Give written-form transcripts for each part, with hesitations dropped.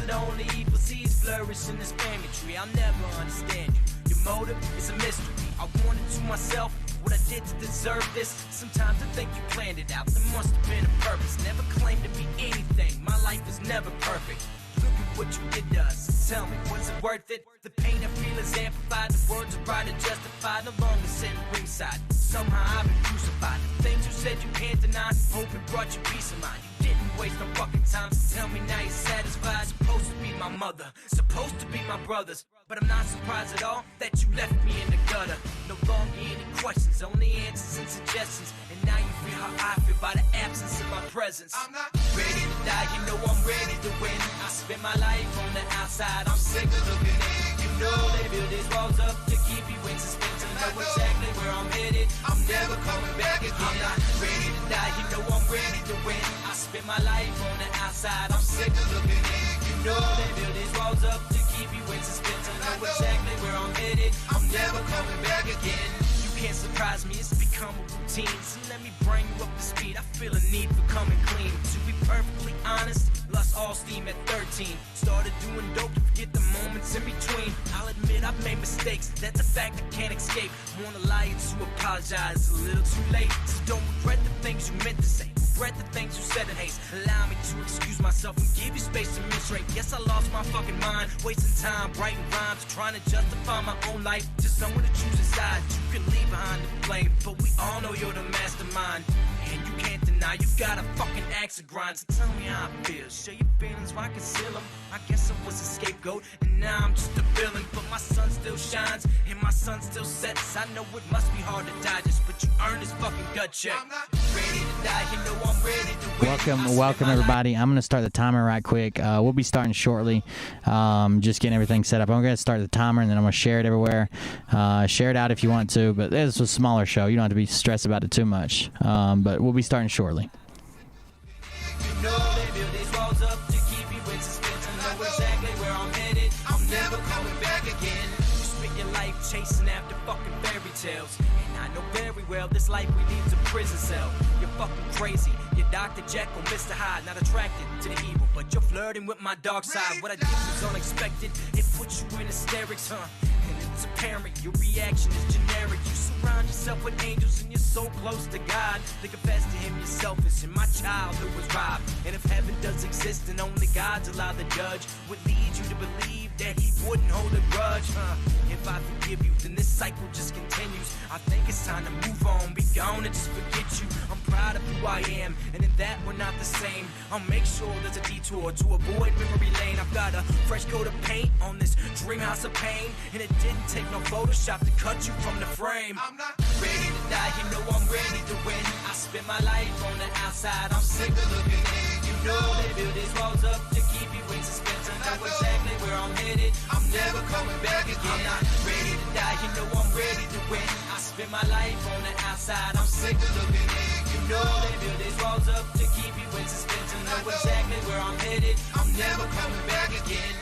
of the only evil seeds flourish in this family tree. I'll never understand you. Your motive is a mystery. I wanted to myself what I did to deserve this. Sometimes I think you planned it out. There must have been a purpose. Never claimed to be anything. My life was never perfect. Look at what you did to us. Tell me, was it worth it? The pain I feel is amplified. The words are right and justified. No longer sitting ringside. Somehow I've been crucified. The things you said you can't deny. Hope it brought you peace of mind. You didn't waste no fucking time. So tell me now you're satisfied. Supposed to be my mother. Supposed to be my brothers. But I'm not surprised at all that you left me in the gutter. No longer any questions, only answers and suggestions. And now you feel how I feel by the absence of my presence. I'm not ready to die, you know I'm ready to win. I spend my life on the outside, I'm sick of looking in. You know they build these walls up to keep you in suspense. I know exactly where I'm headed, I'm never coming back again. I'm not ready to die, you know I'm ready to win. I spend my life on the outside, I'm sick of looking in. You know they build these walls up to keep you in suspense. I know exactly where I'm headed, I'm never coming back again. You can't surprise me, it's become a routine. So let me bring you up to speed, I feel a need for coming clean. To be perfectly honest, lost all steam at 13. Started doing dope to forget the moments in between. I'll admit I've made mistakes, that's a fact I can't escape. Wanna lie to apologize, a little too late. So don't regret the things you meant to say. Regret the things you said in haste. Allow me to excuse myself and give you space to menstruate. Yes, I lost my fucking mind, wasting time writing rhymes, trying to justify my own life to someone to choose a side. You can leave behind the blame, but we all know you're the mastermind. And you can't deny you got a fucking axe to grind. So tell me how I feel, share your feelings, why conceal them? I guess I was a scapegoat, and now I'm just a villain. But my sun still shines, and my sun still sets. I know it must be hard to digest, but you earned this fucking gut check. I'm not ready to die, you know I'm ready to win. Welcome everybody. I'm going to start the timer right quick. We'll be starting shortly. Just getting everything set up. I'm going to start the timer, and then I'm going to share it everywhere. Share it out if you want to, but this is a smaller show. You don't have to be stressed about it too much. But we'll be starting shortly. You know they build these walls up to keep you in suspense. I know exactly where I'm headed, I'm never coming back again. You spent your life chasing after fucking fairy tales, and I know very well this life we leads a prison cell. You're fucking crazy, you're Dr. Jekyll, Mr. Hyde. Not attracted to the evil, but you're flirting with my dark side. What I did was unexpected, it puts you in hysterics, huh? And it's apparent your reaction is generic. You surround yourself with angels and you're so close to God. They confess to him you're selfish and my childhood was robbed. And if heaven does exist and only God's allowed to judge, would lead you to believe that he wouldn't hold a grudge, huh? If I forgive you, then this cycle just continues. I think it's time to move on, be gone and just forget you. I'm proud of who I am, and in that we're not the same. I'll make sure there's a detour to avoid memory lane. I've got a fresh coat of paint on this dream house of pain, and it didn't take no Photoshop to cut you from the frame. I'm not ready to die, you know I'm ready to win. I spend my life on the outside, I'm sick of looking in. You know they build these walls up to keep you in suspense. I know exactly where I'm headed, I'm never coming back again. I'm not ready to die, you know I'm ready to win. I spend my life on the outside, I'm sick of looking in. You know they build these walls up to keep you in suspense. I know exactly where I'm headed, I'm never coming back again.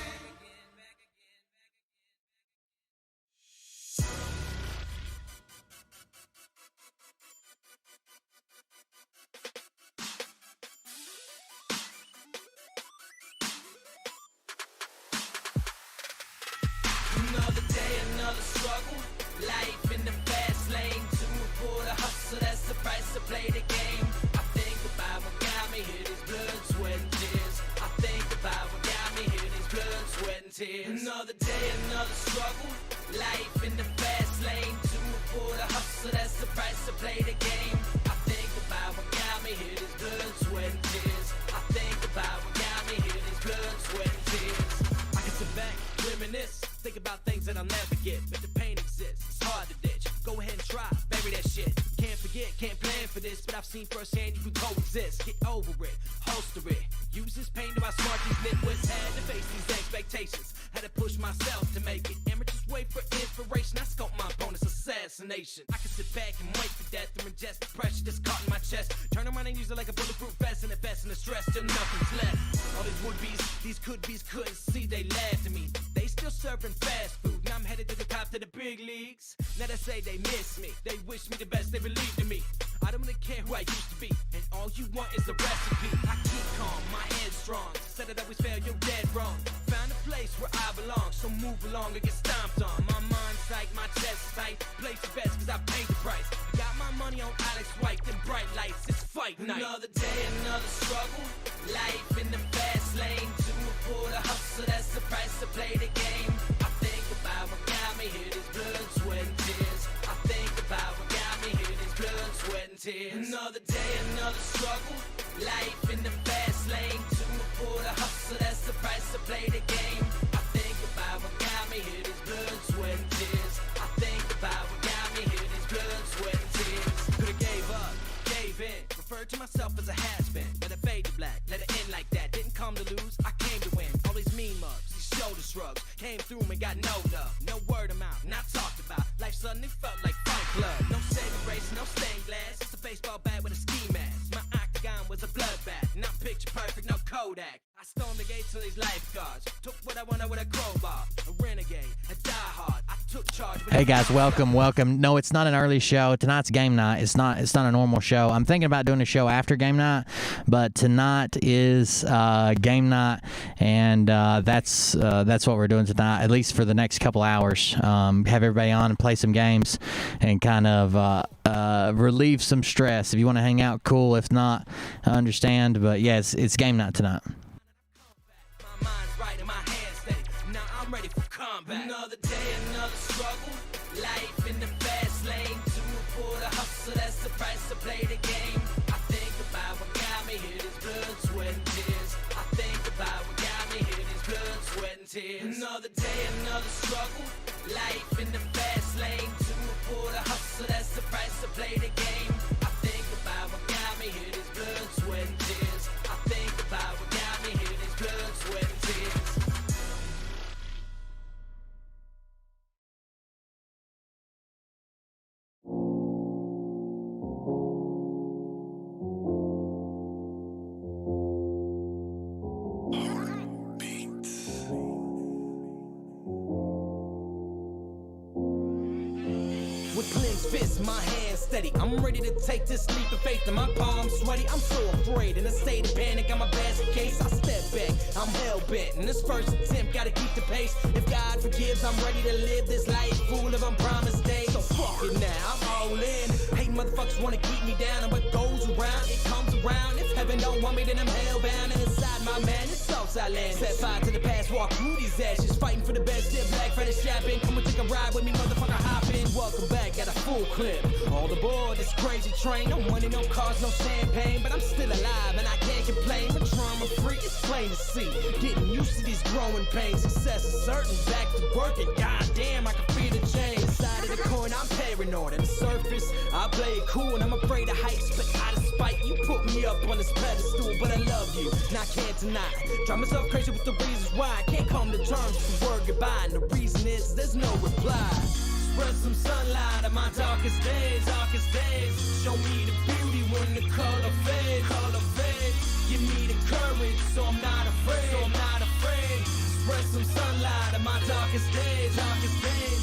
Another day, another struggle. Life in the fast lane. To for the hustle, that's the price to play the game. I think about what got me here, these blood, sweat, and tears. I think about what got me here, these blood, sweat, and tears. Another day, another struggle. Life in the fast lane. To for the hustle, that's the price to play the game. I think about what got me here, these blood, sweat, and tears. I think about what got me here, these blood, sweat, and tears. I can sit back, reminisce. Think about things that I'll never get, but the pain exists, it's hard to ditch. Go ahead and try, bury that shit. Can't forget, can't plan for this, but I've seen firsthand you can coexist. Get over it, holster it. Use this pain to outsmart these nitwits. Had to face these expectations, had to push myself to make it. Amateurs wait for inspiration, I scope my opponent's assassination. I can sit back and wait for death or ingest the pressure that's caught in my chest. Turn around and use it like a bulletproof vest and invest in the stress till nothing's left. All these would-be's, these could-be's couldn't see, they laughed at me. They still serving fast food, now I'm headed to the top, to the big leagues. Now they say they miss me, they wish me the best, they believe in me. I don't really care who I used to be, and all you want is a recipe. I keep calm, my head strong, said it always fail, you're dead wrong. place where I belong, so move along or get stomped on. My mind's tight, my chest is tight, place the best cause I paid the price. Got my money on Alex White, them bright lights, it's fight night. Another day, another struggle, life in the fast lane. Doing for the hustle, that's the price to play the game. I think about what got me here, this blood, sweat and tears. I think about what got me here, this blood, sweat and tears. Another day, another struggle, life in the fast lane. Doing for the hustle, that's the price to play the game. I think about what got me here, this blood, sweat and tears. I think about what got me here, this blood, sweat and tears. Could've gave up, gave in, referred to myself as a has-been. Let it fade to black, let it end like that. Didn't come to lose, I came to win. All these mean mugs, these shoulder shrugs, came through and got no love, no word of mouth, not talked about. Life suddenly felt like Fight Club. No saving grace, no stained glass, just a baseball bat with a ski mask. My octagon was a bloodbath, not picture perfect, no Kodak. I stormed the gates of these lifeguards, took what I wanted with a crowbar. A renegade, a diehard, I took charge with Hey guys, welcome. No, it's not an early show. Tonight's game night. It's not a normal show. I'm thinking about doing a show after game night, but tonight is game night, and that's what we're doing tonight, at least for the next couple hours. Have everybody on and play some games and kind of relieve some stress. If you want to hang out, cool. If not, I understand. But yeah, it's game night tonight. My mind's right and my hands steady. Now I'm ready for combat. Another day, another struggle. Life in the fast lane. Doing for the hustle, that's the price to play the game. I think about what got me here, this blood, sweat and tears. I think about what got me here, this blood, sweat and tears. Another day, another struggle. Life in the fast lane. Doing for the hustle, that's the price to play the game. I think about what got me here, this blood, sweat and tears. I think about what got me here, this blood, sweat and tears. With clenched fists, my hands steady. I'm ready to take this leap of faith, and my palms sweaty. I'm so afraid, in a state of panic. I'm a basket case. I step back, I'm hell bent. In this first attempt, gotta keep the pace. If God forgives, I'm ready to live this life full of unpromised days. So fuck it now, I'm all in. Hate motherfuckers wanna keep me down, and what goes around, it comes around. If heaven don't want me, then I'm hellbound. And inside my man, it's Southside land. Set fire to the past, walk through these ashes, fighting for the best. Step black, fetish shopping. Come and take a ride with me, motherfucker, hop in. Welcome back, got a full clip. All aboard this crazy train. No money, no cars, no champagne, but I'm still alive and I can't complain. But trauma free, it's plain to see. Getting used to these growing pains. Success is certain, back to work, and goddamn, I can feel the change. Side of the coin, I'm paranoid. On the surface, I play it cool, and I'm afraid of heights, but out of spite, you put me up on this pedestal. But I love you, and I can't deny. Drive myself crazy with the reasons why I can't come to terms with the word goodbye, and the reason is there's no reply. Spread some sunlight on my darkest days, darkest days. Show me the beauty when the color fades, color fades. Give me the courage, so I'm not afraid, so I'm not afraid. Spread some sunlight on my darkest days, darkest days.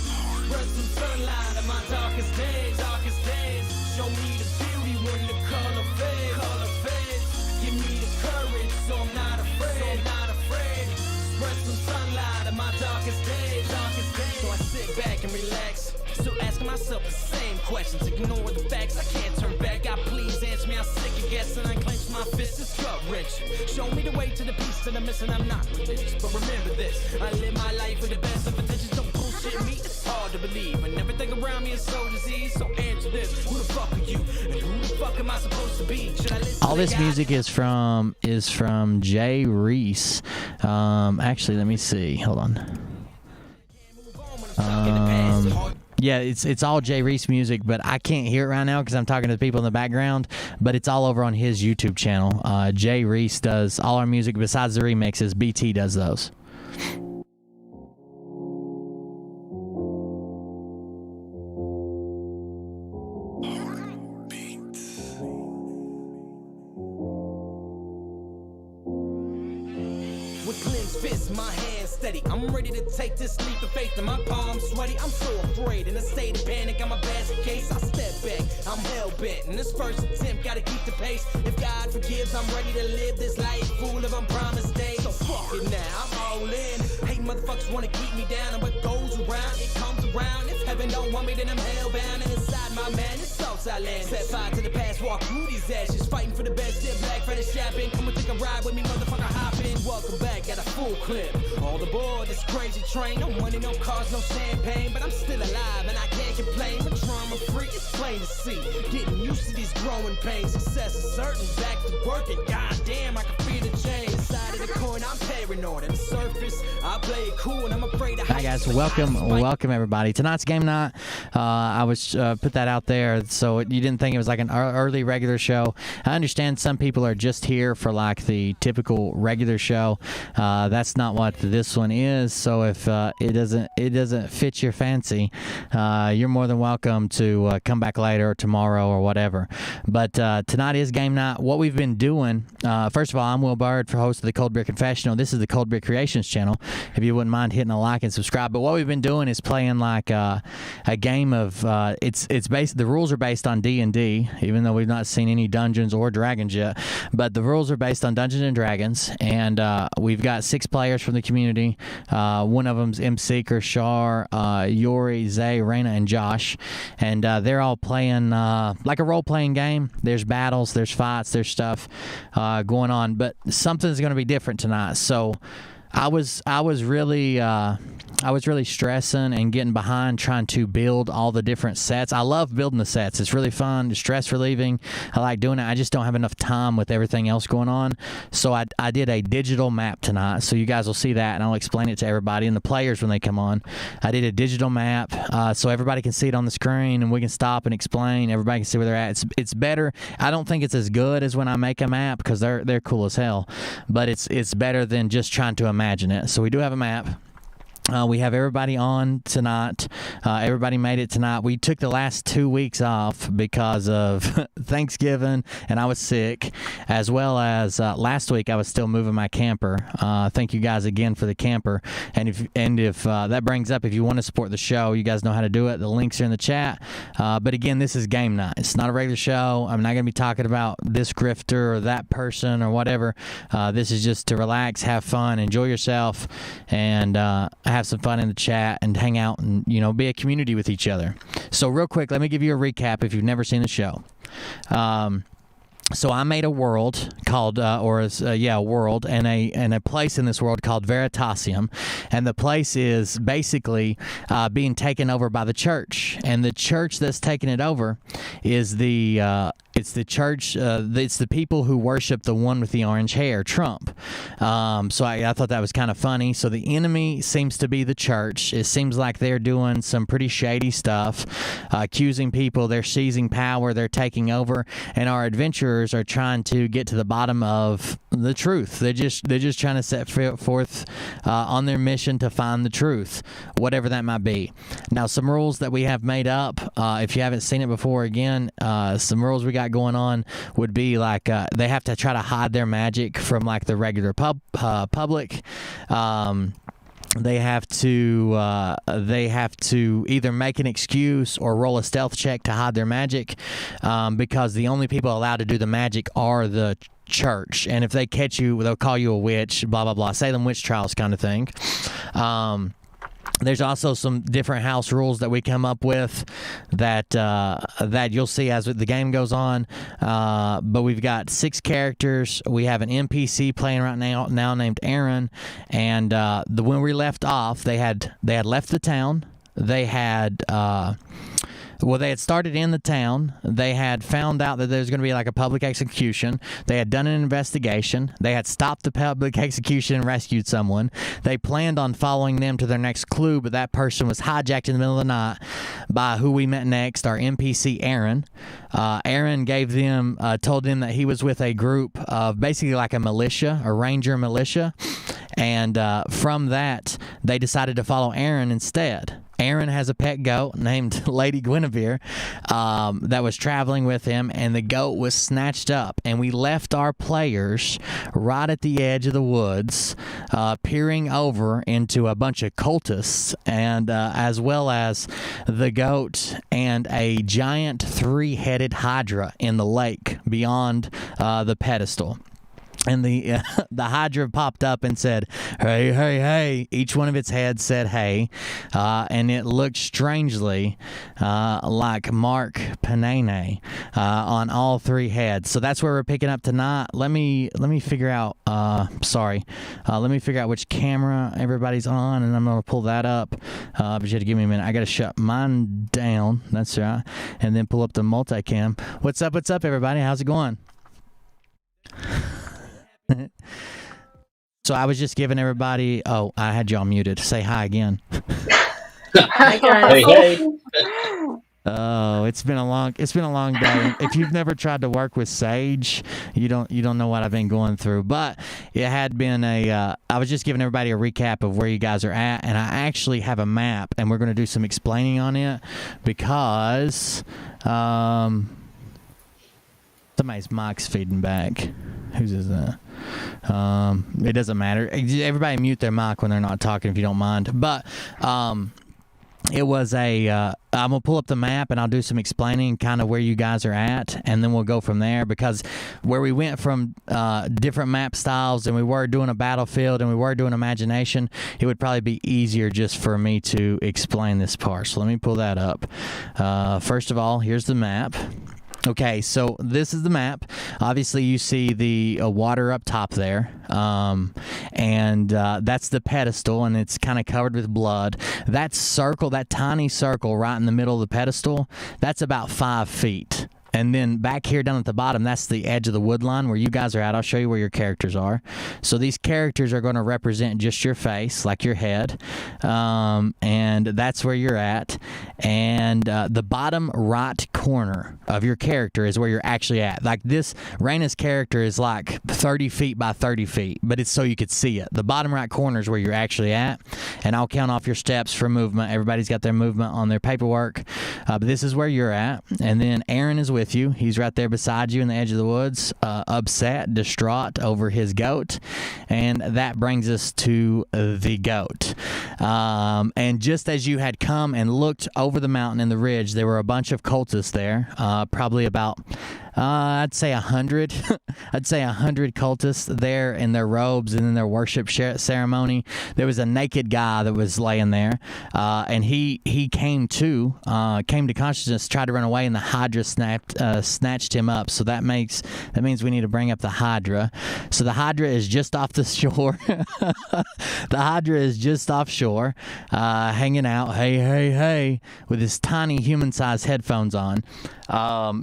Spread some sunlight on my darkest days, darkest days. Show me the beauty when the color fades, color fades. Give me the courage, so I'm not afraid, so I'm not afraid. Spread some sunlight on my darkest days, darkest days. So I sit back and relax, still asking myself the same questions. Ignore the facts, I can't turn back. God, please answer me, I'm sick of guessing. I clench my fist, it's gut wrenching. Show me the way to the peace that I'm missing. I'm not religious, but remember this: I live my life with the best of intentions. Don't bullshit me, it's hard to believe, and everything around me is so diseased. So answer this: who the fuck are you, and who the fuck am I supposed to be? Should I listen? All this music is from Jay Reese. Actually, let me see. Hold on. Yeah, it's all Jay Reese music, but I can't hear it right now because I'm talking to the people in the background. But it's all over on his YouTube channel. Jay Reese does all our music besides the remixes. BT does those. With clenched fists, my hands steady. I'm ready to take this leap of faith, and my palms sweaty. I'm so afraid, in a state of panic. I'm a basket case. I step back, I'm hell bent. In this first attempt, gotta keep the pace. If God forgives, I'm ready to live this life full of unpromised days. So fuck it now, I'm all in. Hate Motherfuckers wanna keep me down, and what goes around, it comes around. If heaven don't want me, then I'm hellbound. And inside my man, it's Southside land. Set fire to the past, walk through these ashes. Fighting for the best, dip black, for the shopping. Come and take a ride with me, motherfucker, hop in. Welcome back at a full clip. All aboard this crazy train. No money, no cars, no champagne. But I'm still alive, and I can't complain. I'm trauma free, it's plain to see. Getting used to these growing pains. Success is certain, back to working. Goddamn, I can feel the change. Side of the coin, I'm paranoid. On the surface, I play it cool, and I'm afraid of. Hi guys, welcome everybody. Tonight's game night. I was put that out there so you didn't think it was like an early regular show. I understand some people are just here for like the typical regular show. That's not what this one is. So if it doesn't fit your fancy, you're more than welcome to come back later or tomorrow or whatever. But tonight is game night. What we've been doing, first of all, I'm Will Bird, for host of the Cold Beer Confessional. This is the Cold Beer Creations channel. If you wouldn't mind hitting a like and subscribe. But what we've been doing is playing like a game of it's based. The rules are based on D&D, even though we've not seen any Dungeons or Dragons yet. But the rules are based on Dungeons and Dragons, and we've got 6 players from the community. One of them's M. Seeker, Shar, Yori, Zay, Raina, and Josh, and they're all playing like a role-playing game. There's battles, there's fights, there's stuff going on, but something's going to be different tonight. So I was really stressing and getting behind trying to build all the different sets. I love building the sets. It's really fun, stress relieving. I like doing it. I just don't have enough time with everything else going on. So I did a digital map tonight. So you guys will see that, and I'll explain it to everybody and the players when they come on. I did a digital map so everybody can see it on the screen, and we can stop and explain. Everybody can see where they're at. It's better. I don't think it's as good as when I make a map because they're cool as hell, but it's better than just trying to imagine it. So we do have a map. We have everybody on tonight. Everybody made it tonight. We took the last 2 weeks off because of Thanksgiving, and I was sick, as well as last week I was still moving my camper. Thank you guys again for the camper. And if that brings up, if you want to support the show, you guys know how to do it. The links are in the chat. But again, this is game night. It's not a regular show. I'm not going to be talking about this grifter or that person or whatever. This is just to relax, have fun, enjoy yourself, and have some fun in the chat and hang out and, be a community with each other. So real quick, let me give you a recap if you've never seen the show. So I made a world called, a world, and a place in this world called Veritasium, and the place is basically being taken over by the church, and the church that's taking it over is it's the church. It's the people who worship the one with the orange hair, Trump. So I thought that was kind of funny. So the enemy seems to be the church. It seems like they're doing some pretty shady stuff, accusing people. They're seizing power. They're taking over, and our adventurers are trying to get to the bottom of the truth. They're just trying to set forth on their mission to find the truth, whatever that might be. Now, some rules that we have made up. If you haven't seen it before, again, some rules we got going on would be like they have to try to hide their magic from like the regular public. They have to either make an excuse or roll a stealth check to hide their magic, because the only people allowed to do the magic are the church. And if they catch you, they'll call you a witch. Blah blah blah. Salem witch trials kind of thing. There's also some different house rules that we come up with that you'll see as the game goes on. But we've got 6 characters. We have an NPC playing right now named Aaron. And when we left off, they had left the town. They had started in the town. They had found out that there was going to be like a public execution. They had done an investigation. They had stopped the public execution and rescued someone. They planned on following them to their next clue, but that person was hijacked in the middle of the night by who we met next, our NPC Aaron. Aaron told them that he was with a group of basically like a militia, a ranger militia. And from that, they decided to follow Aaron instead. Aaron has a pet goat named Lady Guinevere that was traveling with him, and the goat was snatched up. And we left our players right at the edge of the woods, peering over into a bunch of cultists, and as well as the goat and a giant 3-headed hydra in the lake beyond the pedestal. And the the Hydra popped up and said, "Hey, hey, hey!" Each one of its heads said, "Hey," and it looked strangely like Mark Panene on all three heads. So that's where we're picking up tonight. Let me figure out. Let me figure out which camera everybody's on, and I'm gonna pull that up. But you have to give me a minute. I gotta shut mine down. That's right, and then pull up the multicam. What's up? What's up, everybody? How's it going? So I was just giving everybody. Oh, I had y'all muted. Say hi again. Hi guys. Hey. Oh, it's been a long day. If you've never tried to work with Sage, you don't know what I've been going through. But it had been I was just giving everybody a recap of where you guys are at, and I actually have a map, and we're going to do some explaining on it because somebody's mic's feeding back. Whose is that? It doesn't matter. Everybody mute their mic when they're not talking if you don't mind. But it was I'm going to pull up the map and I'll do some explaining kind of where you guys are at, and then we'll go from there, because where we went from different map styles and we were doing a battlefield and we were doing imagination, it would probably be easier just for me to explain this part. So let me pull that up. First of all, here's the map. Okay, so this is the map. Obviously, you see the water up top there, and that's the pedestal, and it's kind of covered with blood. That circle, that tiny circle right in the middle of the pedestal, that's about 5 feet. And then back here down at the bottom, that's the edge of the wood line where you guys are at. I'll show you where your characters are. So these characters are going to represent just your face, like your head. And that's where you're at. And the bottom right corner of your character is where you're actually at. Like this, Raina's character is like 30 feet by 30 feet, but it's so you could see it. The bottom right corner is where you're actually at. And I'll count off your steps for movement. Everybody's got their movement on their paperwork. But this is where you're at. And then Aaron is with you. He's right there beside you in the edge of the woods, upset, distraught over his goat. And that brings us to the goat. And just as you had come and looked over the mountain and the ridge, there were a bunch of cultists there, probably about I'd say 100. I'd say 100 cultists there in their robes and in their worship ceremony. There was a naked guy that was laying there, and he came to consciousness, tried to run away, and the Hydra snatched him up. So that means we need to bring up the Hydra. So the Hydra is just off the shore. The Hydra is just offshore, hanging out, hey, with his tiny human-sized headphones on.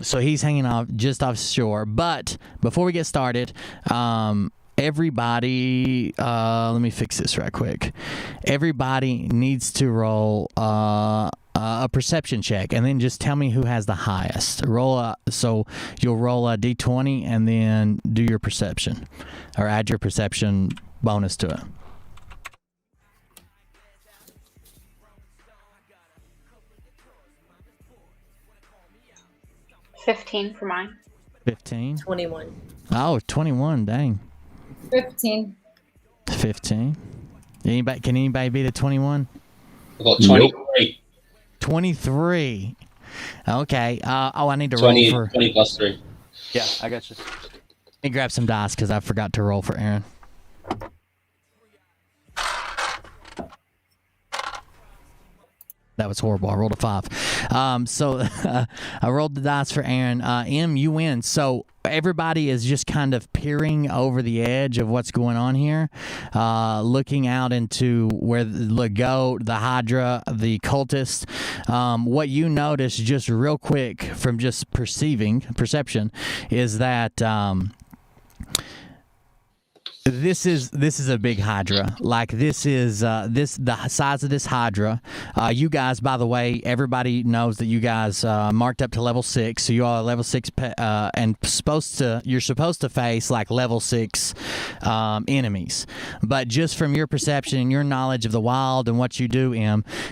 So he's hanging off just offshore. But before we get started, everybody, let me fix this right quick. Everybody needs to roll a perception check, and then just tell me who has the highest. So you'll roll a d20 and then do your perception, or add your perception bonus to it. 15 for mine. 15. 21. Oh, 21. Dang. 15. 15. Can anybody beat a 21? I got 23. 23. Okay. I need to 20, roll for 20 plus 3. Yeah, I got you. Let me grab some dice because I forgot to roll for Aaron. That was horrible. I rolled a 5. So I rolled the dice for Aaron. M, you win. So everybody is just kind of peering over the edge of what's going on here, looking out into where the goat, the Hydra, the cultist. What you notice just real quick from just perception is that this is a big Hydra. Like this is the size of this Hydra. You guys, by the way, everybody knows that you guys marked up to level 6. So you all are level 6, and you're supposed to face like level 6 enemies. But just from your perception and your knowledge of the wild and what you do,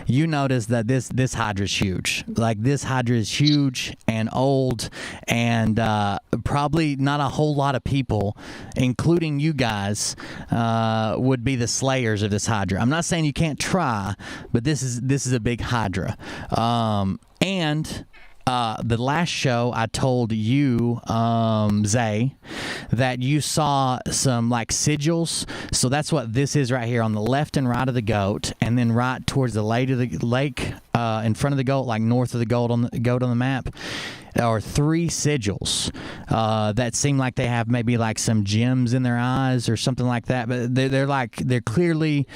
you notice that this Hydra is huge. Like this Hydra is huge and old, and probably not a whole lot of people, including you guys, would be the slayers of this Hydra. I'm not saying you can't try, but this is a big Hydra. And the last show I told you, Zay, that you saw some like sigils. So that's what this is right here on the left and right of the goat, and then right towards the lake in front of the goat, like north of the goat on the map. Or 3 sigils that seem like they have maybe like some gems in their eyes or something like that, but they're clearly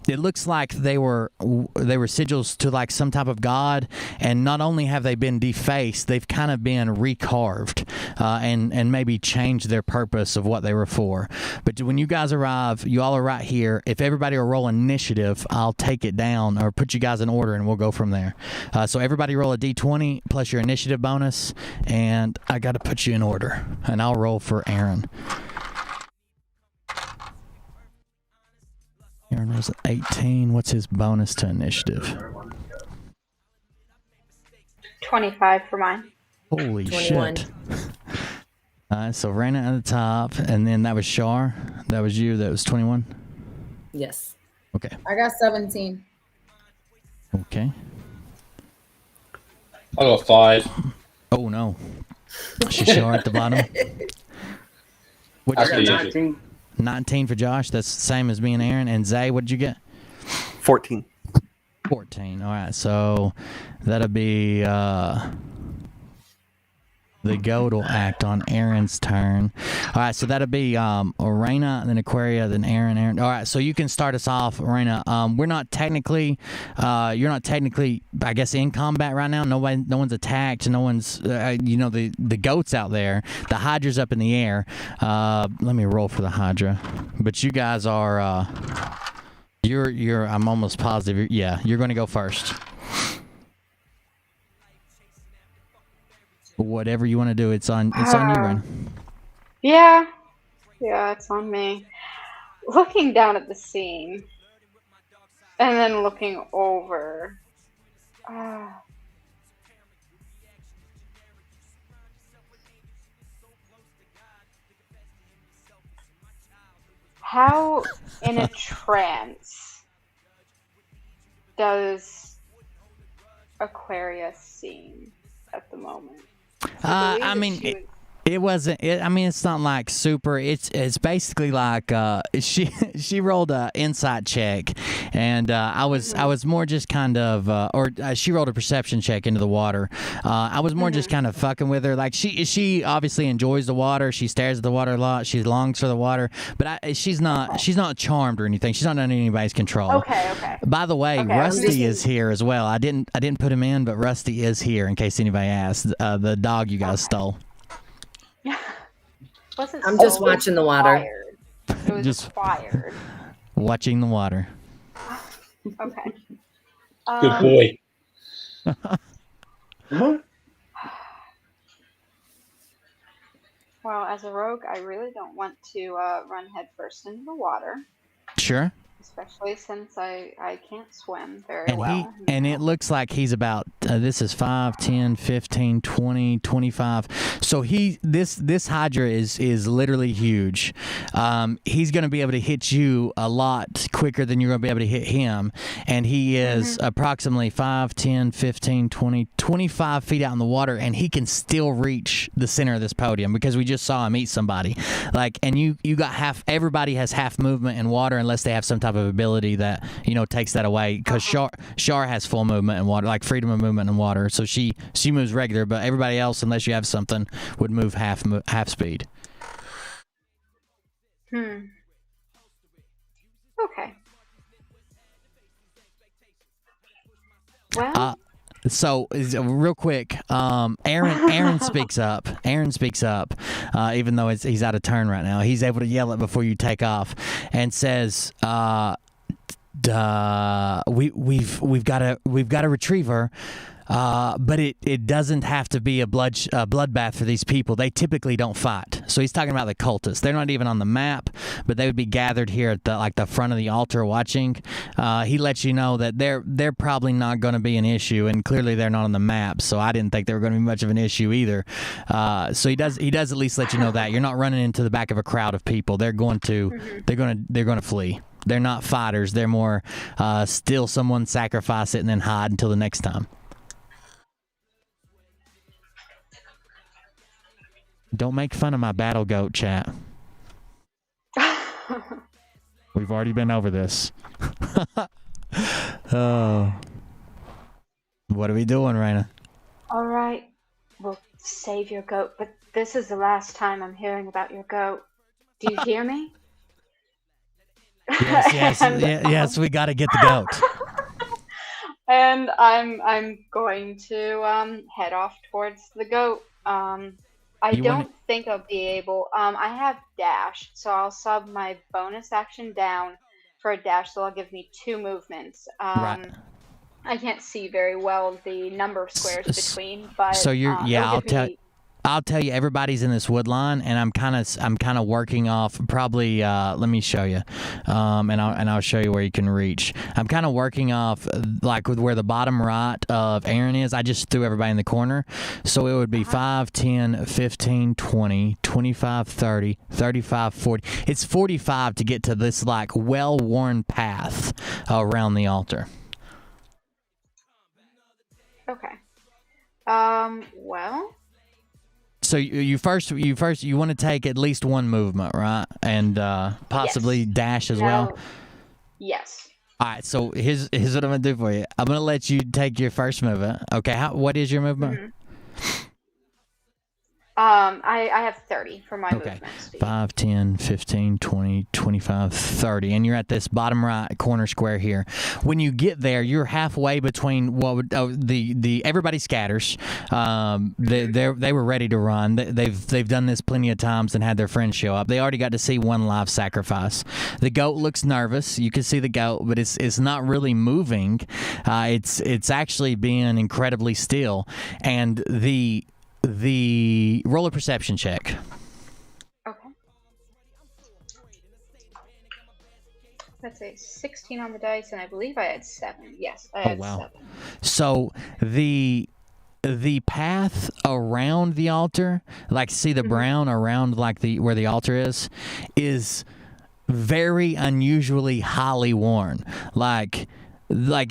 it looks like they were sigils to like some type of god, and not only have they been defaced, they've kind of been recarved and maybe changed their purpose of what they were for. But when you guys arrive, you all are right here. If everybody will roll initiative, I'll take it down or put you guys in order, and we'll go from there. So everybody roll a d20 plus your initiative bonus, and I got to put you in order, and I'll roll for Aaron. Aaron was at 18. What's his bonus to initiative? 25 for mine. Holy 21. shit. So Raina at the top, and then that was Shar. That was you. That was 21. Yes. Okay. I got 17. Okay. I got 5. Oh, no. She's Shar at the bottom. What'd That's you the get? usual. 19 for Josh. That's the same as me and Aaron. And Zay, what did you get? 14. 14. All right. So that'll be the goat will act on Aaron's turn. All right. So that'll be Orena, then Aquaria, then Aaron. All right. So you can start us off, Orena. We're not technically, you're not technically, I guess, in combat right now. No one's attacked. No one's, the goat's out there. The Hydra's up in the air. Let me roll for the Hydra. But you guys are, I'm almost positive. You're going to go first. Whatever you want to do, it's on you, Ren. Yeah, it's on me. Looking down at the scene, and then looking over. How in a trance does Aquarius seem at the moment? I mean, it wasn't. It's not like super. It's basically like she rolled a insight check, and I was more just kind of she rolled a perception check into the water. I was more just kind of fucking with her. Like she obviously enjoys the water. She stares at the water a lot. She longs for the water, but she's not charmed or anything. She's not under anybody's control. Okay. By the way, Okay, Rusty is here as well. I didn't put him in, but Rusty is here in case anybody asks. The dog you guys stole. I'm just watching the water. It was Just- required. Watching the water. Okay. Good boy. Well, as a rogue, I really don't want to run headfirst into the water, Sure. especially since I can't swim very And well. it looks like he's about this is 5, 10, 15, 20, 25. So this Hydra is literally huge. He's going to be able to hit you a lot quicker than you're going to be able to hit him, and he is approximately 5, 10, 15, 20, 25 feet out in the water, and he can still reach the center of this podium because we just saw him eat somebody. Like, and you got everybody has half movement in water unless they have some type of ability that takes that away, because Shar has full movement in water, like freedom of movement in water, so she moves regular, but everybody else, unless you have something, would move half speed. Okay. Well, So real quick, Aaron speaks up. Even though he's out of turn right now, he's able to yell it before you take off, and says, we've got a retriever. But it doesn't have to be a bloodbath for these people. They typically don't fight. So he's talking about the cultists. They're not even on the map, but they would be gathered here at the front of the altar watching. He lets you know that they're probably not going to be an issue, and clearly they're not on the map. So I didn't think they were going to be much of an issue either. So he does at least let you know that you're not running into the back of a crowd of people. They're going to flee. They're not fighters. They're more steal someone, sacrifice it, and then hide until the next time. Don't make fun of my battle goat, chat. We've already been over this. Oh. What are we doing, Raina? All right, we'll save your goat, but this is the last time I'm hearing about your goat. Do you hear me? Yes, we got to get the goat. And I'm going to head off towards the goat. I don't think I'll be able. I have dash, so I'll sub my bonus action down for a dash, so that'll give me 2 movements. Right. I can't see very well the number of squares between, but so you're I'll tell you, everybody's in this wood line, and I'm kind of working off probably. Let me show you, and I'll show you where you can reach. I'm kind of working off like with where the bottom right of Aaron is. I just threw everybody in the corner, so it would be 5, 10, 15, 20, 25, 30, 35, 40. It's 45 to get to this like well-worn path around the altar. Okay. Well. So you want to take at least 1 movement, right? And possibly dash as well? Yes. All right, so here's what I'm going to do for you. I'm going to let you take your first movement. Okay, what is your movement? Mm-hmm. I have 30 for my movement speed. 5, 10, 15, 20, 25, 30. And you're at this bottom right corner square here. When you get there, you're halfway between everybody scatters. They were ready to run. They've done this plenty of times and had their friends show up. They already got to see 1 live sacrifice. The goat looks nervous. You can see the goat, but it's not really moving. It's actually being incredibly still. And the roll a perception check. Okay. That's a 16 on the dice, and I believe I had 7. Yes, I had 7. So the path around the altar, like see the brown around like where the altar is very unusually highly worn. Like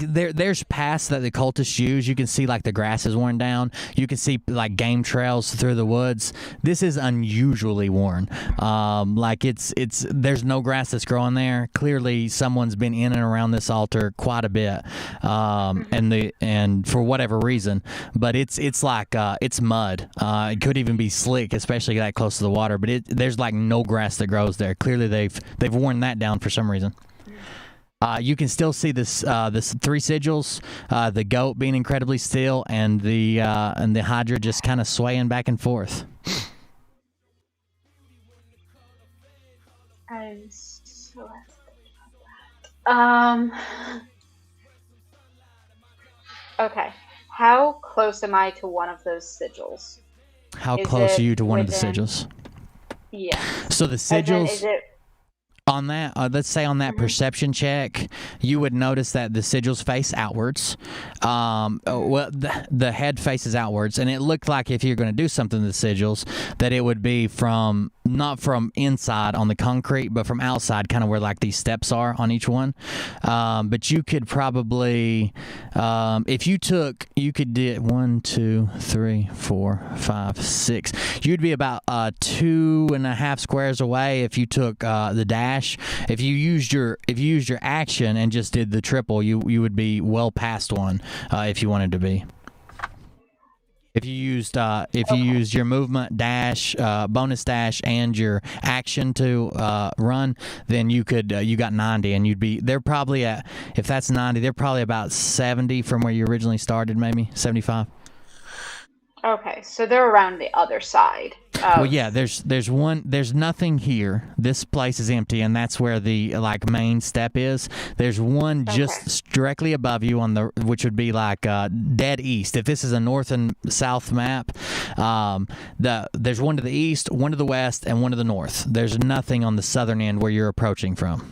there's paths that the cultists use. You can see like the grass is worn down. You can see like game trails through the woods. This is unusually worn. Like it's there's no grass that's growing there. Clearly someone's been in and around this altar quite a bit. And for whatever reason, but it's like it's mud. It could even be slick, especially that close to the water, but there's like no grass that grows there. Clearly they've worn that down for some reason. You can still see this 3 sigils, the goat being incredibly still, and the Hydra just kind of swaying back and forth. I'm so happy. Okay. How close am I to one of those sigils? How close are you to one of the sigils? Yeah. So the sigils. Is it on that, let's say on that perception check, you would notice that the sigils face outwards. The head faces outwards, and it looked like if you're going to do something to the sigils, that it would be not from inside on the concrete, but from outside, kind of where like these steps are on each one. But you could probably, if you could do 1, 2, 3, 4, 5, 6. You'd be about 2.5 squares away if you took the dash. If you used your action and just did the triple, you would be well past 1 if you wanted to be. If you used your movement dash, bonus dash, and your action to run, then you got 90, and they're probably at, if that's 90, they're probably about 70 from where you originally started, maybe 75. Okay, so they're around the other side. Well, yeah, there's nothing here. This place is empty, and that's where the main step is. There's one just directly above you which would be like dead east. If this is a north and south map, there's one to the east, one to the west, and one to the north. There's nothing on the southern end where you're approaching from.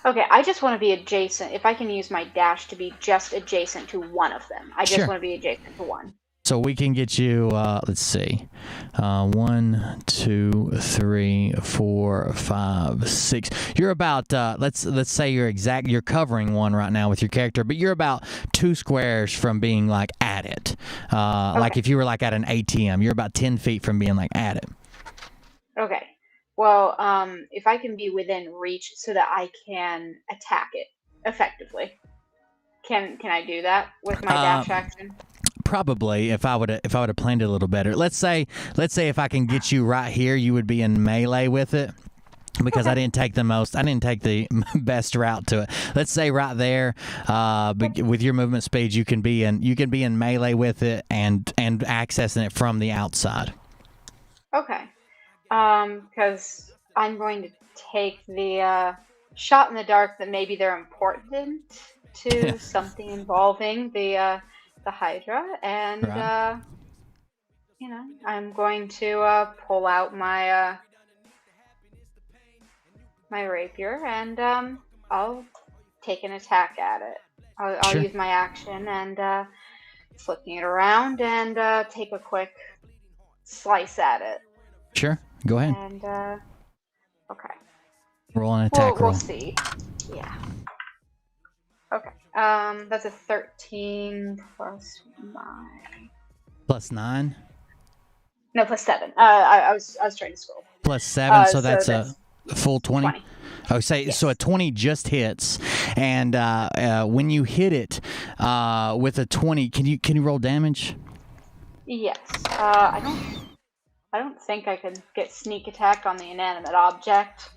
Okay, I just want to be adjacent. If I can use my dash to be just adjacent to one of them, I just want to be adjacent to one. So we can get you, let's see, 1, 2, 3, 4, 5, 6. You're about, let's say you're covering 1 right now with your character, but you're about 2 squares from being like at it. Like if you were like at an ATM, you're about 10 feet from being like at it. Okay. Well, if I can be within reach so that I can attack it effectively, can I do that with my dash action? Probably, if I would have planned it a little better. Let's say if I can get you right here, you would be in melee with it. Because I didn't take the best route to it. Let's say right there, with your movement speed, you can be in melee with it and accessing it from the outside. Okay. Because I'm going to take the shot in the dark that maybe they're important to something involving the Hydra, and Right. I'm going to pull out my my rapier, and I'll take an attack at it. I'll Sure. use my action and flipping it around and take a quick slice at it. Sure. Go ahead. And okay. Roll an attack roll. We'll see. Yeah. Okay. That's a 13 plus 9. Plus 9. No, plus 7. I was trying to scroll. Plus 7, so that's a full 20. Oh, Yes. So a 20 just hits, and when you hit it with a 20, can you roll damage? Yes. I don't think I could get sneak attack on the inanimate object.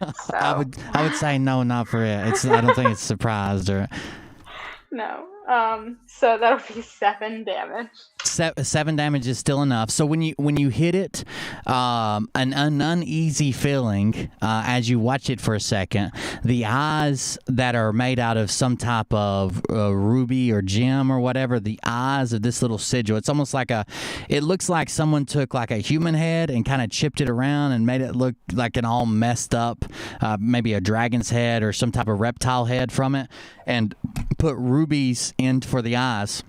So. I would say no, not for it. I don't think it's surprised or. No. So that'll be 7 damage. 7 damage is still enough. So when you hit it, an uneasy feeling as you watch it for a second. The eyes that are made out of some type of ruby or gem or whatever. The eyes of this little sigil. It's almost like it looks like someone took like a human head and kind of chipped it around and made it look like an all messed up, maybe a dragon's head or some type of reptile head from it, and put rubies in for the eyes.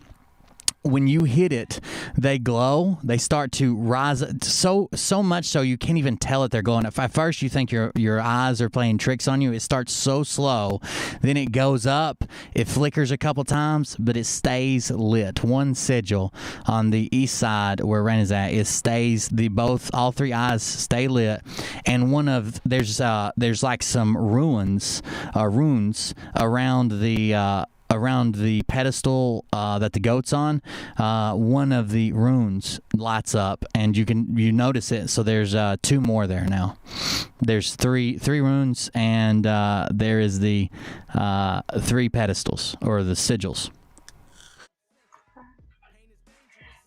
When you hit it, they glow. They start to rise so much so you can't even tell that they're glowing. At first, you think your eyes are playing tricks on you. It starts so slow, then it goes up. It flickers a couple times, but it stays lit. One sigil on the east side where Ren is at, it stays. All three eyes stay lit, and there's like some runes around the pedestal that the goat's on. One of the runes lights up, and you notice it. So there's 2 more there now. There's three runes, and there is the 3 pedestals or the sigils.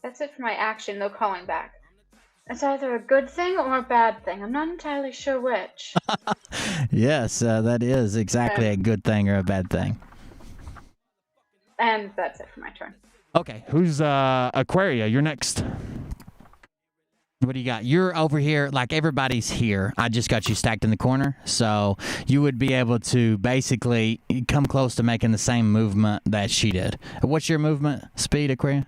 That's it for my action. No calling back. It's either a good thing or a bad thing. I'm not entirely sure which. Yes, that is exactly a good thing or a bad thing. And that's it for my turn. Okay. Who's Aquaria? You're next. What do you got? You're over here, like everybody's here. I just got you stacked in the corner, so you would be able to basically come close to making the same movement that she did. What's your movement speed, Aquaria?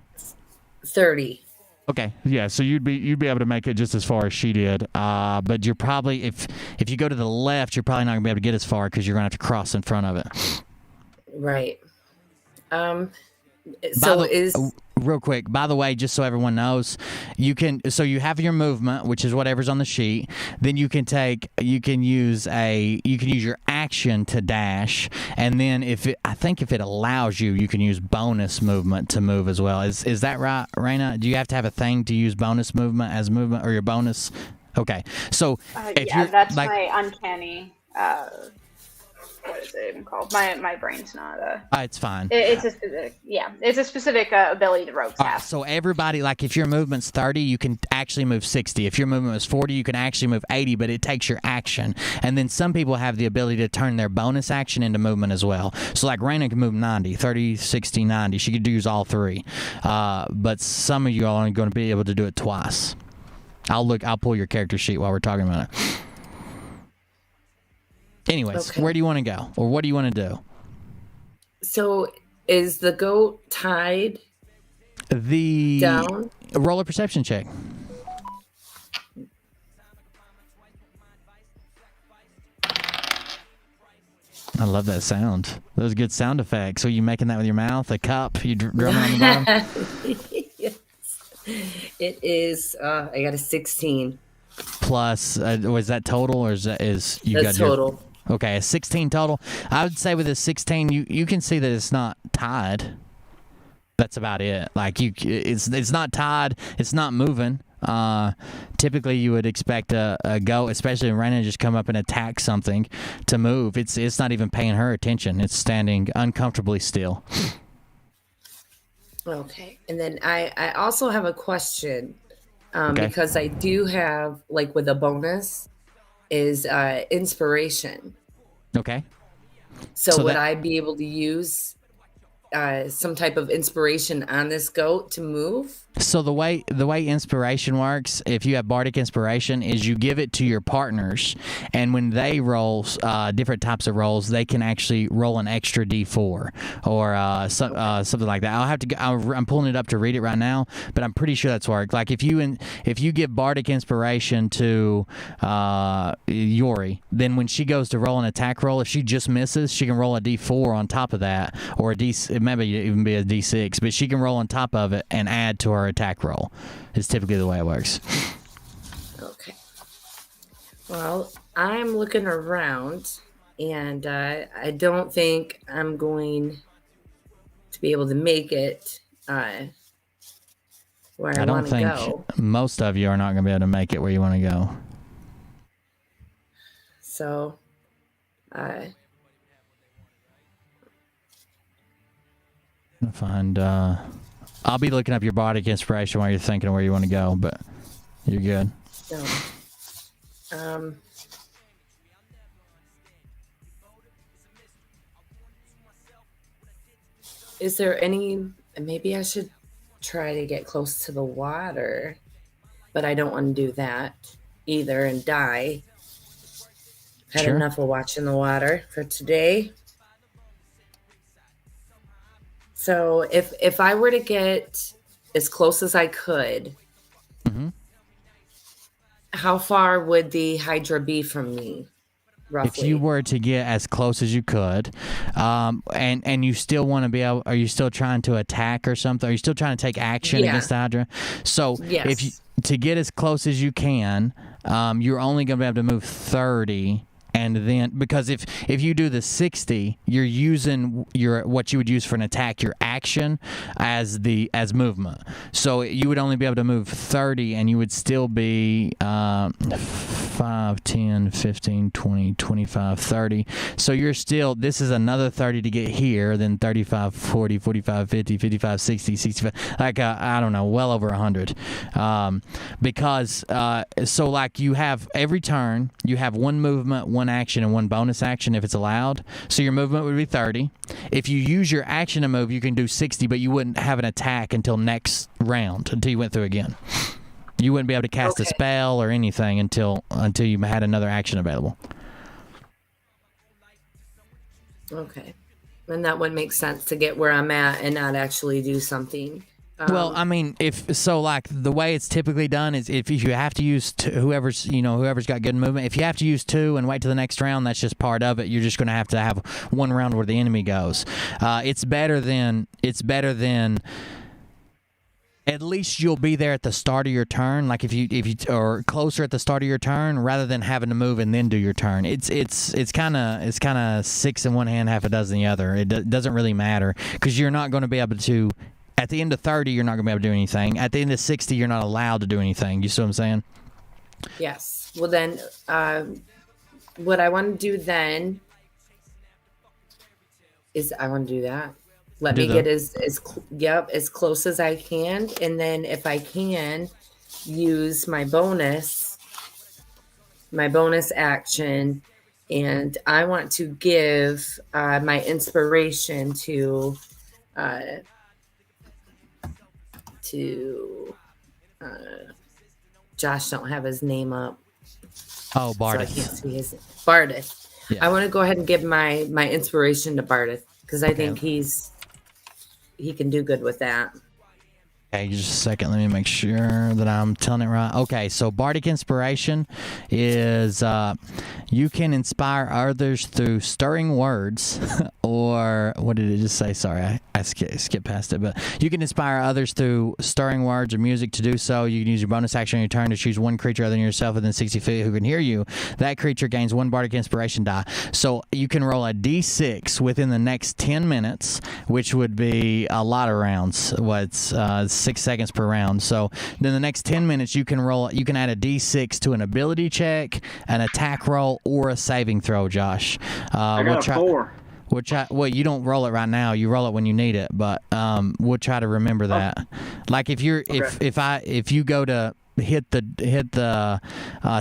30. Okay. Yeah, so you'd be able to make it just as far as she did. But you're probably, if you go to the left, you're probably not going to be able to get as far because you're going to have to cross in front of it. Right. Real quick, by the way, just so everyone knows, you have your movement, which is whatever's on the sheet. Then you can use your action to dash, and then if it allows you, you can use bonus movement to move as well. Is that right, Raina? Do you have to have a thing to use bonus movement as movement or your bonus? Okay, so that's my uncanny. What is it even called? My brain's not. It's fine. It's a specific ability the rogues have. So everybody, like if your movement's 30, you can actually move 60. If your movement was 40, you can actually move 80, but it takes your action. And then some people have the ability to turn their bonus action into movement as well. So like Raina can move 90, 30, 60, 90. She could use all 3. But some of you are only going to be able to do it twice. I'll pull your character sheet while we're talking about it. Anyways, okay. Where do you want to go? Or what do you want to do? So is the goat tied down? Roll a perception check. I love that sound. Those good sound effects. So you making that with your mouth? A cup? You drumming on the bottom? Yes. It is, I got a 16. plus, was that total, or is you That's got total. Okay, a 16 total. I would say with a 16, you can see that it's not tied. That's about it. Like it's not tied. It's not moving. Typically, you would expect a go, especially when Raina just come up and attack something, to move. It's not even paying her attention. It's standing uncomfortably still. Okay. And then I also have a question Okay. because I do have, like, with a bonus is inspiration. Okay. So would that- I be able to use some type of inspiration on this goat to move? So the way inspiration works, if you have bardic inspiration, is you give it to your partners, and when they roll different types of rolls, they can actually roll an extra D4 or something like that. I'm pulling it up to read it right now, but I'm pretty sure that's worked. Like if you give bardic inspiration to Yori, then when she goes to roll an attack roll, if she just misses, she can roll a D4 on top of that, or it maybe even be a D6, but she can roll on top of it and add to her attack roll. Is typically the way it works. Okay. Well, I'm looking around, and I don't think I'm going to be able to make it where I don't want to think go. most of you are not going to be able to make it where you want to go. So, Find. I'll be looking up your bardic inspiration while you're thinking of where you want to go, but you're good. no. Is there any? Maybe I should try to get close to the water, but I don't want to do that either and die. Had Sure. enough of watching the water for today. So if I were to get as close as I could, how far would the Hydra be from me, roughly? If you were to get as close as you could, and you still want to be able, are you still trying to attack or something? Are you still trying to take action against the Hydra? So Yes. to get as close as you can, you're only going to be able to move 30. And then, because if you do the 60, you're using what you would use for an attack, your action, as movement. So you would only be able to move 30, and you would still be 5, 10, 15, 20, 25, 30. So you're still, this is another 30 to get here, then 35, 40, 45, 50, 55, 60, 65, like, I don't know, well over 100. Because, so like you have every turn, you have one movement, one action, and one bonus action if it's allowed. So your movement would be 30. If you use your action to move, you can do 60, but you wouldn't have an attack until next round, until you went through again. You wouldn't be able to cast a spell or anything until you had another action available. Okay. And that would make sense to get where I'm at and not actually do something. Well, I mean, like the way it's typically done is if you have to use whoever's got good movement. If you have to use 2 and wait till the next round, that's just part of it. You're just going to have one round where the enemy goes. It's better than at least you'll be there at the start of your turn. Like if you or closer at the start of your turn, rather than having to move and then do your turn. It's kind of 6 in one hand, half a dozen in the other. It doesn't really matter because you're not going to be able to. At the end of 30, you're not going to be able to do anything. At the end of 60, you're not allowed to do anything. You see what I'm saying? Yes. Well, then, what I want to do then is I want to do that. Let me get as close as I can, and then if I can, use my bonus action, and I want to give my inspiration to Josh. Don't have his name up. Oh, Bardith. So I can't see his Bardith. Yeah. I want to go ahead and give my inspiration to Bardith because I think he can do good with that. Okay, just a second. Let me make sure that I'm telling it right. Okay, so Bardic Inspiration is you can inspire others through stirring words, or what did it just say? Sorry, I I skip past it, but you can inspire others through stirring words or music. To do so, you can use your bonus action on your turn to choose one creature other than yourself within 60 feet who can hear you. That creature gains 1 bardic inspiration die. So you can roll a d6 within the next 10 minutes, which would be a lot of rounds. What's 6 seconds per round. So in the next 10 minutes, you can add a d6 to an ability check, an attack roll, or a saving throw, Josh. I got a 4. Well, you don't roll it right now. You roll it when you need it. But we'll try to remember that. Like if you go to hit the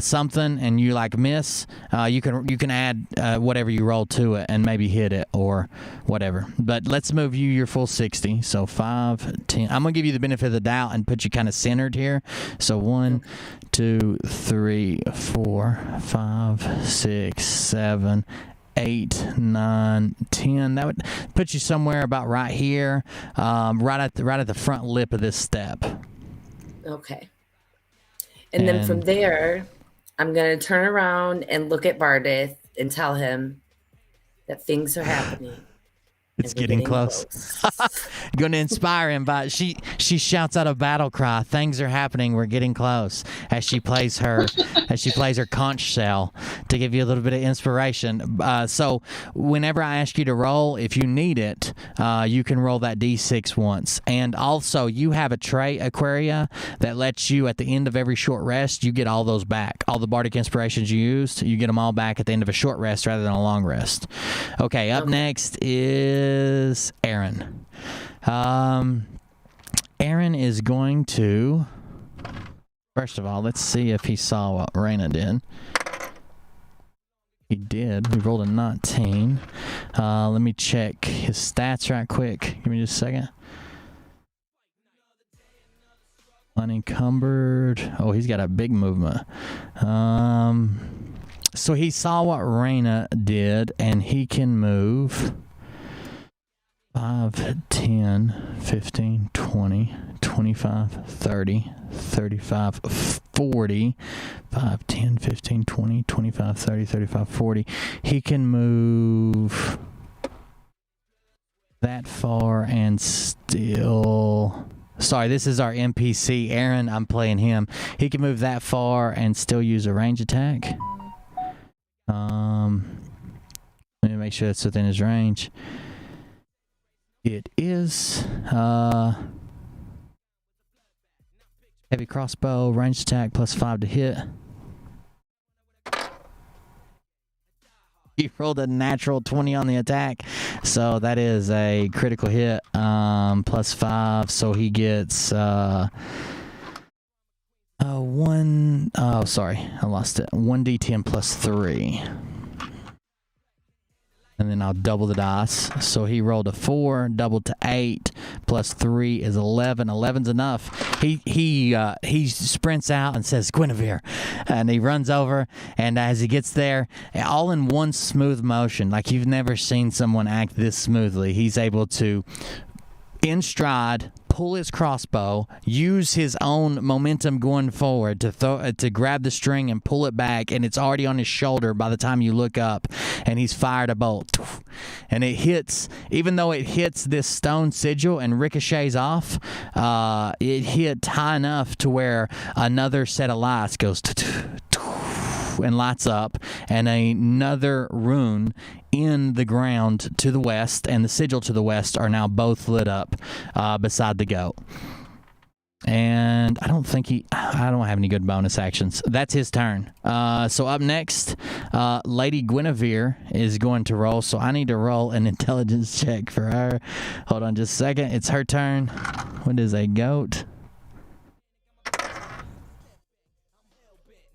something and you like miss, you can add whatever you roll to it and maybe hit it or whatever. But let's move you your full 60. So 5, 10. I'm gonna give you the benefit of the doubt and put you kind of centered here. So 1, 2, 3, 4, 5, 6, 7, 8, 9, 10. That would put you somewhere about right here, right at the front lip of this step. Okay. And then from there, I'm going to turn around and look at Bardith and tell him that things are happening. It's getting close. Going to inspire him, but she shouts out a battle cry. Things are happening. We're getting close. As she plays her conch shell to give you a little bit of inspiration. So whenever I ask you to roll, if you need it, you can roll that d6 once. And also, you have a trait, Aquaria, that lets you at the end of every short rest, you get all those back. All the bardic inspirations you used, you get them all back at the end of a short rest rather than a long rest. Okay, up next is Aaron. Aaron is going to, first of all, let's see if he saw what Raina did. He did. We rolled a 19. Let me check his stats right quick. Give me just a second. Unencumbered. Oh, he's got a big movement. So he saw what Raina did, and he can move 5, 10, 15, 20, 25, 30, 35, 40, 5, 10, 15, 20, 25, 30, 35, 40. He can move that far and still... Sorry, this is our NPC, Aaron. I'm playing him. He can move that far and still use a range attack. Let me make sure that's within his range. It is heavy crossbow, ranged attack, +5 to hit. He rolled a natural 20 on the attack, so that is a critical hit, +5, so he gets 1, oh sorry, I lost it, 1d10 +3. And then I'll double the dice. So he rolled a 4, doubled to 8, +3 is 11. 11's enough. He sprints out and says, Guinevere. And he runs over, and as he gets there, all in one smooth motion, like you've never seen someone act this smoothly, he's able to, in stride, pull his crossbow, use his own momentum going forward to grab the string and pull it back, and it's already on his shoulder by the time you look up, and he's fired a bolt. And it hits, even though it hits this stone sigil and ricochets off, it hit high enough to where another set of lights goes and lights up, and another rune in the ground to the west and the sigil to the west are now both lit up beside the goat. And I don't have any good bonus actions. That's his turn. So up next, Lady Guinevere is going to roll, so I need to roll an intelligence check for her. Hold on just a second. It's her turn. What is a goat?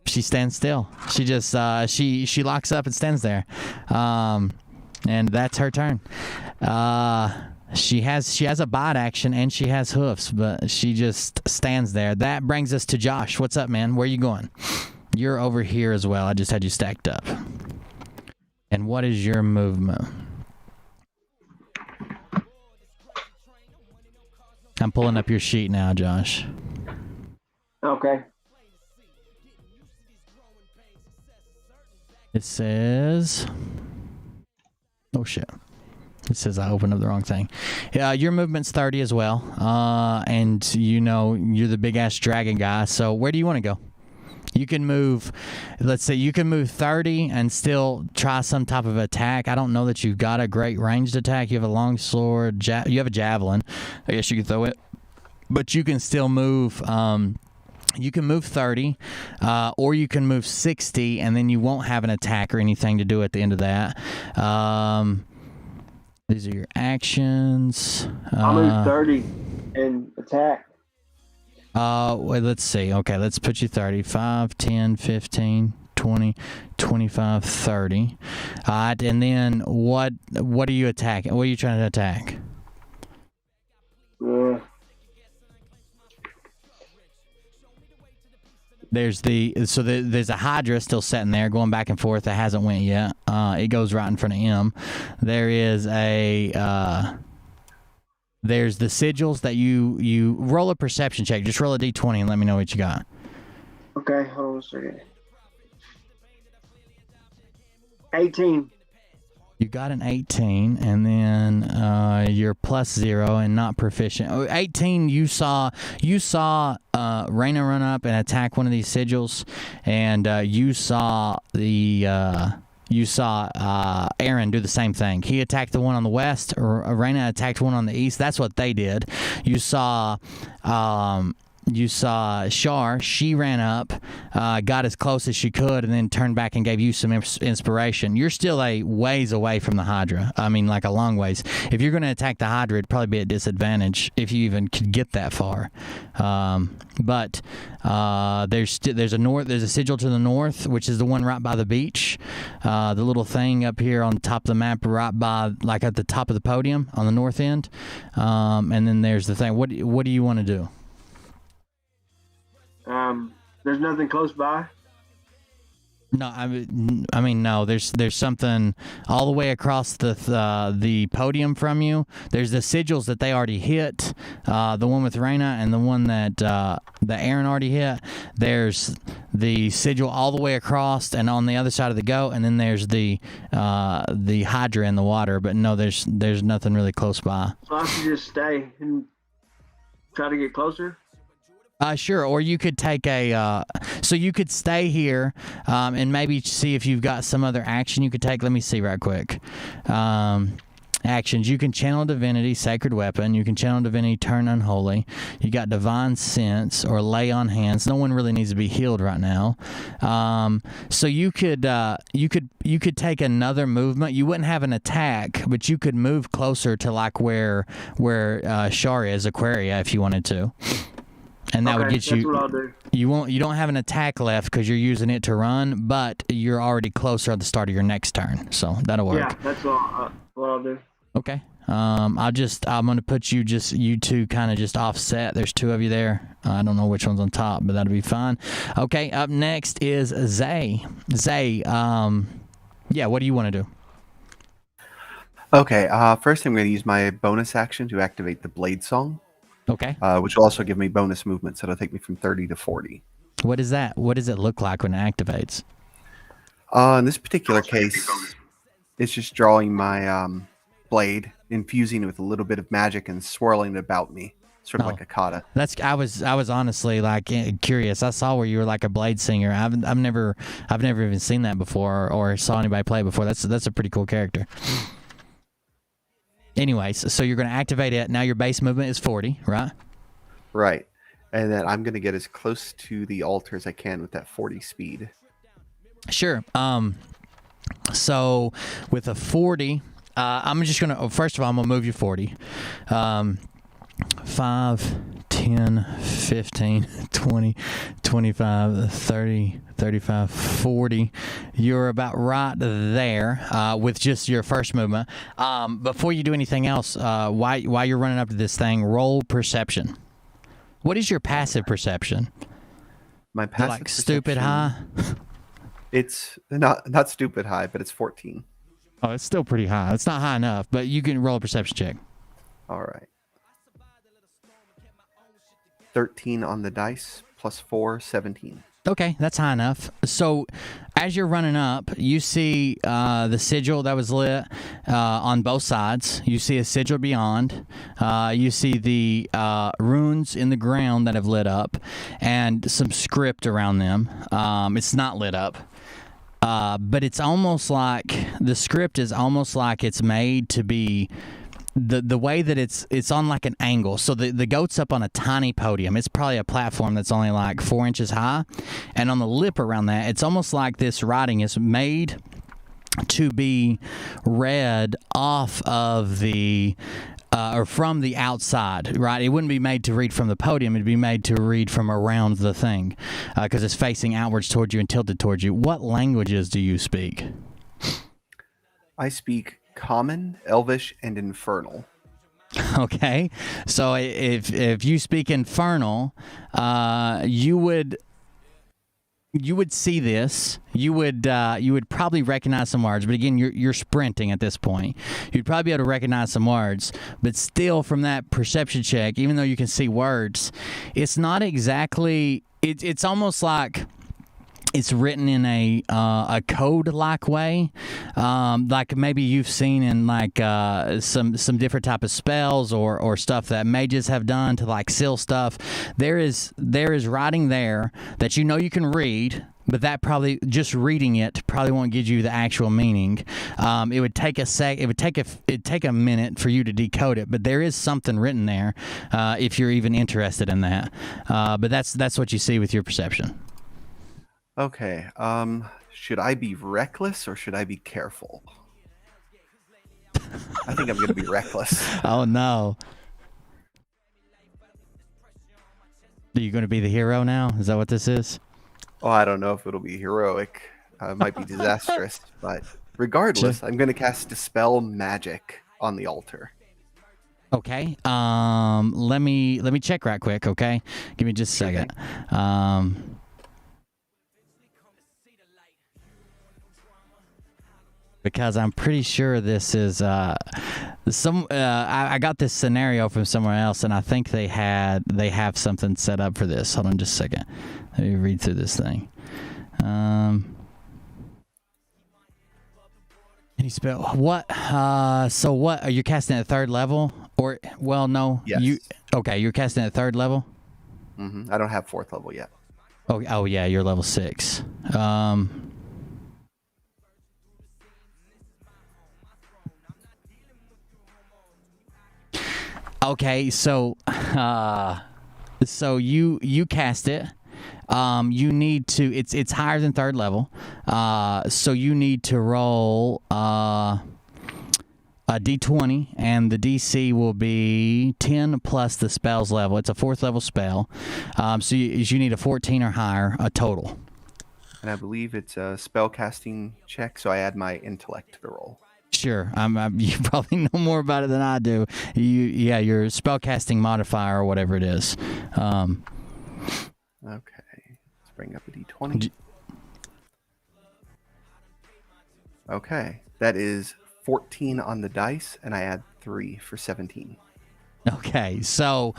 She stands still. She just she locks up and stands there, and that's her turn. She has a bite action and she has hoofs, but she just stands there. That brings us to Josh. What's up, man? Where are you going? You're over here as well. I just had you stacked up. And what is your movement? I'm pulling up your sheet now, Josh. Okay. It says... Oh, shit. It says I opened up the wrong thing. Your movement's 30 as well, and you're the big ass dragon guy. So where do you want to go? You can move. Let's say you can move 30 and still try some type of attack. I don't know that you've got a great ranged attack. You have a long sword. You have a javelin. I guess you could throw it, but you can still move. You can move 30, or you can move 60, and then you won't have an attack or anything to do at the end of that. These are your actions. I'll move 30 and attack. Wait, let's see. Okay, let's put you 30. 5, 10, 15, 20, 25, 30. All right, and then what are you attacking? What are you trying to attack? There's there's a Hydra still sitting there going back and forth that hasn't went yet. It goes right in front of him. There is there's the sigils that you roll a perception check. Just roll a d20 and let me know what you got. Okay, hold on a second. 18. You got an 18, and then you're plus 0 and not proficient. 18, you saw Reyna run up and attack one of these sigils, and you saw Aaron do the same thing. He attacked the one on the west, or Reyna attacked one on the east. That's what they did. You saw Shar. She ran up, got as close as she could, and then turned back and gave you some inspiration. You're still a ways away from the Hydra. I mean, like a long ways. If you're going to attack the Hydra, it'd probably be at disadvantage if you even could get that far. But there's a sigil to the north, which is the one right by the beach. The little thing up here on top of the map, right by, like at the top of the podium on the north end. And then there's the thing. What do you want to do? There's nothing close by. No, I mean, no. There's something all the way across the podium from you. There's the sigils that they already hit, the one with Reyna and the one that Aaron already hit. There's the sigil all the way across and on the other side of the goat, and then there's the Hydra in the water. But no, there's nothing really close by. So I should just stay and try to get closer. Sure, or you could take so you could stay here and maybe see if you've got some other action you could take. Let me see right quick. Actions. You can channel divinity, sacred weapon. You can channel divinity, turn unholy. You got divine sense or lay on hands. No one really needs to be healed right now. So you could take another movement. You wouldn't have an attack, but you could move closer to like where Shar is, Aquaria, if you wanted to. And that would get you. That's what I'll do. You don't have an attack left because you're using it to run, but you're already closer at the start of your next turn, so that'll work. Yeah, that's what I'll do. Okay. I'm gonna put you two kind of just offset. There's two of you there. I don't know which one's on top, but that'll be fine. Okay. Up next is Zay. Zay. Yeah. What do you want to do? Okay. First, I'm going to use my bonus action to activate the Blade Song. Okay. Which will also give me bonus movement, so it'll take me from 30 to 40. What is that? What does it look like when it activates? In this particular case, it's just drawing my blade, infusing it with a little bit of magic, and swirling it about me, sort of like a kata. I was honestly like curious. I saw where you were like a blade singer. I've never even seen that before or saw anybody play before. That's a pretty cool character. Anyways, so you're going to activate it. Now your base movement is 40, right? Right. And then I'm going to get as close to the altar as I can with that 40 speed. Sure. So with a 40, I'm just going to, first of all, I'm going to move you 40. 5, 10, 15, 20, 25, 30, 35, 40. You're about right there with just your first movement. Before you do anything else, while you're running up to this thing, roll perception. What is your passive perception? My passive like stupid high? It's not stupid high, but it's 14. Oh, it's still pretty high. It's not high enough, but you can roll a perception check. All right. 13 on the dice, plus 4, 17. Okay, that's high enough. So as you're running up, you see the sigil that was lit on both sides. You see a sigil beyond. You see the runes in the ground that have lit up and some script around them. It's not lit up. But it's almost like the script is almost like it's made to be the way that it's on like an angle. So the goat's up on a tiny podium. It's probably a platform that's only like 4 inches high. And on the lip around that, it's almost like this writing is made to be read off of the or from the outside, right? It wouldn't be made to read from the podium. It'd be made to read from around the thing because it's facing outwards towards you and tilted towards you. What languages do you speak? I speak Common, Elvish, and Infernal. Okay, so if you speak Infernal, you would see this. You would probably recognize some words, but again, you're sprinting at this point. You'd probably be able to recognize some words, but still, from that perception check, even though you can see words, it's not exactly. It's almost like it's written in a code-like way, like maybe you've seen in like some different type of spells or stuff that mages have done to like seal stuff. There is writing there that you can read, but that probably just reading it probably won't give you the actual meaning. It would take it'd take a minute for you to decode it, but there is something written there if you're even interested in that. But that's what you see with your perception. Okay. Should I be reckless or should I be careful? I think I'm going to be reckless. Oh no. Are you going to be the hero now? Is that what this is? Oh, I don't know if it'll be heroic. It might be disastrous, but regardless, I'm going to cast Dispel Magic on the altar. Okay. Let me check right quick. Okay. Give me just a second. Because I'm pretty sure this is I got this scenario from somewhere else, and I think they have something set up for this. Hold on just a second. Let me read through this thing. Any spell? What? So what? Are you casting at third level? Or no? Yes. You're casting at third level. Mm-hmm. I don't have fourth level yet. Oh yeah, you're level 6. Okay, so you cast it. You need to. It's higher than third level. So you need to roll a d20, and the DC will be 10 plus the spell's level. It's a 4th level spell. So you need a 14 or higher, a total. And I believe it's a spell casting check, so I add my intellect to the roll. Sure, you probably know more about it than I do. Your spellcasting modifier or whatever it is. Okay, let's bring up a d20. Okay, that is 14 on the dice, and I add 3 for 17. Okay, so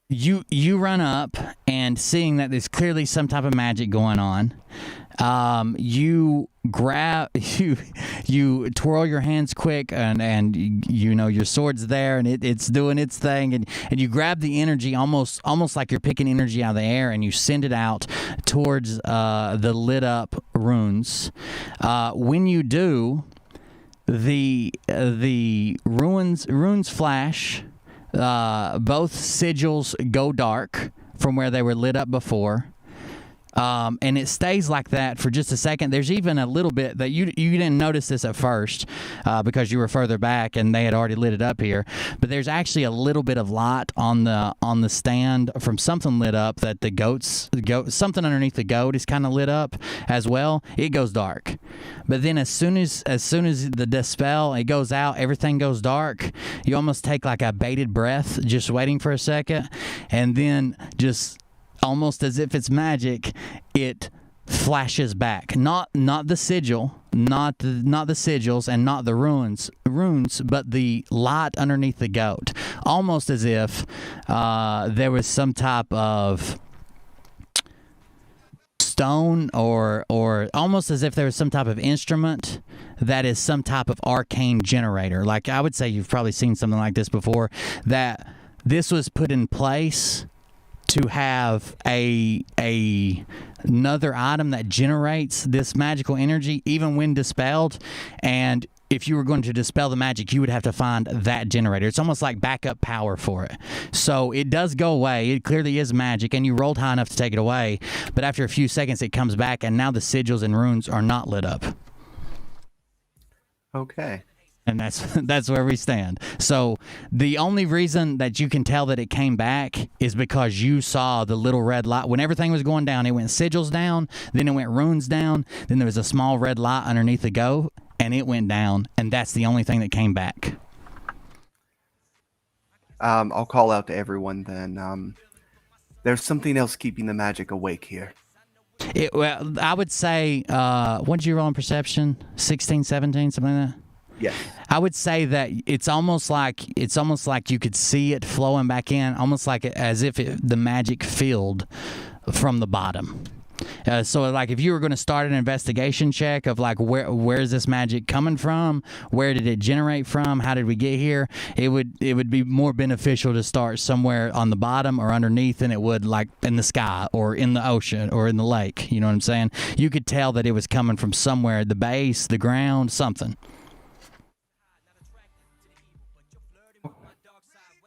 you run up, and seeing that there's clearly some type of magic going on, you grab you twirl your hands quick, and your sword's there, and it's doing its thing, and you grab the energy almost like you're picking energy out of the air, and you send it out towards the lit up runes. When you do, the runes flash. Both sigils go dark from where they were lit up before. And it stays like that for just a second. There's even a little bit that you didn't notice this at first because you were further back and they had already lit it up here. But there's actually a little bit of light on the stand from something lit up that something underneath the goat is kind of lit up as well. It goes dark. But then as soon as the dispel it goes out, everything goes dark. You almost take like a bated breath, just waiting for a second, and then just almost as if it's magic, it flashes back. Not the sigil, not the sigils, and not the runes, but the light underneath the goat. Almost as if there was some type of stone or almost as if there was some type of instrument that is some type of arcane generator. Like I would say you've probably seen something like this before, that this was put in place to have another item that generates this magical energy even when dispelled. And if you were going to dispel the magic, you would have to find that generator. It's almost like backup power for it. So it does go away. It clearly is magic, and you rolled high enough to take it away. But after a few seconds, it comes back, and now the sigils and runes are not lit up. Okay. And that's where we stand. So the only reason that you can tell that it came back is because you saw the little red light. When everything was going down, it went sigils down, then it went runes down, then there was a small red light underneath the goat, and it went down, and that's the only thing that came back. I'll call out to everyone then. There's something else keeping the magic awake here. Well, I would say, what did you roll on perception? 16, 17, something like that? Yes. I would say that it's almost like you could see it flowing back in, almost like as if the magic filled from the bottom. So like if you were going to start an investigation check of like where is this magic coming from, where did it generate from, how did we get here, it would be more beneficial to start somewhere on the bottom or underneath than it would like in the sky or in the ocean or in the lake. You know what I'm saying? You could tell that it was coming from somewhere, the base, the ground, something.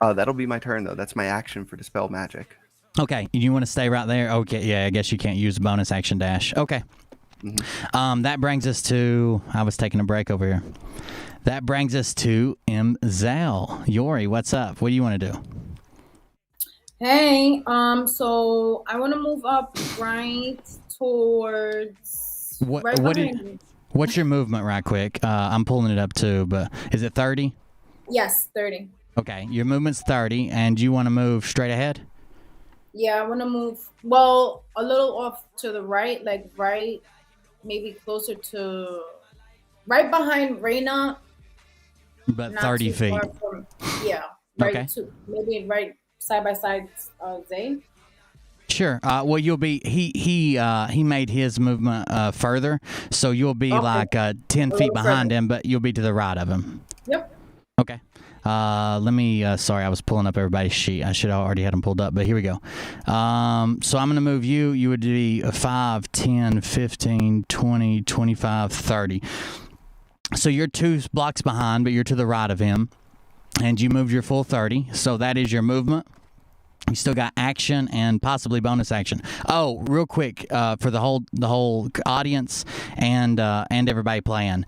That'll be my turn, though. That's my action for Dispel Magic. Okay, you want to stay right there? Okay, yeah, I guess you can't use bonus action dash. Okay. Mm-hmm. That brings us to... I was taking a break over here. That brings us to Mzel. Yori, what's up? What do you want to do? Hey, so I want to move up right towards... What's your movement right quick? I'm pulling it up too, but is it 30? Yes, 30. Okay, your movement's 30, and you want to move straight ahead? Yeah, I want to move, well, a little off to the right, like right, maybe closer to, right behind Reina. But 30 feet. Yeah, right okay. Maybe right side by side, Zay. Sure. Well, you'll be he made his movement further, so you'll be like 10 feet behind him, but you'll be to the right of him. Yep. Okay. Let me, sorry, I was pulling up everybody's sheet. I should have already had them pulled up, but here we go. So I'm going to move you. You would be 5, 10, 15, 20, 25, 30. So you're 2 blocks behind, but you're to the right of him. And you moved your full 30. So that is your movement. You still got action and possibly bonus action. Oh, real quick, for the whole audience and everybody playing.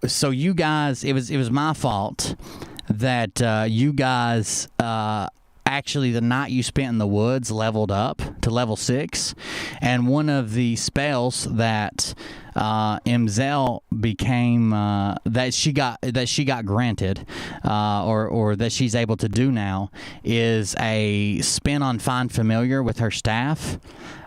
So you guys, it was my fault that you guys actually the night you spent in the woods leveled up to level 6, and one of the spells that Mzel became that she got granted or that she's able to do now is a spin on Find Familiar with her staff.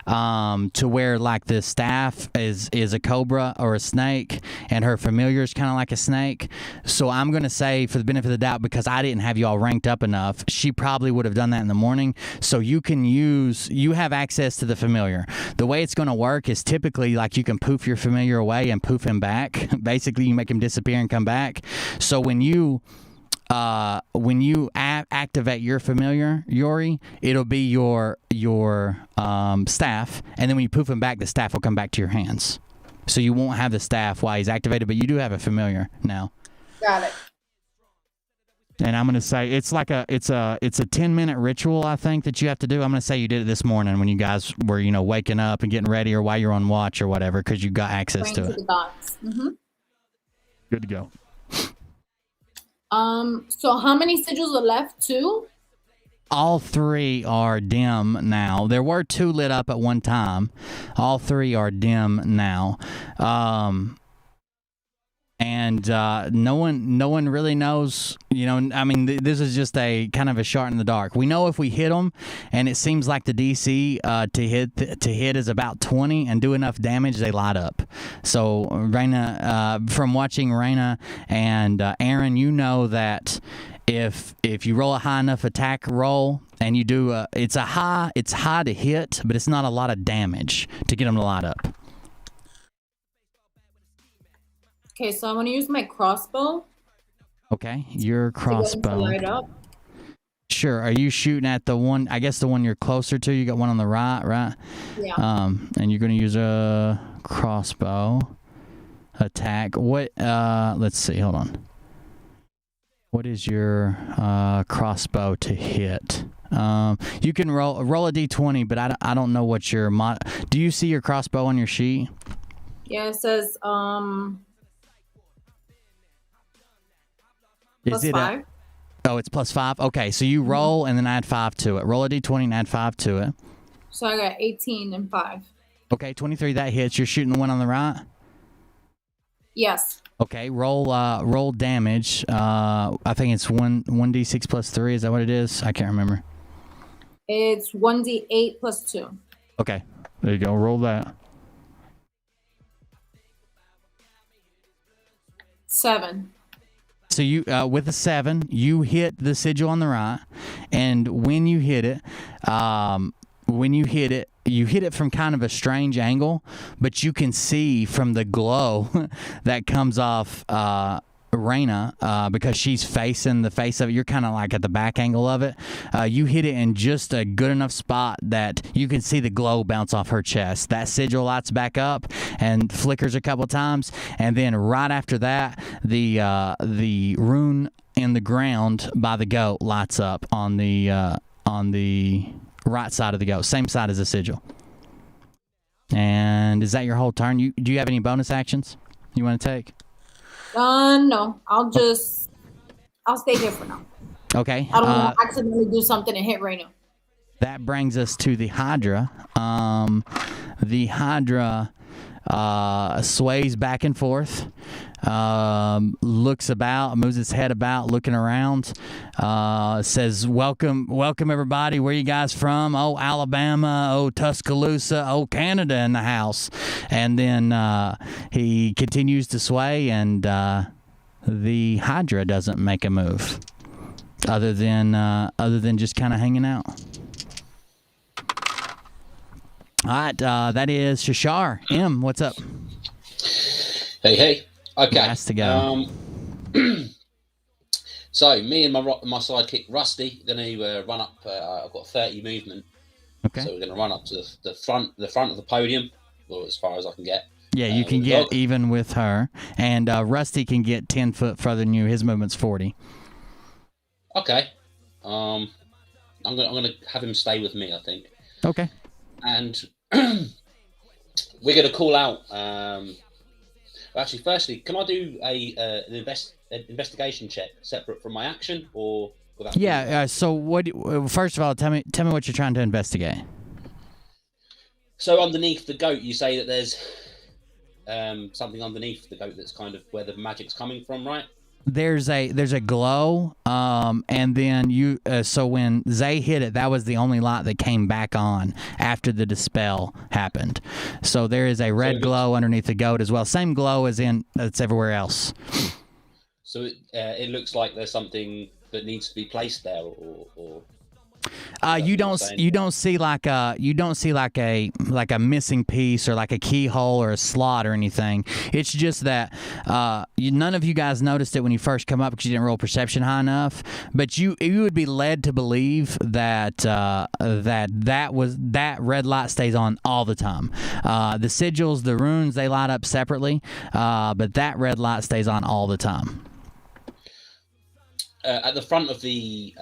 To where like the staff is a cobra or a snake, and her familiar is kind of like a snake. So I'm going to say, for the benefit of the doubt, because I didn't have you all ranked up enough, she probably would have done that in the morning. So you have access to the familiar. The way it's going to work is typically like you can poof your familiar away and poof him back. Basically, you make him disappear and come back. So when you activate your familiar, Yori, it'll be your staff, and then when you poof him back, the staff will come back to your hands. So you won't have the staff while he's activated, but you do have a familiar now. Got it. And I'm gonna say it's a 10-minute ritual, I think, that you have to do. I'm gonna say you did it this morning when you guys were waking up and getting ready, or while you're on watch or whatever, because you got access to it. The dots. Mm-hmm. Good to go. So how many sigils are left? 2? All 3 are dim now. There were 2 lit up at one time. All 3 are dim now. And no one really knows, I mean, this is just a kind of a shot in the dark. We know if we hit them, and it seems like the DC to hit is about 20 and do enough damage, they light up. So Raina, from watching Raina and Aaron, you know that if you roll a high enough attack roll and you do it's high to hit, but it's not a lot of damage to get them to light up. Okay, so I'm gonna use my crossbow. Okay, your To get 'em to crossbow. light up. Sure. Are you shooting at the one? I guess the one you're closer to. You got one on the right? Yeah. And you're gonna use a crossbow attack. What? Let's see. Hold on. What is your crossbow to hit? You can roll a d20, but I don't know what your Do you see your crossbow on your sheet? Yeah, it says Is it +5. Oh, it's +5. Okay, so you roll and then add 5 to it. Roll a d20 and add 5 to it. So I got 18 and 5. Okay, 23. That hits. You're shooting the one on the right. Yes. Okay, roll damage. I think it's 1d6 + 3. Is that what it is? I can't remember. It's 1d8 + 2. Okay, there you go. Roll that. 7. So you with a 7, you hit the sigil on the right, and when you hit it, you hit it from kind of a strange angle, but you can see from the glow that comes off Raina, because she's facing the face of it. You're kind of like at the back angle of it. You hit it in just a good enough spot that you can see the glow bounce off her chest. That sigil lights back up and flickers a couple times, and then right after that, the rune in the ground by the goat lights up on the right side of the goat, same side as the sigil. And is that your whole turn? Do you have any bonus actions you want to take? No. I'll stay here for now. Okay. I don't want to accidentally do something and hit Raina. That brings us to the Hydra. The Hydra sways back and forth, looks about, moves its head about, looking around, says, welcome everybody. Where you guys from? Oh, Alabama. Oh, Tuscaloosa. Oh, Canada in the house. And then he continues to sway, and the Hydra doesn't make a move other than just kind of hanging out. All right, that is Shashar. M, what's up? Hey. Okay. Has to go. So me and my sidekick Rusty going to run up. I've got 30 movement. Okay. So we're going to run up to the front of the podium, or as far as I can get. Yeah, you can get dog. even with her, and Rusty can get 10 foot further than you. His movement's 40. Okay. I'm gonna have him stay with me, I think. Okay. And we're going to call out. Actually, firstly, can I do an investigation check separate from my action, or? Yeah. So what? First of all, tell me what you're trying to investigate. So underneath the goat, you say that there's something underneath the goat that's kind of where the magic's coming from, right? There's a glow, and then so when Zay hit it, that was the only light that came back on after the dispel happened. So there is a red glow underneath the goat as well. Same glow as that's everywhere else. So it looks like there's something that needs to be placed there, or you don't see like a missing piece or like a keyhole or a slot or anything. It's just that none of you guys noticed it when you first come up because you didn't roll perception high enough. But you would be led to believe that that red light stays on all the time. The sigils, the runes, they light up separately, but that red light stays on all the time. At the front of the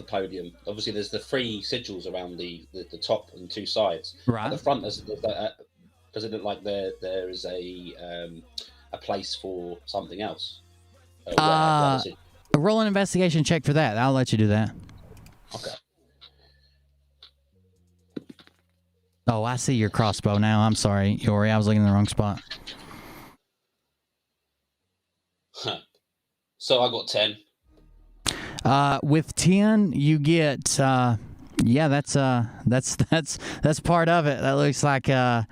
podium, obviously there's the 3 sigils around the top and 2 sides. Right. At the front, does it look like there is a place for something else? Roll an investigation check for that. I'll let you do that. Okay. Oh, I see your crossbow now. I'm sorry, Yori. I was looking in the wrong spot. So I got 10. With 10, you get that's part of it. That looks like a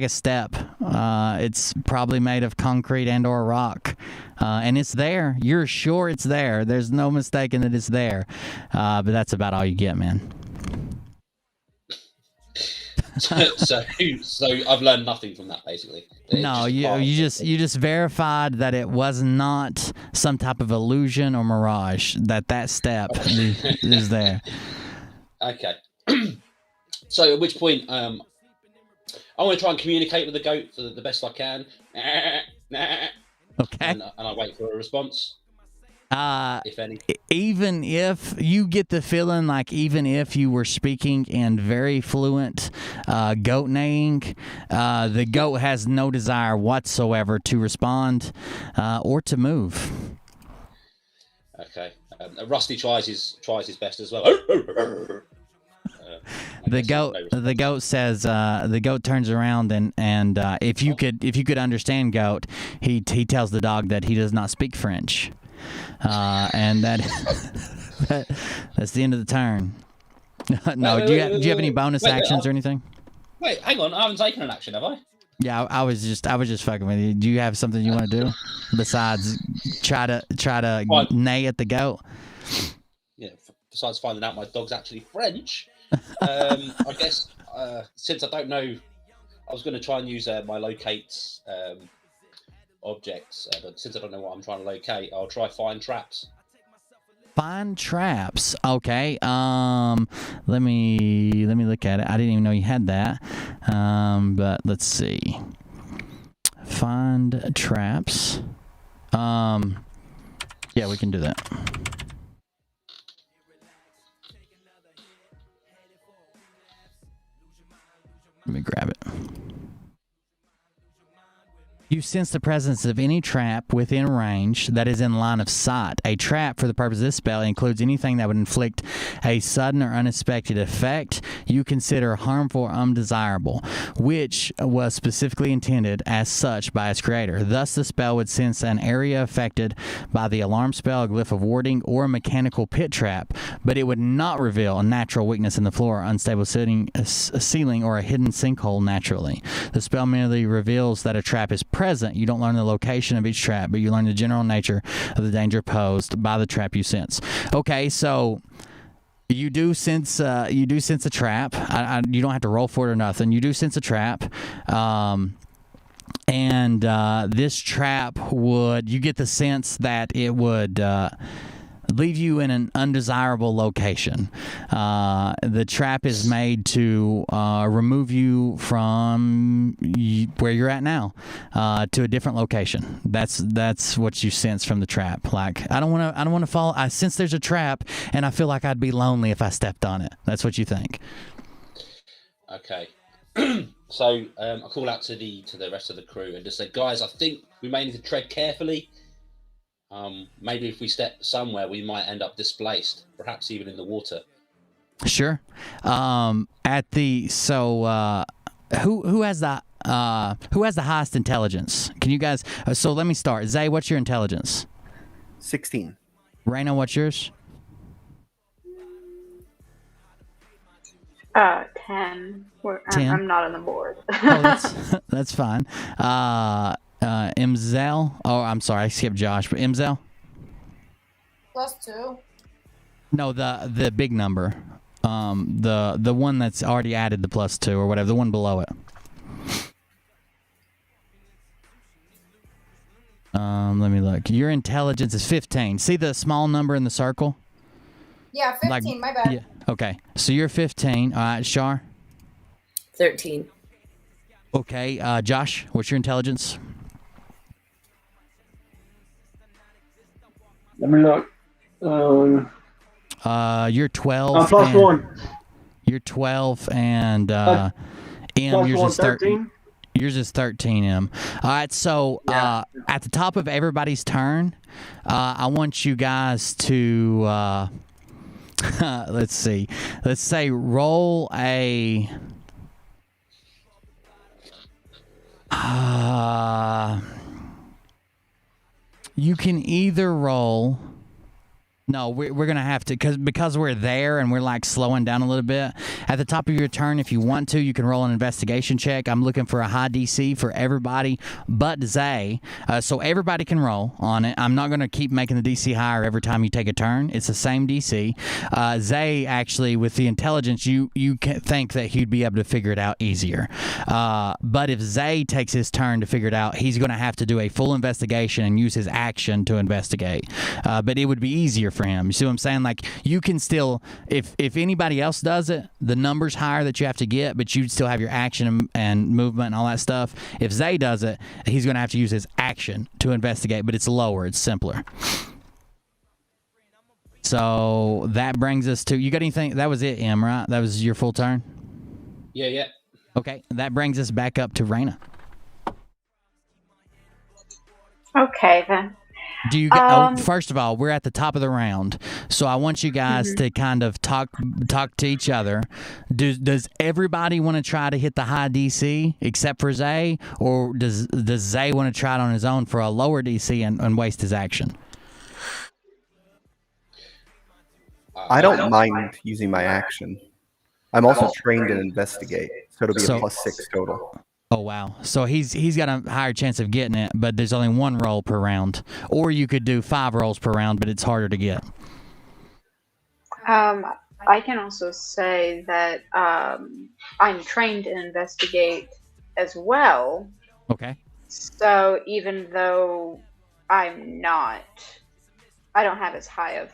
step. It's probably made of concrete and or rock. and it's there. You're sure it's there. There's no mistaking that it's there. But that's about all you get, man. so I've learned nothing from that, basically. No, you just verified that it was not some type of illusion or mirage. That step is there. Okay. So at which point, I want to try and communicate with the goat for the best I can. Okay. And I wait for a response. If any. Even if you get the feeling like even if you were speaking in very fluent goat neighing, the goat has no desire whatsoever to respond or to move. Okay. Rusty tries his best as well. The goat says the goat turns around and if you could understand goat, he tells the dog that he does not speak French. And that's the end of the turn. No, do you have any bonus actions or anything? Wait, hang on. I haven't taken an action, have I? Yeah, I was just fucking with you. Do you have something you want to do besides try to neigh at the goat? Yeah. Besides finding out my dog's actually French, I guess since I don't know, I was going to try and use my locate objects, but since I don't know what I'm trying to locate, I'll try find traps. Find traps. Okay. Let me look at it. I didn't even know you had that. But let's see. Find traps. Yeah, we can do that. Let me grab it. You sense the presence of any trap within range that is in line of sight. A trap, for the purpose of this spell, includes anything that would inflict a sudden or unexpected effect you consider harmful or undesirable, which was specifically intended as such by its creator. Thus, the spell would sense an area affected by the alarm spell, a glyph of warding, or a mechanical pit trap, but it would not reveal a natural weakness in the floor, unstable ceiling, or a hidden sinkhole naturally. The spell merely reveals that a trap is present. You don't learn the location of each trap, but you learn the general nature of the danger posed by the trap you sense. Okay, so you do sense a trap. You don't have to roll for it or nothing. You do sense a trap. And this trap you get the sense that it would leave you in an undesirable location. The trap is made to remove you from where you're at now to a different location. That's what you sense from the trap. Like, I don't want to fall. I sense there's a trap, and I feel like I'd be lonely if I stepped on it. That's what you think. Okay. So I call out to the rest of the crew and just say, guys, I think we may need to tread carefully. Maybe if we step somewhere, we might end up displaced, perhaps even in the water. Sure. Who has the highest intelligence? Can you guys? So let me start. Zay, what's your intelligence? 16. Raina, what's yours? 10. 10? I'm not on the board. Oh, that's fine. Imzel. Oh, I'm sorry, I skipped Josh, but Imzel. +2. No, the big number. The one that's already added the +2 or whatever. The one below it. Let me look. Your intelligence is 15. See the small number in the circle? Yeah, 15. My bad. Yeah. Okay. So you're 15. All right, Shar. 13. Okay. Josh, what's your intelligence? Let me look. You're 12. +1. You're 12, and M, yours is 13. Yours is 13, M. All right, so at the top of everybody's turn, I want you guys to let's see. Let's say roll a you can either roll No, we're going to have to, because we're there and we're like slowing down a little bit. At the top of your turn, if you want to, you can roll an investigation check. I'm looking for a high DC for everybody but Zay. So everybody can roll on it. I'm not going to keep making the DC higher every time you take a turn. It's the same DC. Zay, actually, with the intelligence, you can think that he'd be able to figure it out easier. But if Zay takes his turn to figure it out, he's going to have to do a full investigation and use his action to investigate. But it would be easier for him. You see what I'm saying? Like, you can still, if anybody else does it, the number's higher that you have to get, but you'd still have your action and movement and all that stuff. If Zay does it, he's going to have to use his action to investigate, but it's lower, it's simpler. So that brings us to, you got anything? That was it, Em, right? That was your full turn? Yeah. Okay, that brings us back up to Raina. Okay, then. Do you? First of all, we're at the top of the round, so I want you guys to kind of talk to each other. Does everybody want to try to hit the high DC except for Zay, or does Zay want to try it on his own for a lower DC and waste his action? I don't mind using my action. I'm also trained in investigate, so it'll be a +6 total. Oh, wow. So he's got a higher chance of getting it, but there's only one roll per round. Or you could do 5 rolls per round, but it's harder to get. I can also say that I'm trained in investigate as well. Okay. So even though I don't have as high of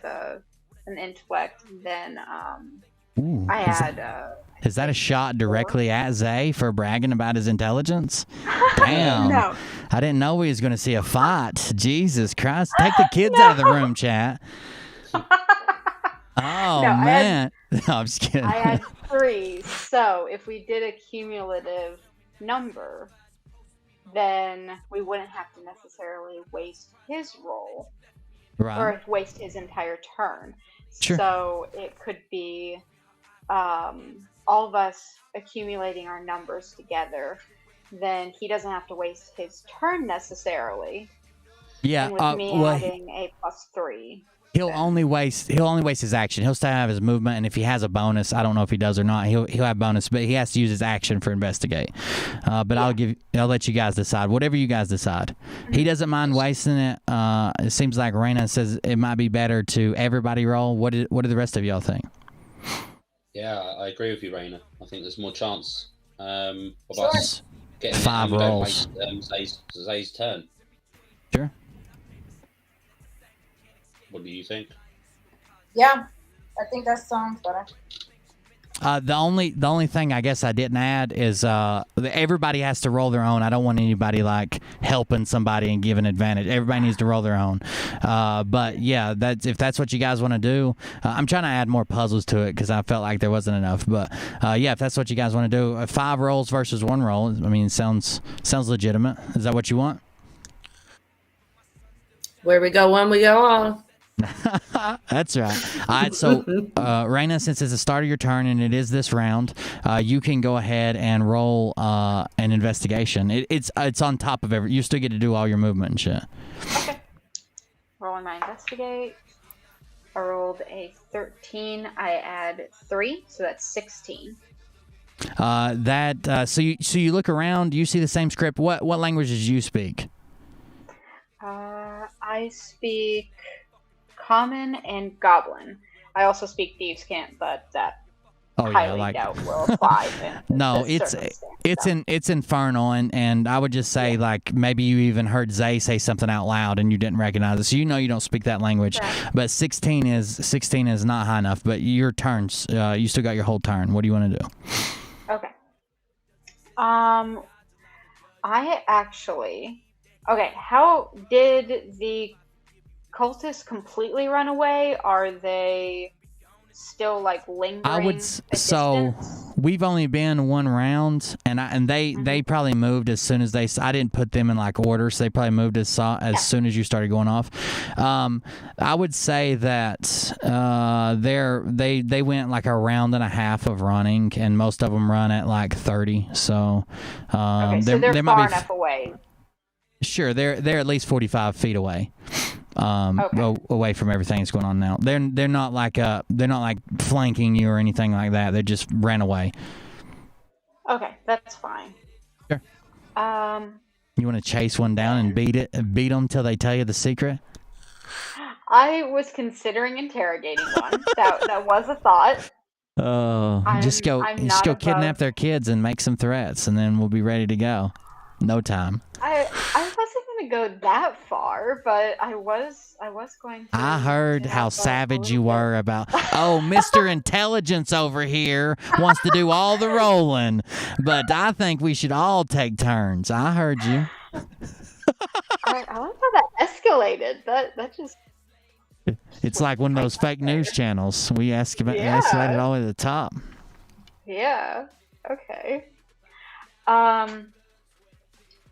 an intellect, then I had... Is that a shot directly at Zay for bragging about his intelligence? Damn. No. I didn't know we was going to see a fight. Jesus Christ. Take the kids out of the room, chat. Oh, man. No, I'm just kidding. I had 3. So if we did a cumulative number, then we wouldn't have to necessarily waste his roll. Right. Or waste his entire turn. Sure. So it could be... all of us accumulating our numbers together, then he doesn't have to waste his turn necessarily. Yeah. And with me adding a +3. He'll only waste his action. He'll still have his movement, and if he has a bonus, I don't know if he does or not. He'll have bonus, but he has to use his action for investigate. But yeah. I'll let you guys decide. Whatever you guys decide. He doesn't mind wasting it. It seems like Raina says it might be better to everybody roll. What do the rest of y'all think? Yeah, I agree with you, Raina. I think there's more chance of Sure. us getting 5 rolls. Zay's turn. Sure. What do you think? Yeah, I think that sounds better. The only thing I guess I didn't add is everybody has to roll their own. I don't want anybody like helping somebody and giving advantage. Everybody needs to roll their own. But yeah, if that's what you guys want to do, I'm trying to add more puzzles to it because I felt like there wasn't enough. But yeah, if that's what you guys want to do, 5 rolls versus 1 roll. I mean, sounds legitimate. Is that what you want? Where we go one, we go all. That's right. All right, so Raina, since it's the start of your turn and it is this round, you can go ahead and roll an investigation. It's on top of you still get to do all your movement and shit. Okay. Rolling my investigate. I rolled a 13. I add 3, so that's 16. So you look around, you see the same script. What languages do you speak? I speak Common and Goblin. I also speak Thieves' Cant, but that highly doubt will apply. No, it's infernal, and I would just say like maybe you even heard Zay say something out loud and you didn't recognize it, so you know you don't speak that language. Right. But 16 is not high enough. But your turns, you still got your whole turn. What do you want to do? Okay. I actually. Okay, how did the cultists completely run away? Are they still like lingering? So we've only been 1 round, and they probably moved as soon as I didn't put them in like order, so they probably moved as soon as you started going off. I would say that they went like a round and a half of running, and most of them run at like 30. So okay, so they're far enough away. Sure, they're at least 45 feet away. away from everything that's going on now. They're not like flanking you or anything like that. They just ran away. Okay, that's fine. Sure. You want to chase one down and beat them till they tell you the secret? I was considering interrogating one. that was a thought. Just go kidnap their kids and make some threats, and then we'll be ready to go. No time. I wasn't gonna go that far, but I was going to. I heard how savage you were about. Oh, Mr. Intelligence over here wants to do all the rolling, but I think we should all take turns. I heard you. I like how that escalated. That just. It's like one of those fake news channels. We escalated all the way to the top. Yeah. Okay.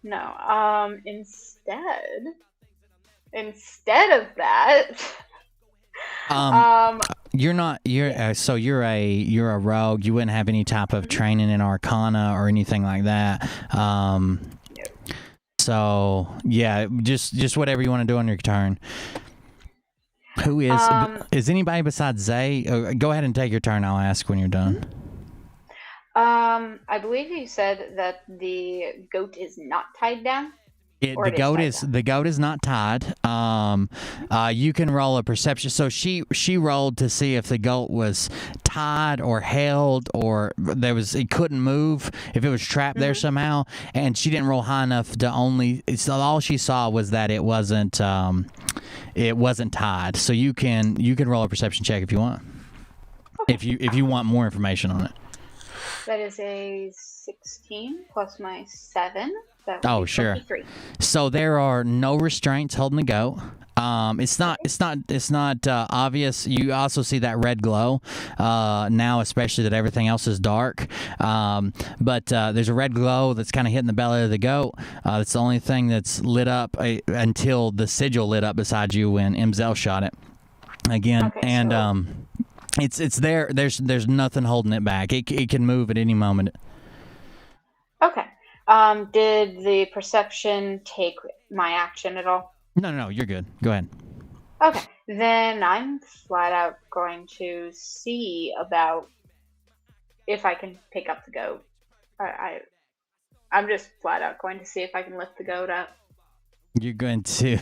No. Instead of that. You're a rogue. You wouldn't have any type of training in Arcana or anything like that. So yeah, just whatever you want to do on your turn. Who is anybody besides Zay? Go ahead and take your turn. I'll ask when you're done. I believe you said that the goat is not tied down. The goat is not tied. You can roll a perception. So she rolled to see if the goat was tied or held, or it couldn't move, if it was trapped there somehow, and she didn't roll high enough to all she saw was that it wasn't tied. So you can roll a perception check if you want. Okay. If you want more information on it. That is a 16 plus my 7. Oh, sure. 23. So there are no restraints holding the goat. It's not obvious. You also see that red glow now, especially that everything else is dark. But there's a red glow that's kind of hitting the belly of the goat. It's the only thing that's lit up until the sigil lit up beside you when Imzel shot it again. Okay, and it's there. There's nothing holding it back. It can move at any moment. Okay. Did the perception take my action at all? No, you're good. Go ahead. Okay, then I'm flat out going to see about if I can pick up the goat. I'm just flat out going to see if I can lift the goat up. You're going to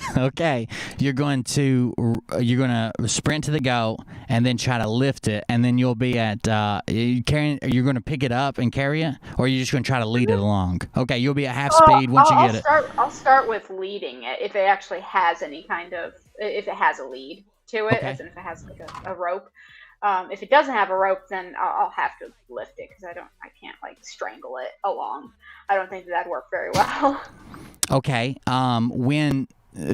sprint to the goat and then try to lift it, and then you'll be at you're going to pick it up and carry it, or you're just going to try to lead it along. Okay, you'll be at half speed once you get it. I'll start with leading it if it actually has any kind of if it has a lead to it, as in if it has like a rope. If it doesn't have a rope, then I'll have to lift it because I can't like strangle it along. I don't think that'd work very well. Okay.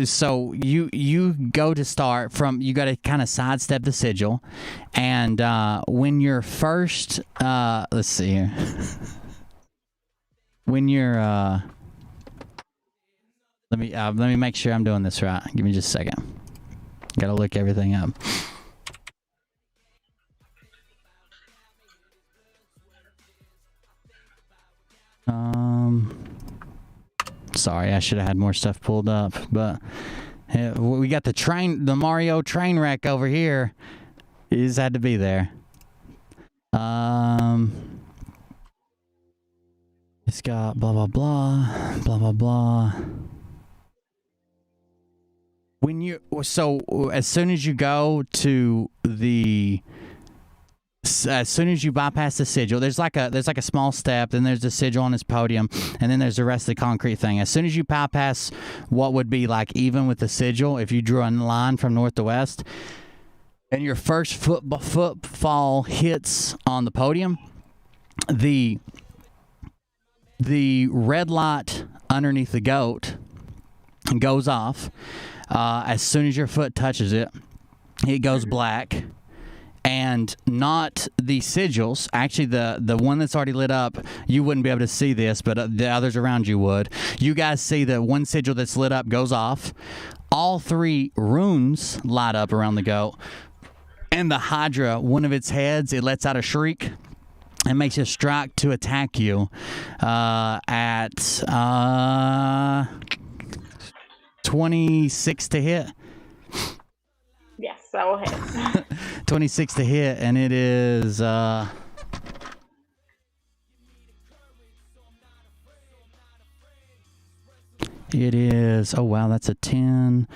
So you go to start from, you got to kind of sidestep the sigil, and when you're first, let's see here. When you're, let me make sure I'm doing this right. Give me just a second. Got to look everything up. Sorry, I should have had more stuff pulled up, but we got the Mario train wreck over here. You just had to be there. It's got blah blah blah, blah blah blah. As soon as you go to as soon as you bypass the sigil, there's like a small step, then there's the sigil on this podium, and then there's the rest of the concrete thing. As soon as you bypass what would be like even with the sigil, if you drew a line from north to west, and your first footfall hits on the podium, the red light underneath the goat goes off. As soon as your foot touches it, it goes black. And not the sigils. Actually, the one that's already lit up, you wouldn't be able to see this, but the others around you would. You guys see the one sigil that's lit up goes off. All 3 runes light up around the goat. And the Hydra, one of its heads, it lets out a shriek and makes a strike to attack you at 26 to hit. Yes, that will hit. 26 to hit, and it is oh wow, that's a 10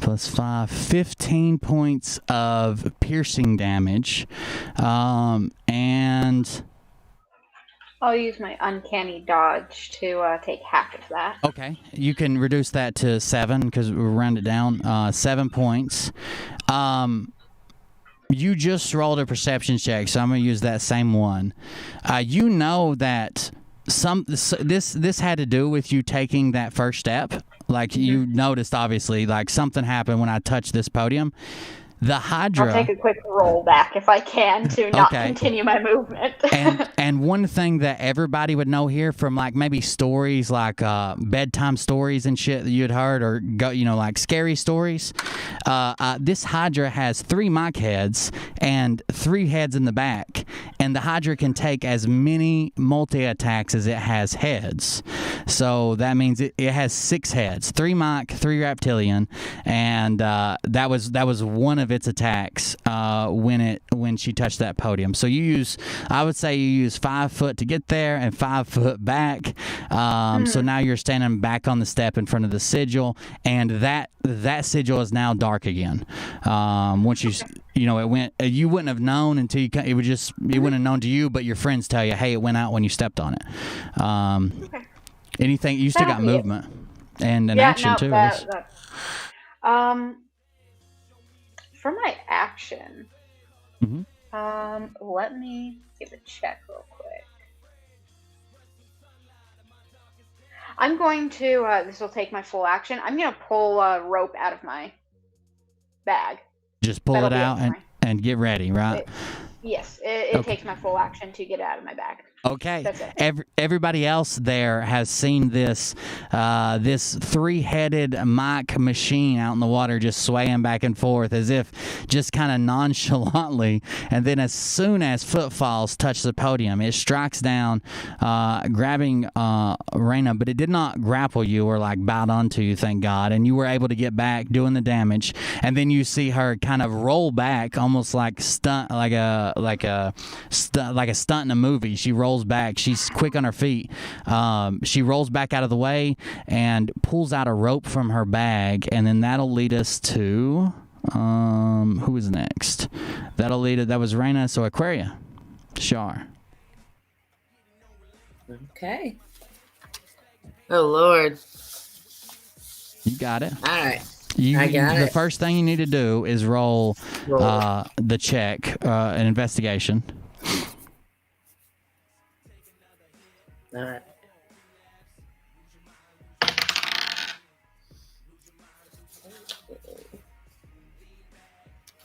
plus 5, 15 points of piercing damage. And I'll use my uncanny dodge to take half of that. okay, you can reduce that to 7 because we'll round it down. 7 points. You just rolled a perception check, so I'm going to use that same one. You know that this had to do with you taking that first step. Like, you noticed, obviously, like something happened when I touched this podium. The Hydra. I'll take a quick roll back if I can to not continue my movement. and one thing that everybody would know here from like maybe stories like bedtime stories and shit that you'd heard, or like scary stories. This Hydra has 3 mic heads and 3 heads in the back, and the Hydra can take as many multi attacks as it has heads. So that means it has 6 heads, 3 mic, 3 reptilian, and that was one of its attacks when she touched that podium. So I would say you use 5 foot to get there and 5 foot back. So now you're standing back on the step in front of the sigil, and that sigil is now dark again. Once it went, you wouldn't have known until it wouldn't have known to you, but your friends tell you, hey, it went out when you stepped on it. Anything, you still got movement and an action too. For my action, let me give a check real quick. I'm going to, this will take my full action. I'm going to pull a rope out of my bag. Just pull it out and get ready, right? Yes, it takes my full action to get it out of my bag. Okay. Everybody else there has seen this 3-headed mic machine out in the water just swaying back and forth as if just kind of nonchalantly, and then as soon as footfalls touch the podium, it strikes down, grabbing Raina, but it did not grapple you or like bound onto you, thank God, and you were able to get back doing the damage, and then you see her kind of roll back almost like stunt, like a stunt in a movie. She rolls back. She's quick on her feet. She rolls back out of the way and pulls out a rope from her bag, and then that'll lead us to who is next? That was Raina, so Aquaria. Shar. Okay. Oh Lord. You got it. All right. I got it. The first thing you need to do is roll. The check, an investigation. All right.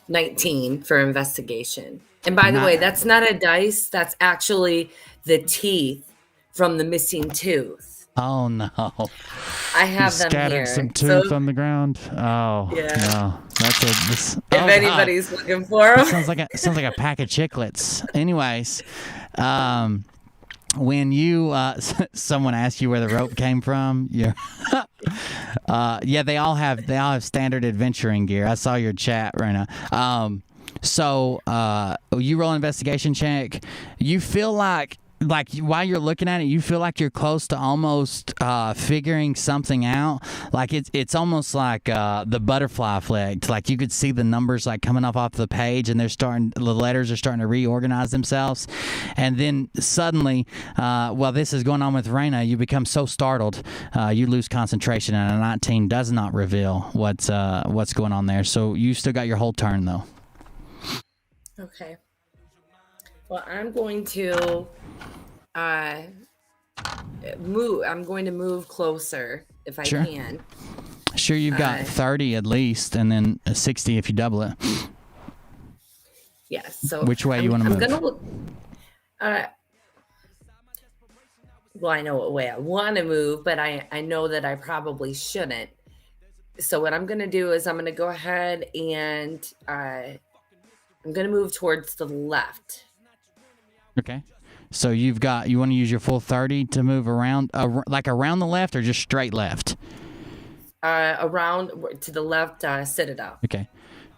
$19 for investigation. And by the way, that's not a dice. That's actually the teeth from the missing tooth. Oh no! I have them scattered here. Some tooth on the ground. Oh yeah. No, if anybody's looking for them, sounds like a pack of chiclets. Anyways, when you someone asked you where the rope came from, they all have standard adventuring gear. I saw your chat right now. So you roll an investigation check. You feel like while you're looking at it, you feel like you're close to almost figuring something out. Like it's almost like the butterfly effect. Like you could see the numbers like coming off the page, and the letters are starting to reorganize themselves. And then suddenly, while this is going on with Raina, you become so startled, you lose concentration, and a 19 does not reveal what's going on there. So you still got your whole turn though. Okay. Well, I'm going to move. I'm going to move closer if I can. Sure, you've got 30 at least, and then 60 if you double it. Yes. So which way you want to move? I'm gonna look. Well, I know what way I want to move, but I know that I probably shouldn't. So what I'm gonna do is I'm gonna go ahead and I'm gonna move towards the left. Okay. So you want to use your full 30 to move around, like around the left or just straight left? around to the left citadel. Okay.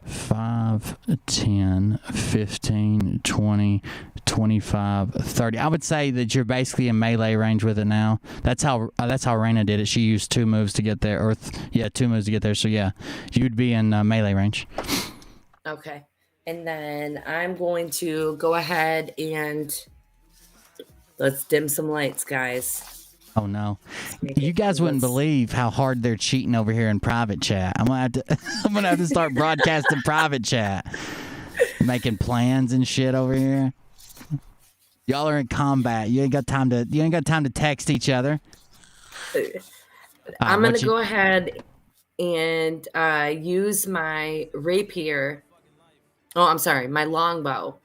5, 10, 15, 20, 25, 30. I would say that you're basically in melee range with it now. That's how Raina did it. She used 2 moves to get there. 2 moves to get there. So yeah, you'd be in melee range. Okay. And then I'm going to go ahead and let's dim some lights, guys. Oh no, you guys wouldn't believe how hard they're cheating over here in private chat. I'm gonna have to start broadcasting private chat, making plans and shit over here. Y'all are in combat. You ain't got time to text each other. I'm gonna go ahead and use my rapier. Oh, I'm sorry, my longbow,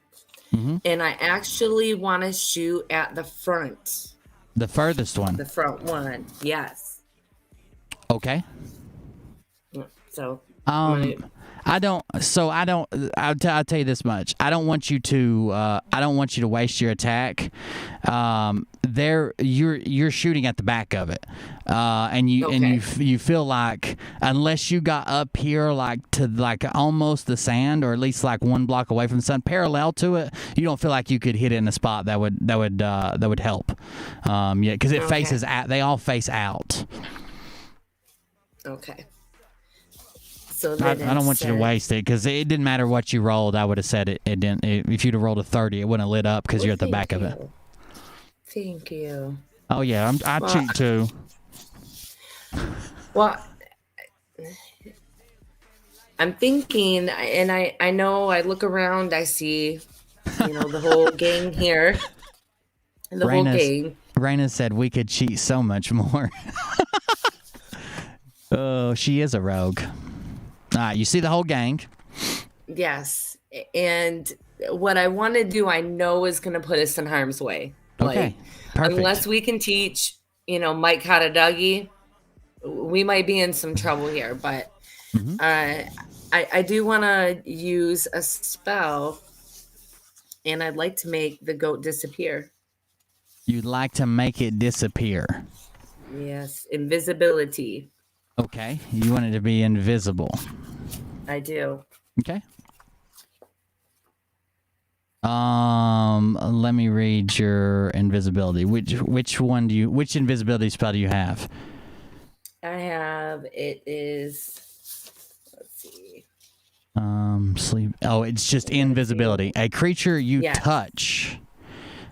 and I actually want to shoot at the front. The furthest one. The front one, yes. Okay. So. I'll tell you this much. I don't want you to waste your attack. You're shooting at the back of it, and you feel like unless you got up here to almost the sand, or at least like 1 block away from the sun, parallel to it, you don't feel like you could hit it in a spot that would help. Because it faces out. They all face out. Okay. So I don't want you to waste it, because it didn't matter what you rolled. I would have said it didn't. If you'd have rolled a 30, it wouldn't have lit up because you're at the back of it. Thank you. Oh yeah, I cheat too. Well, I'm thinking, and I know I look around, I see, the whole gang here, whole gang. Raina said we could cheat so much more. Oh, she is a rogue. All right, you see the whole gang. Yes, and what I want to do, I know is going to put us in harm's way. Okay, perfect. Unless we can teach, Mike how to Dougie, we might be in some trouble here. But I do want to use a spell, and I'd like to make the goat disappear. You'd like to make it disappear? Yes, invisibility. Okay, you want it to be invisible. I do. Okay. Let me read your invisibility. Which invisibility spell do you have? I have, it is, let's see. Sleep. Oh, it's just invisibility. A creature you touch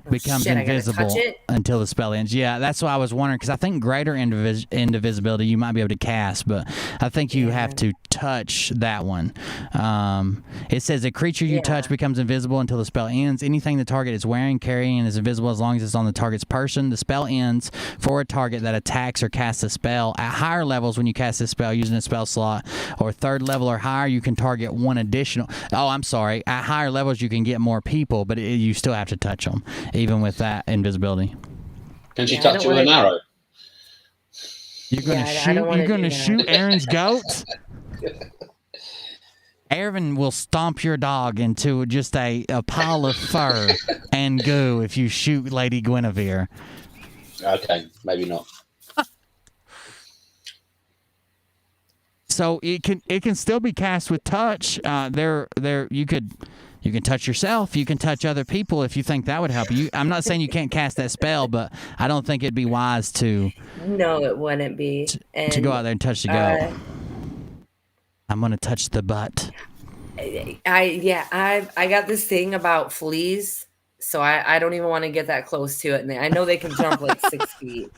becomes invisible until the spell ends. Yeah, that's why I was wondering, because I think greater indivisibility you might be able to cast, but I think you have to touch that one. It says a creature you touch becomes invisible until the spell ends. Anything the target is wearing, carrying, and is invisible as long as it's on the target's person. The spell ends for a target that attacks or casts a spell. At higher levels, when you cast this spell using a spell slot, or 3rd level or higher, you can target one additional. Oh, I'm sorry. At higher levels, you can get more people, but you still have to touch them, even with that invisibility. Can she touch you with an arrow? You're gonna shoot Aaron's goat? Aaron will stomp your dog into just a pile of fur and goo if you shoot Lady Guinevere. Okay, maybe not. So it can still be cast with touch. You can touch yourself. You can touch other people if you think that would help you. I'm not saying you can't cast that spell, but I don't think it'd be wise to. No, it wouldn't be. To go out there and touch the goat. I'm gonna touch the butt. I got this thing about fleas, so I don't even want to get that close to it. And I know they can jump like 6 feet.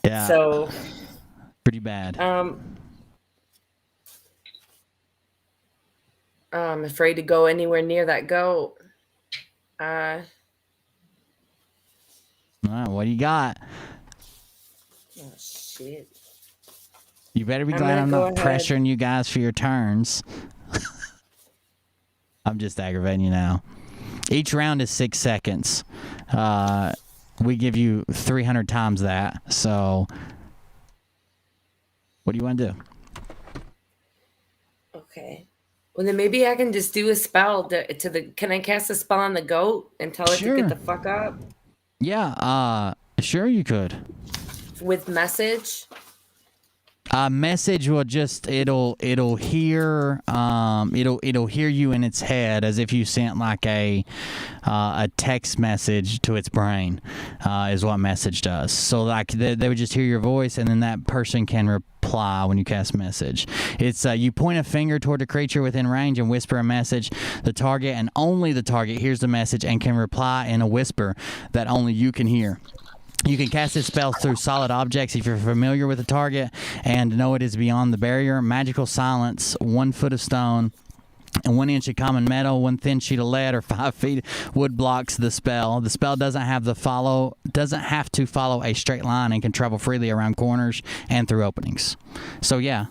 Yeah. So. Pretty bad. I'm afraid to go anywhere near that goat. All right, what do you got? Oh, shit. You better be glad I'm not pressuring you guys for your turns. I'm just aggravating you now. Each round is 6 seconds. We give you 300 times that. So, what do you want to do? Okay. Well, then maybe I can just do a spell to the. Can I cast a spell on the goat and tell it to get the fuck up? Yeah. Sure, you could. With message. Message will just it'll hear it'll hear you in its head as if you sent like a text message to its brain, is what message does. So like they would just hear your voice, and then that person can reply when you cast message. It's you point a finger toward the creature within range and whisper a message. The target and only the target hears the message and can reply in a whisper that only you can hear. You can cast this spell through solid objects if you're familiar with the target and know it is beyond the barrier. Magical silence, 1 foot of stone, and 1 inch of common metal, 1 thin sheet of lead, or 5 feet wood blocks the spell. The spell doesn't have to follow a straight line and can travel freely around corners and through openings. So yeah,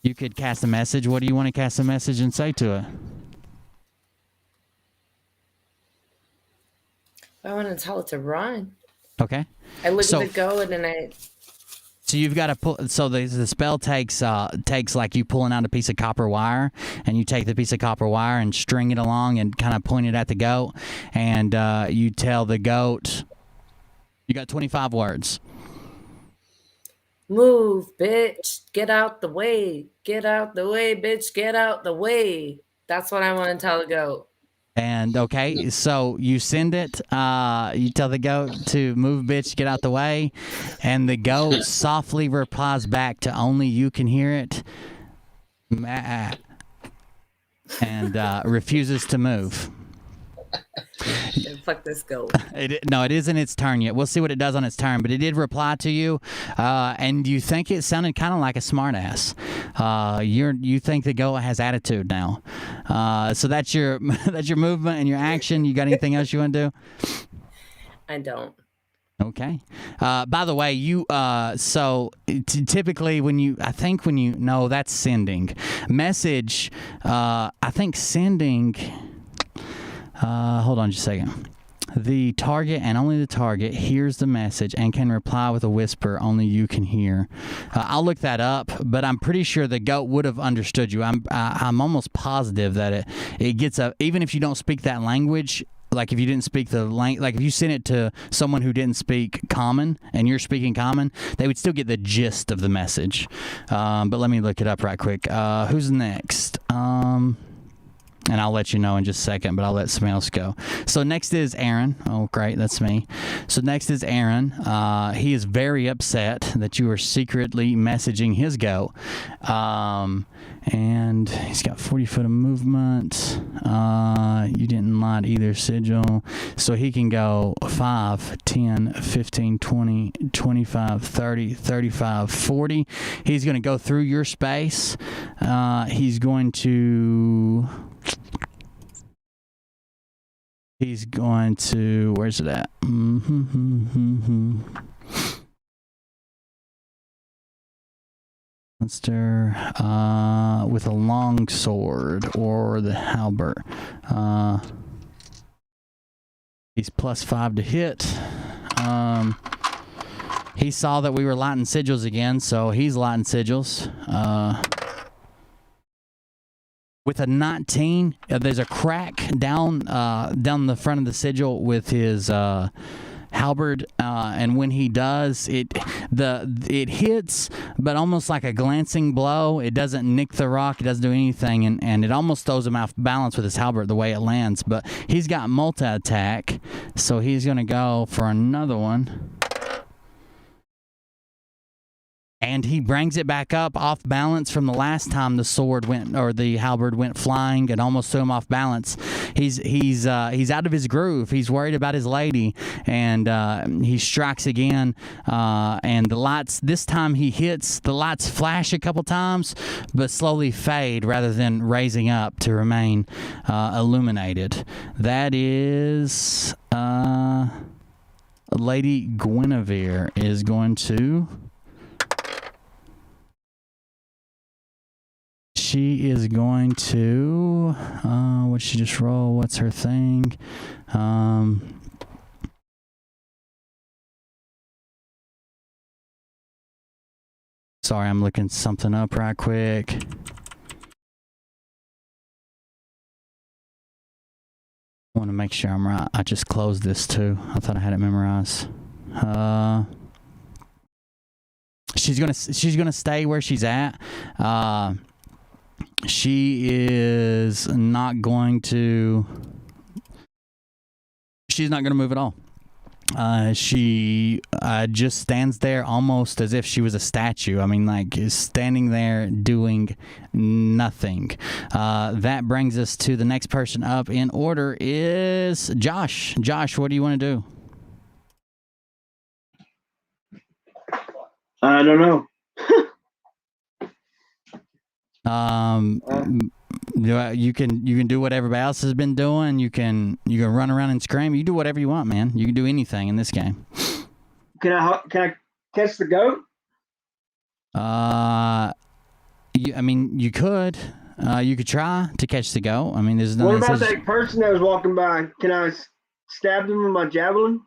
you could cast a message. What do you want to cast a message and say to it? I want to tell it to run. Okay. I look at the goat and I. So you've got to pull. So the spell takes like you pulling out a piece of copper wire, and you take the piece of copper wire and string it along and kind of point it at the goat, and you tell the goat. You got 25 words. Move, bitch. Get out the way. Get out the way, bitch. Get out the way. That's what I want to tell the goat. And okay, so you send it, you tell the goat to move, bitch, get out the way, and the goat softly replies back to only you can hear it, and refuses to move. Fuck this goat. No, it isn't its turn yet. We'll see what it does on its turn, but it did reply to you, and you think it sounded kind of like a smartass. You think the goat has attitude now. So that's your movement and your action. You got anything else you want to do? I don't. Okay. By the way, you so typically no, that's sending. Message. I think sending. Hold on just a second. The target and only the target hears the message and can reply with a whisper only you can hear. I'll look that up, but I'm pretty sure the goat would have understood you. I'm almost positive that it gets even if you don't speak that language. Like if you didn't speak the language, like if you sent it to someone who didn't speak Common and you're speaking Common, they would still get the gist of the message. But let me look it up right quick. Who's next? And I'll let you know in just a second, but I'll let somebody else go. So next is Aaron. Oh, great. That's me. So next is Aaron. He is very upset that you are secretly messaging his goat. And he's got 40 foot of movement. You didn't light either sigil. So he can go 5, 10, 15, 20, 25, 30, 35, 40. He's going to go through your space. He's going to, where's it at? Monster with a long sword or the halberd. He's +5 to hit. He saw that we were lighting sigils again, so he's lighting sigils. With a 19, there's a crack down the front of the sigil with his halberd, and when he does, it hits, but almost like a glancing blow. It doesn't nick the rock. It doesn't do anything, and it almost throws him off balance with his halberd the way it lands. But he's got multi-attack, so he's going to go for another one. And he brings it back up off balance from the last time the sword went, or the halberd went flying and almost threw him off balance. He's out of his groove. He's worried about his lady, and he strikes again. And the lights, this time he hits, the lights flash a couple times, but slowly fade rather than raising up to remain illuminated. That is Lady Guinevere is going to. She is going to, what did she just roll? What's her thing? Sorry, I'm looking something up right quick. I want to make sure I'm right. I just closed this too. I thought I had it memorized. She's gonna stay where she's at. She is not going to. She's not going to move at all. She just stands there almost as if she was a statue. I mean, like, standing there doing nothing. That brings us to the next person up in order is Josh. Josh, what do you want to do? I don't know. You can do what everybody else has been doing. You can run around and scream. You do whatever you want, man. You can do anything in this game. Can I catch the goat? I mean, you could. You could try to catch the goat. I mean, there's nothing. What about that person that was walking by? Can I stab them with my javelin?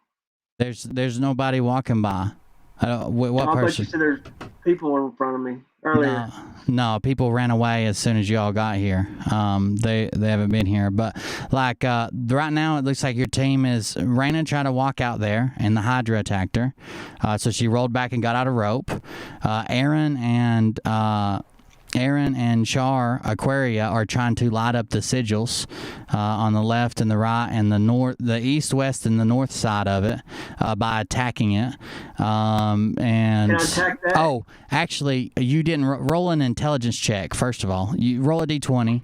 There's nobody walking by. What I person? thought you said there's people in front of me earlier. No, people ran away as soon as y'all got here. They haven't been here, but like right now, it looks like your team is. Raina tried to walk out there, and the Hydra attacked her. So she rolled back and got out a rope. Aaron and Char Aquaria are trying to light up the sigils on the left and the right and the east, west, and the north side of it by attacking it. And Can I attack that? Oh, actually, you didn't roll an intelligence check. First of all, you roll a d20.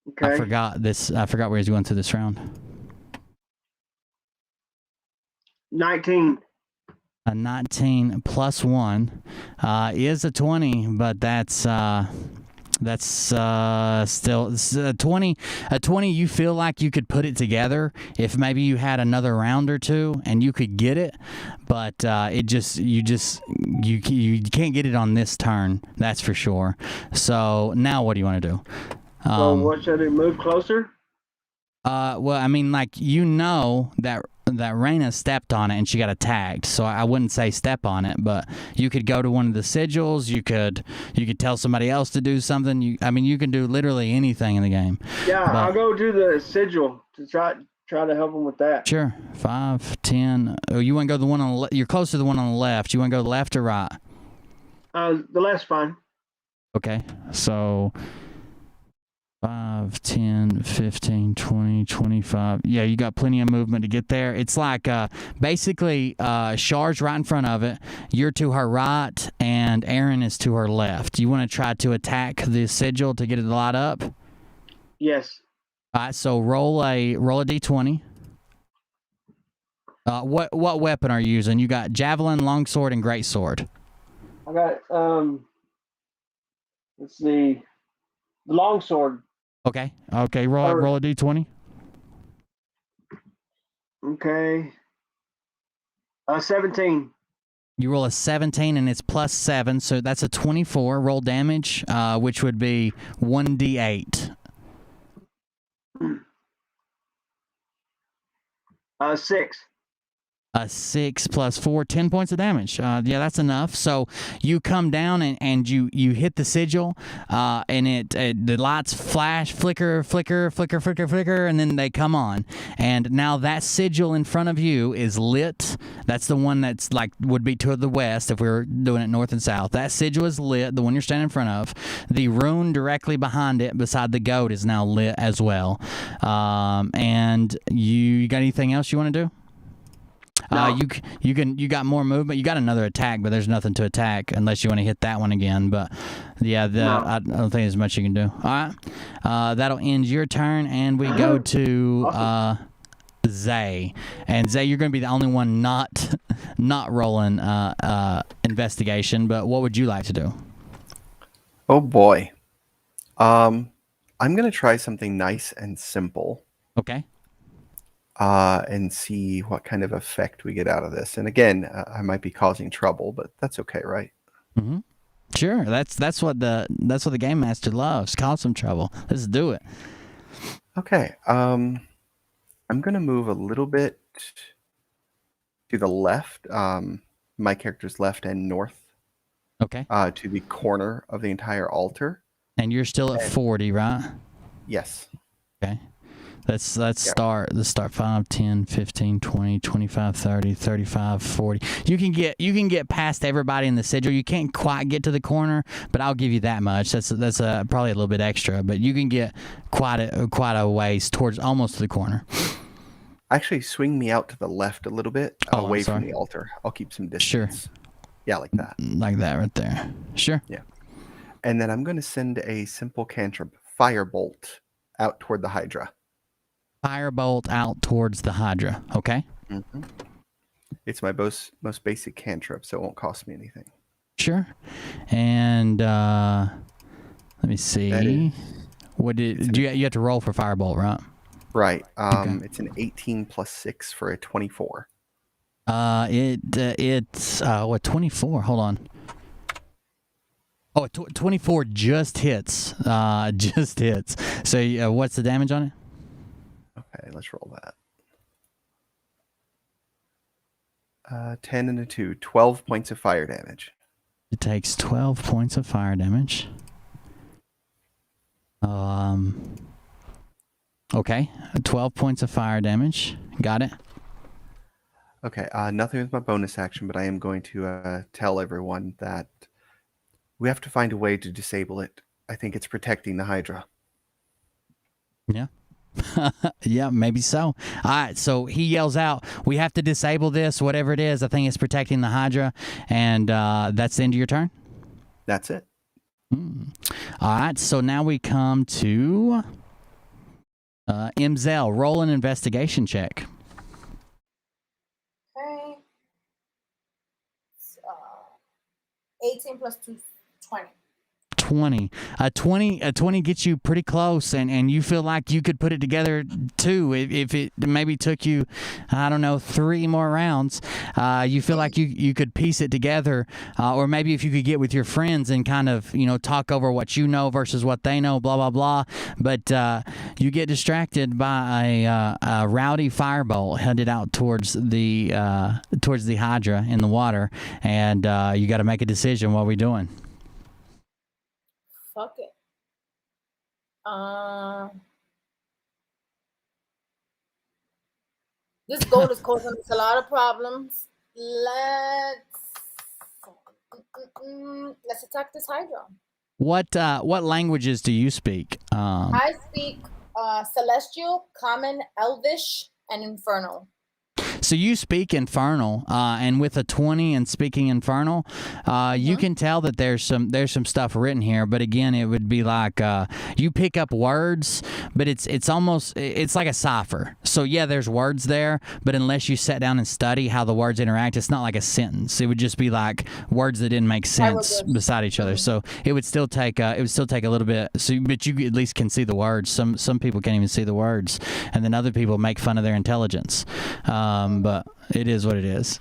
Okay. I forgot where he's going through this round. 19. A 19 plus 1 is a 20, but that's still a 20. A 20, you feel like you could put it together if maybe you had another round or two and you could get it, but you can't get it on this turn. That's for sure. So now what do you want to do? So what should I do? Move closer? Well, I mean, like, that Raina stepped on it and she got attacked, so I wouldn't say step on it, but you could go to one of the sigils. You could tell somebody else to do something. You can do literally anything in the game. Yeah, I'll go do the sigil to try to help them with that. Sure. 5, 10. Oh, you want to go the one on the you're close to the one on the left. You want to go left or right? The left's fine. Okay, so 5, 10, 15, 20, 25. Yeah, you got plenty of movement to get there. It's like basically Char's right in front of it. You're to her right, and Aaron is to her left. You want to try to attack the sigil to get it to light up? Yes. All right, so roll a d20. What weapon are you using? You got javelin, longsword, and greatsword. I got let's see, the longsword. Okay, roll a d20. Okay. 17. You roll a 17 and it's plus 7, so that's a 24. Roll damage, which would be 1d8. 6. 6 plus 4, 10 points of damage. Yeah, that's enough. So you come down and you hit the sigil, and the lights flash, flicker, and then they come on. And now that sigil in front of you is lit. That's the one that's like would be to the west if we were doing it north and south. That sigil is lit, the one you're standing in front of. The rune directly behind it, beside the goat, is now lit as well. And you got anything else you want to do? No. You got more movement. You got another attack, but there's nothing to attack unless you want to hit that one again. But yeah, I don't think there's much you can do. All right, that'll end your turn, and we go to Zay. And Zay, you're going to be the only one not rolling investigation. But what would you like to do? Oh boy, I'm going to try something nice and simple. Okay. And see what kind of effect we get out of this. And again, I might be causing trouble, but that's okay, right? Mm-hmm. Sure. That's what the game master loves. Cause some trouble. Let's do it. Okay. I'm gonna move a little bit to the left. My character's left and north. Okay. To the corner of the entire altar. And you're still at 40, right? Yes. Okay. Let's start 5, 10, 15, 20, 25, 30, 35, 40. You can get past everybody in the sigil. You can't quite get to the corner, but I'll give you that much. That's probably a little bit extra, but you can get quite a ways towards almost to the corner. Actually, swing me out to the left a little bit, away from the altar. I'll keep some distance. Sure. Yeah, like that. Like that right there. Sure. Yeah. And then I'm going to send a simple cantrip, Firebolt, out toward the Hydra. Firebolt out towards the Hydra. Okay. Mm-hmm. It's my most basic cantrip, so it won't cost me anything. Sure. And let me see. You have to roll for Firebolt, right? Right. It's an 18 plus 6 for a 24. It's what 24? Hold on. Oh, 24 just hits. Just hits. So what's the damage on it? Okay, let's roll that. 10 and a 2, 12 points of fire damage. It takes 12 points of fire damage. Okay, 12 points of fire damage. Got it. Okay, nothing with my bonus action, but I am going to tell everyone that we have to find a way to disable it. I think it's protecting the Hydra. Yeah. Yeah, maybe so. All right, so he yells out, we have to disable this, whatever it is. I think it's protecting the Hydra, and that's the end of your turn? That's it. All right, so now we come to Imzel. Roll an investigation check. Okay. 18 plus 2, 20. 20. A 20 gets you pretty close, and you feel like you could put it together too if it maybe took you, I don't know, 3 more rounds. You feel like you could piece it together, or maybe if you could get with your friends and kind of, talk over what you know versus what they know, blah, blah, blah. But you get distracted by a rowdy firebolt headed out towards the Hydra in the water, and you got to make a decision. What are we doing? Fuck it. This goat is causing us a lot of problems. Let's attack this Hydra. What languages do you speak? I speak Celestial, Common, Elvish, and Infernal. So you speak Infernal, and with a 20 and speaking Infernal, you can tell that there's some stuff written here. But again, it would be like you pick up words, but it's almost like a cipher. So yeah, there's words there, but unless you sat down and study how the words interact, it's not like a sentence. It would just be like words that didn't make sense beside each other. So it would still take a little bit. So, but you at least can see the words. Some people can't even see the words, and then other people make fun of their intelligence. But it is what it is.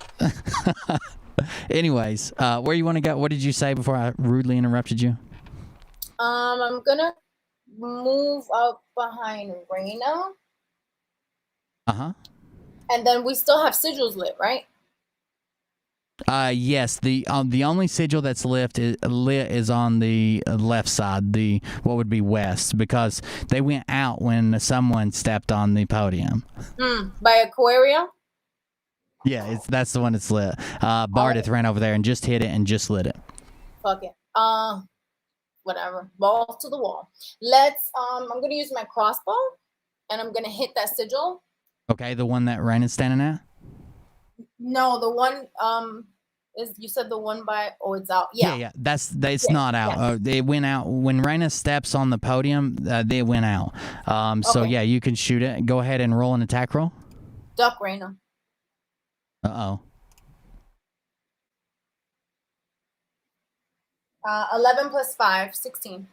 Anyways, where you want to go? What did you say before I rudely interrupted you? I'm gonna move up behind Reyna. And then we still have sigils lit, right? Yes. The only sigil that's lit is on the left side, what would be west, because they went out when someone stepped on the podium. By Aquaria. Yeah, that's the one that's lit. Bardith ran over there and just hit it and just lit it. Fuck it. Whatever. Balls to the wall. Let's. I'm gonna use my crossbow, and I'm gonna hit that sigil. Okay, the one that Rain is standing at. No, the one. You said the one by. Oh, it's out. Yeah. It's not out. It went out when Raina steps on the podium. They went out. So yeah, you can shoot it. Go ahead and roll an attack roll. Duck Raina. 11 plus 5, 16.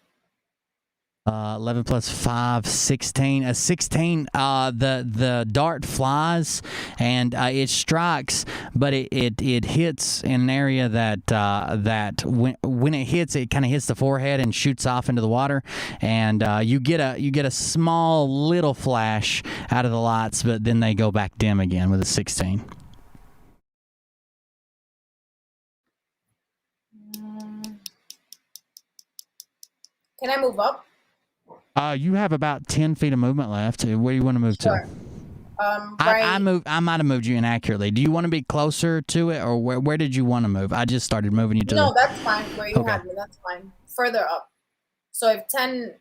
11 plus 5, 16. A 16. The dart flies and it strikes, but it hits in an area that when it hits, it kind of hits the forehead and shoots off into the water, and you get a small little flash out of the lights, but then they go back dim again with a 16. Can I move up? You have about 10 feet of movement left. Where do you want to move Sure. to? Right. I might have moved you inaccurately. Do you want to be closer to it, or where did you want to move? I just started moving you to No, the... that's fine. Where you Okay. had me, that's fine. Further up. So if 10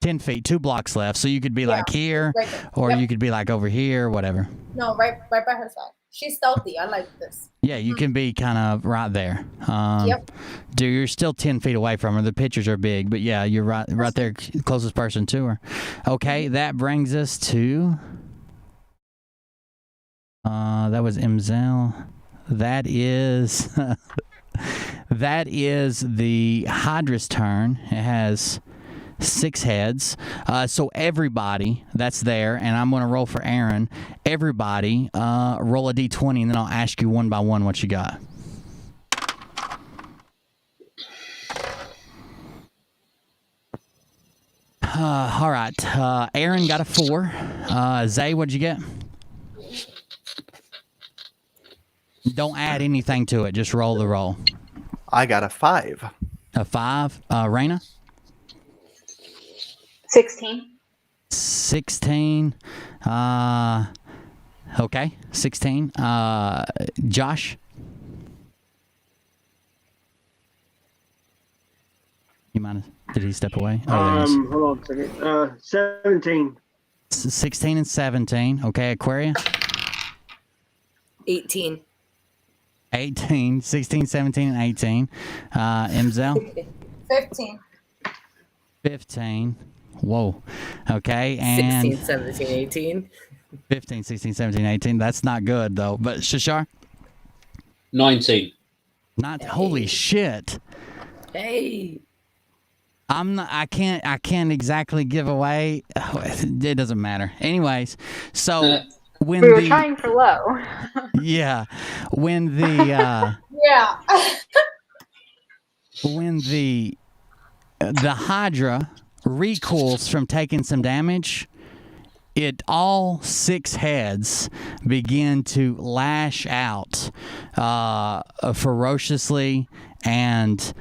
10 feet, 2 blocks left. So you could be like here, right there. or Yep. you could be like over here, whatever. No, right by her side. She's stealthy. I like this. Yeah, you can be kind of right there. Yep. Dude, you're still 10 feet away from her. The pictures are big, but yeah, you're right there, closest person to her. Okay, that brings us to... that was Imzel. That is... that is the Hydra's turn. It has 6 heads. So everybody that's there, and I'm going to roll for Aaron. Everybody roll a d20, and then I'll ask you one by one what you got. All right. Aaron got a 4. Zay, what'd you get? Don't add anything to it. Just roll the roll. I got a 5. A 5. Raina? 16. 16. Okay. 16. Josh? You mind? Did he step away? Oh, Hold on a second. 17. 16 and 17. Okay, Aquaria? 18. 18. 16, 17, and 18. Imzel? 15. 15. Whoa. Okay, and 16, 17, 18. 15, 16, 17, 18. That's not good, though. But Shashar? 19. Not... Holy shit. Hey. I can't exactly give away. It doesn't matter. Anyways, so when We were trying for low. yeah, when the Yeah. when the Hydra recoils from taking some damage, all 6 heads begin to lash out ferociously and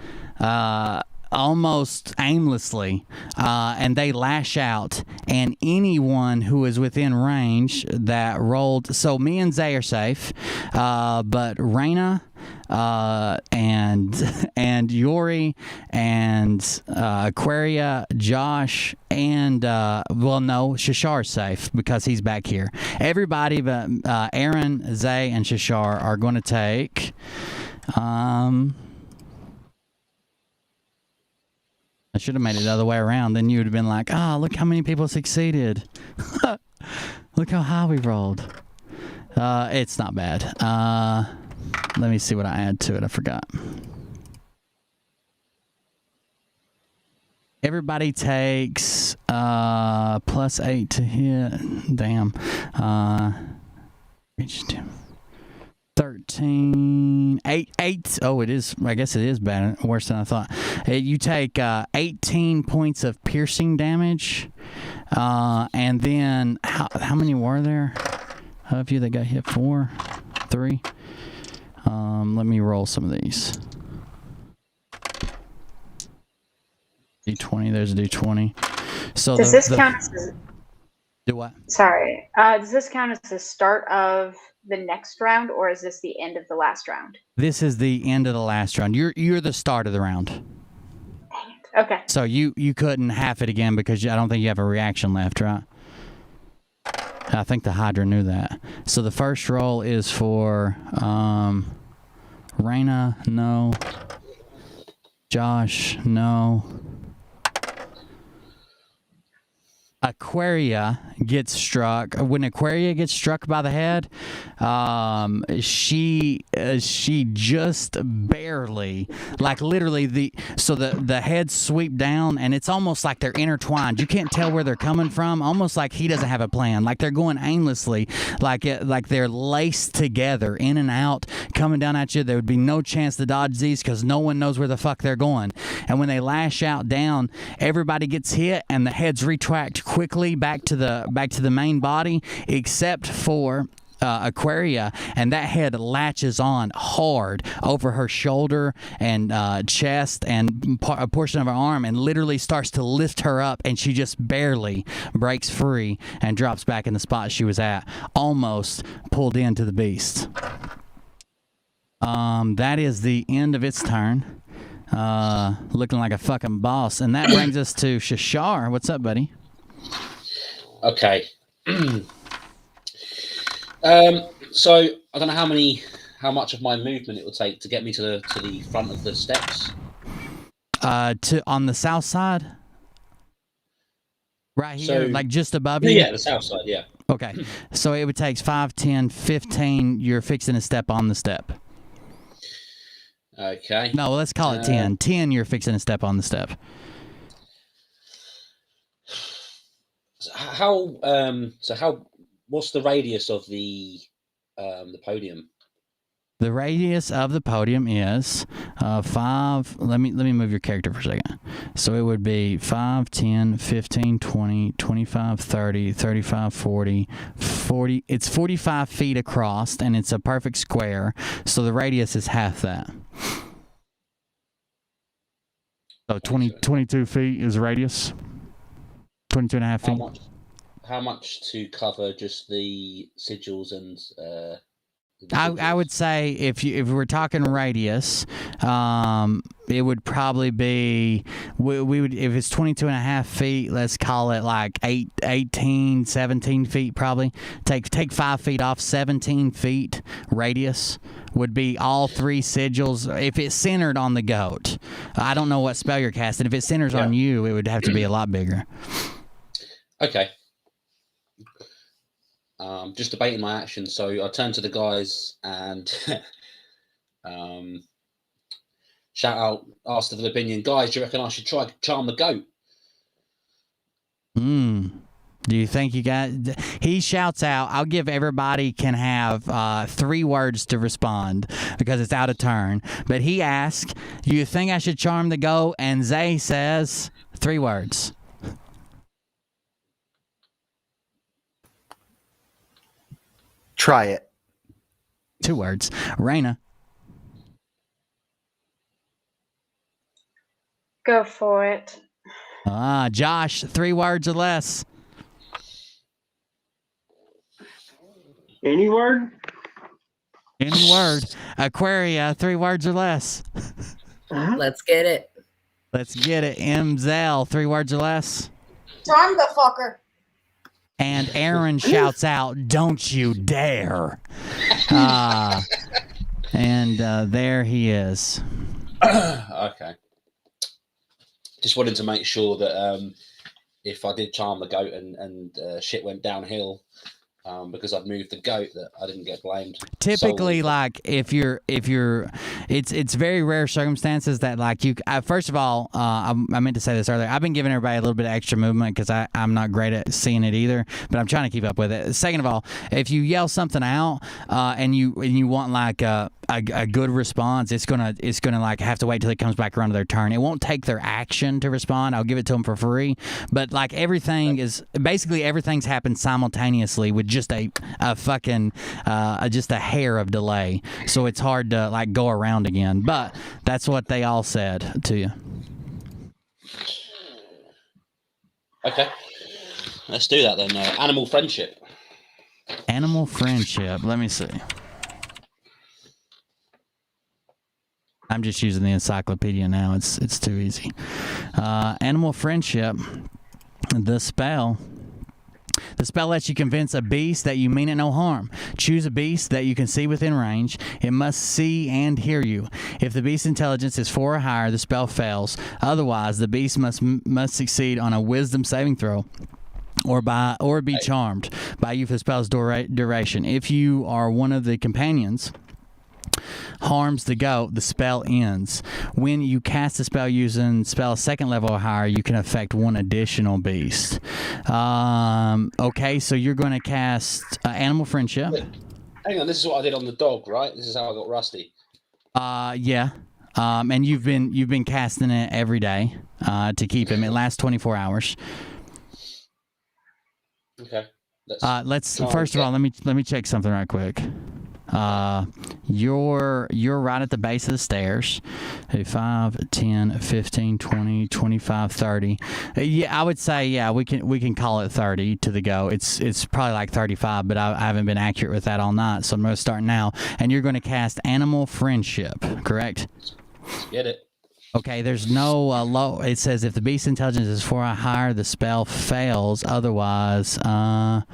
almost aimlessly, and they lash out, and anyone who is within range that rolled... So me and Zay are safe, but Raina and Yori and Aquaria, Josh, and Shashar's safe because he's back here. Everybody but Aaron, Zay, and Shashar are going to take... I should have made it the other way around. Then you would have been like, look how many people succeeded. Look how high we rolled. It's not bad. Let me see what I add to it. I forgot. Everybody takes +8 to hit. Damn. 13, 8. Oh, it is. I guess it is bad. Worse than I thought. You take 18 points of piercing damage, and then how many were there of you that got hit? 4, 3. Let me roll some of these. D20. There's a D20. So does this count as... Do what? Sorry. Does this count as the start of the next round, or is this the end of the last round? This is the end of the last round. You're the start of the round. Dang it. Okay. So you couldn't half it again because I don't think you have a reaction left, right? I think the Hydra knew that. So the first roll is for Raina, no. Josh, no. Aquaria gets struck. When Aquaria gets struck by the head, she just barely, like literally the heads sweep down, and it's almost like they're intertwined. You can't tell where they're coming from. Almost like he doesn't have a plan. Like they're going aimlessly. Like they're laced together, in and out, coming down at you. There would be no chance to dodge these because no one knows where the fuck they're going. And when they lash out down, everybody gets hit, and the heads retract quickly back to the main body, except for Aquaria, and that head latches on hard over her shoulder and chest and a portion of her arm, and literally starts to lift her up, and she just barely breaks free and drops back in the spot she was at, almost pulled into the beast. That is the end of its turn. Looking like a fucking boss, and that brings us to Shashar. What's up, buddy? Okay. So I don't know how much of my movement it will take to get me to the front of the steps. On the south side, right here, like just above you. Yeah, the south side. Yeah. Okay, so it would take 5, 10, 15. You're fixing a step on the step. Okay. No, let's call it 10. 10. You're fixing a step on the step. What's the radius of the podium? The radius of the podium is 5. Let me move your character for a second. So it would be 5, 10, 15, 20, 25, 30, 35, 40, 40. It's 45 feet across, and it's a perfect square. So the radius is half that. So 22 feet is radius. 22 and a half feet. How much to cover just the sigils and I would say if we're talking radius, it would probably be we would, if it's 22 and a half feet, let's call it like 18, 17 feet probably. Take 5 feet off, 17 feet radius would be all 3 sigils. If it's centered on the goat, I don't know what spell you're casting. If it centers on you, it would have to be a lot bigger. Okay. Just debating my actions, so I turn to the guys and shout out, ask for their opinion. Guys, do you reckon I should try charm the goat? Do you think you got... He shouts out, I'll give everybody can have 3 words to respond because it's out of turn. But he asks, do you think I should charm the goat? And Zay says 3 words. Try it. 2 words. Raina. Go for it. Josh, 3 words or less. Any word? Any word. Aquaria, 3 words or less. Let's get it. Let's get it. Mzel, 3 words or less. Charm the fucker. And Aaron shouts out, don't you dare. And there he is. Okay. Just wanted to make sure that if I did charm the goat and shit went downhill because I'd moved the goat, that I didn't get blamed. Typically, like if you're, it's very rare circumstances that like you. First of all, I meant to say this earlier. I've been giving everybody a little bit of extra movement because I'm not great at seeing it either, but I'm trying to keep up with it. Second of all, if you yell something out and you want like a good response, it's gonna like have to wait till it comes back around to their turn. It won't take their action to respond. I'll give it to them for free, but like everything's happened simultaneously with just a fucking just a hair of delay, so it's hard to like go around again. But that's what they all said to you. Okay, let's do that then. Animal friendship. Animal friendship. Let me see. I'm just using the encyclopedia now. It's too easy. Animal friendship. The spell lets you convince a beast that you mean it no harm. Choose a beast that you can see within range. It must see and hear you. If the beast's intelligence is 4 or higher, the spell fails. Otherwise, the beast must succeed on a wisdom saving throw or be charmed by you for the spell's duration. If you are one of the companions harms the goat, the spell ends. When you cast the spell using spell 2nd level or higher, you can affect 1 additional beast. Okay, so you're going to cast Animal Friendship. Wait, hang on, this is what I did on the dog, right? This is how I got Rusty. Yeah. And you've been casting it every day to keep him. It lasts 24 hours. Okay. Let's first of all, let me check something right quick. You're right at the base of the stairs. 5, 10, 15, 20, 25, 30. Yeah, I would say we can call it 30 to the go. It's probably like 35, but I haven't been accurate with that all night, so I'm going to start now. And you're going to cast Animal Friendship, correct? Get it. Okay, there's no low. It says if the beast intelligence is 4 or higher, the spell fails. Otherwise, let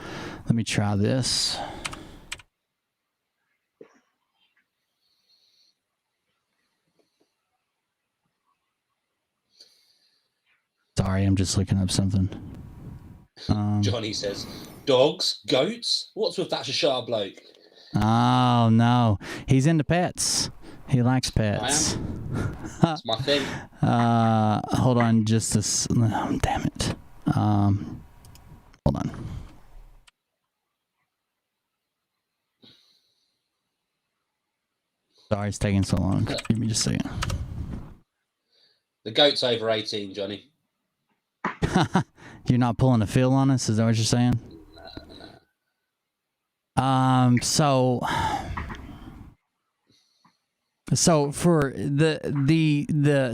me try this. Sorry, I'm just looking up something. Johnny says, dogs, goats? What's with that sharp bloke? Oh, no. He's into pets. He likes pets. That's my thing. Hold on just a... Oh, damn it. Hold on. Sorry, it's taking so long. Give me just a second. The goat's over 18, Johnny. You're not pulling a feel on us? Is that what you're saying? No. So for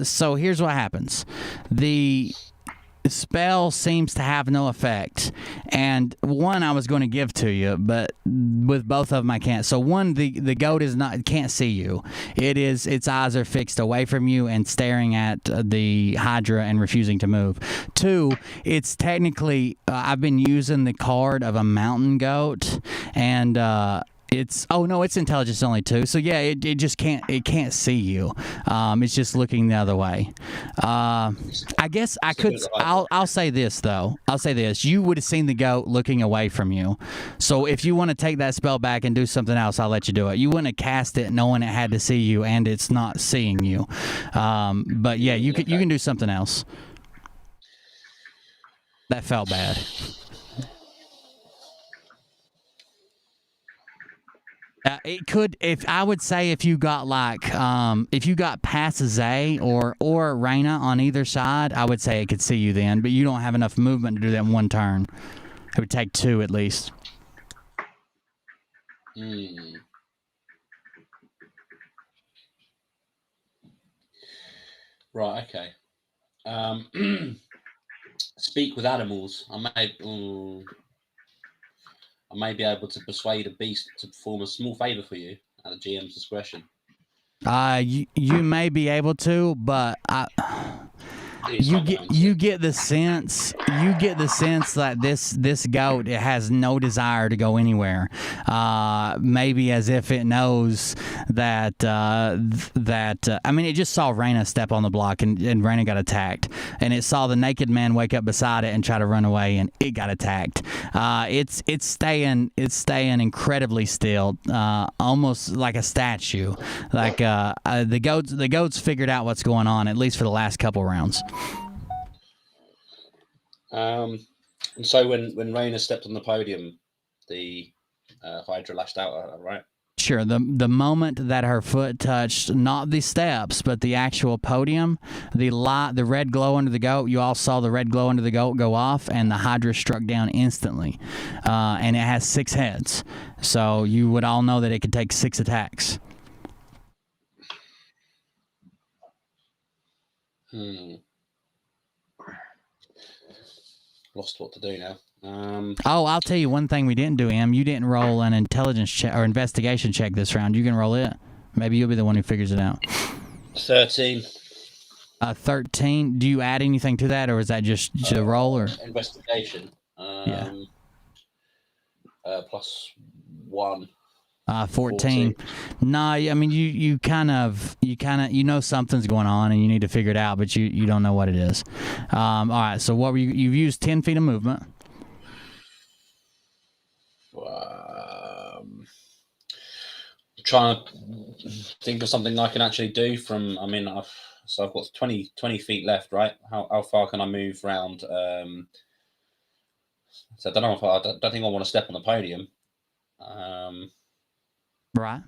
so here's what happens. The spell seems to have no effect, and one I was going to give to you, but with both of them I can't. So one, the goat can't see you. Its eyes are fixed away from you and staring at the Hydra and refusing to move. 2, it's technically I've been using the card of a mountain goat, and it's intelligence only 2. So yeah, it just can't see you. It's just looking the other way. I guess I'll say this though. I'll say this. You would have seen the goat looking away from you. So if you want to take that spell back and do something else, I'll let you do it. You wouldn't have cast it knowing it had to see you and it's not seeing you. But yeah, you can do something else. That felt bad. It could, if you got if you got past Zay or Reyna on either side, I would say it could see you then, but you don't have enough movement to do that in one turn. It would take 2 at least. Right, okay. Speak with animals. I may be able to persuade a beast to perform a small favor for you at the GM's discretion. You may be able to, but you get the sense that this goat, it has no desire to go anywhere. Maybe as if it knows that it just saw Reyna step on the block and Reyna got attacked, and it saw the naked man wake up beside it and try to run away, and it got attacked. It's staying incredibly still, almost like a statue. Like the goats figured out what's going on, at least for the last couple rounds. And so when Reyna stepped on the podium, the Hydra lashed out at her, right? Sure. The moment that her foot touched not the steps but the actual podium, the red glow under the goat, you all saw the red glow under the goat go off, and the Hydra struck down instantly. And it has 6 heads, so you would all know that it could take 6 attacks. Lost what to do now. I'll tell you one thing we didn't do, Em. You didn't roll an intelligence check or investigation check this round. You can roll it. Maybe you'll be the one who figures it out. 13. 13. Do you add anything to that, or is that just to the roll? Or investigation? Yeah. +1. 14. Nah, I mean you kind of something's going on and you need to figure it out, but you don't know what it is. All right. So what were you've used 10 feet of movement. Trying to think of something I can actually do from. I mean, I've got 20 feet left, right? How far can I move around? So I don't know if I don't think I want to step on the podium. Right.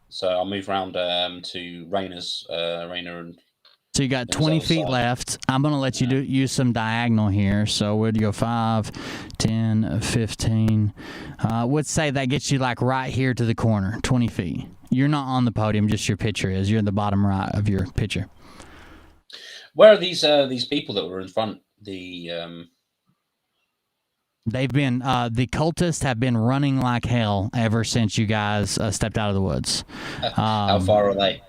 So I'll move around to Reyna and So you got 20 feet left. I'm going to let you use some diagonal here. So we'd go 5, 10, 15. Let's say that gets you like right here to the corner, 20 feet. You're not on the podium, just your picture is. You're in the bottom right of your picture. Where are these people that were in front? They've been the cultists have been running like hell ever since you guys stepped out of the woods. How far are they?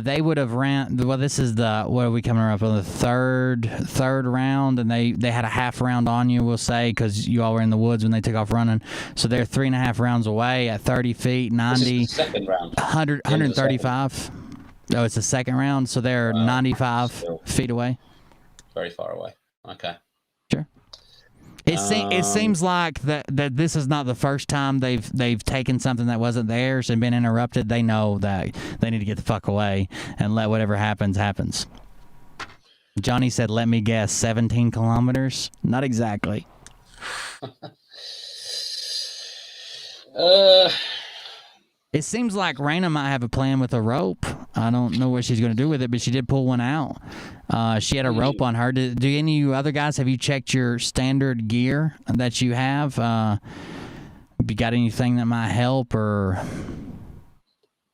They would have ran. Well, this is what are we coming up on the third round, and they had a half round on you, we'll say, because you all were in the woods when they took off running. So they're 3.5 rounds away at 30 feet, 90, this is the second round. 135. Oh, it's the second round, so they're 95 feet away. Very far away. Okay. Sure. It seems like that this is not the first time they've taken something that wasn't theirs and been interrupted. They know that they need to get the fuck away and let whatever happens. Johnny said, "Let me guess, 17 kilometers." Not exactly. It seems like Raina might have a plan with a rope. I don't know what she's going to do with it, but she did pull one out. She had a rope on her. Do any of you other guys, have you checked your standard gear that you have? Have you got anything that might help? Or,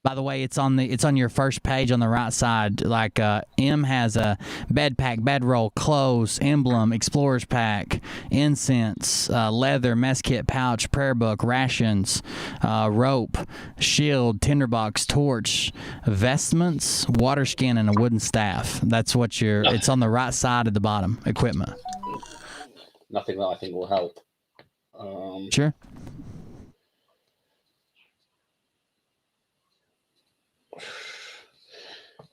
by the way, it's on your first page on the right side. Like M has a bed pack, bedroll, clothes, emblem, explorer's pack, incense, leather, mess kit, pouch, prayer book, rations, rope, shield, tinderbox, torch, vestments, water skin, and a wooden staff. That's what it's on the right side at the bottom. Equipment. Nothing that I think will help. Sure.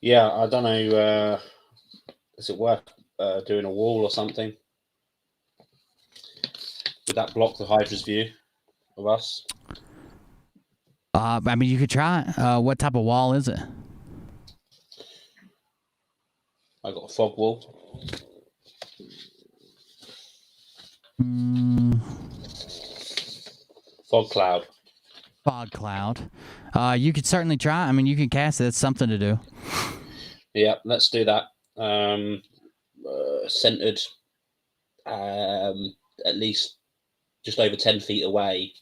Yeah, I don't know. Is it worth doing a wall or something? Would that block the Hydra's view of us? I mean, you could try. What type of wall is it? I got a fog wall. Fog cloud. Fog cloud. You could certainly try. I mean, you can cast it. It's something to do. Yeah, let's do that. Centered, at least just over 10 feet away